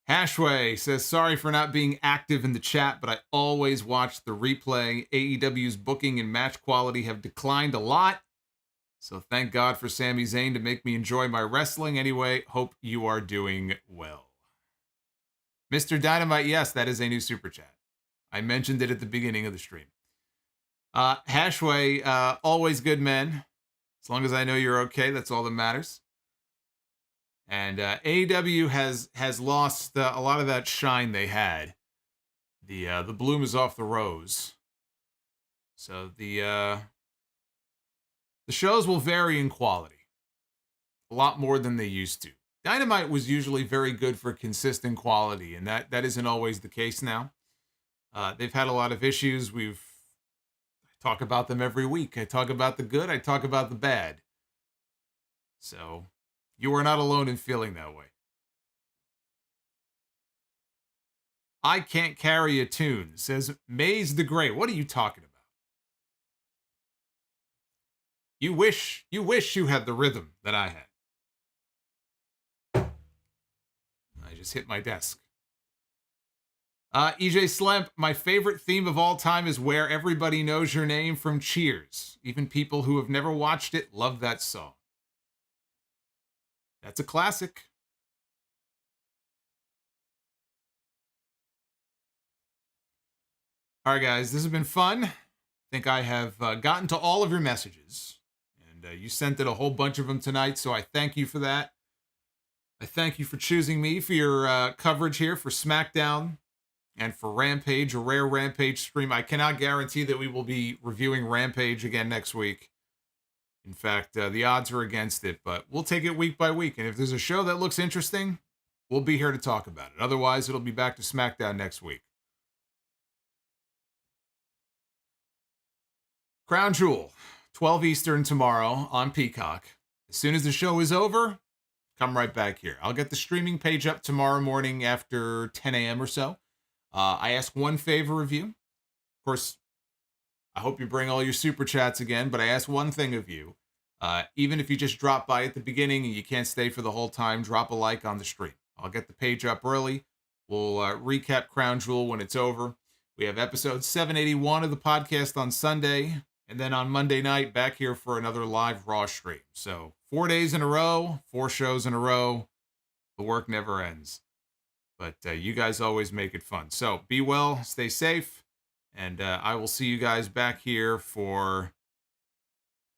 Hashway says, sorry for not being active in the chat, but I always watch the replay. AEW's booking and match quality have declined a lot. So thank God for Sami Zayn to make me enjoy my wrestling. Anyway, hope you are doing well. Mr. Dynamite, yes, that is a new Super Chat. I mentioned it at the beginning of the stream. Hashway, always good men. As long as I know you're okay, that's all that matters. And AEW has lost a lot of that shine they had. The bloom is off the rose. So the shows will vary in quality. A lot more than they used to. Dynamite was usually very good for consistent quality, and that isn't always the case now. They've had a lot of issues. I talk about them every week. I talk about the good. I talk about the bad. So you are not alone in feeling that way. I can't carry a tune, says Maze the Great. What are you talking about? You wish you had the rhythm that I had. I just hit my desk. EJ Slemp, my favorite theme of all time is Where Everybody Knows Your Name from Cheers. Even people who have never watched it love that song. That's a classic. All right, guys, this has been fun. I think I have gotten to all of your messages. And you sent it a whole bunch of them tonight, so I thank you for that. I thank you for choosing me for your coverage here for Smackdown and for Rampage, a rare Rampage stream. I cannot guarantee that we will be reviewing Rampage again next week. In fact, the odds are against it, but we'll take it week by week. And if there's a show that looks interesting, we'll be here to talk about it. Otherwise, it'll be back to Smackdown next week. Crown Jewel, 12 Eastern tomorrow on Peacock. As soon as the show is over, come right back here. I'll get the streaming page up tomorrow morning after 10 a.m. or so. I ask one favor of you. Of course, I hope you bring all your super chats again, but I ask one thing of you. Even if you just drop by at the beginning and you can't stay for the whole time, drop a like on the stream. I'll get the page up early. We'll recap Crown Jewel when it's over. We have episode 781 of the podcast on Sunday, and then on Monday night, back here for another live Raw stream. So 4 days in a row, 4 shows in a row. The work never ends. But you guys always make it fun. So be well, stay safe, and I will see you guys back here for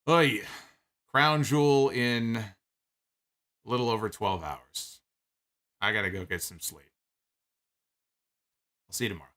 Crown Jewel in a little over 12 hours. I got to go get some sleep. I'll see you tomorrow.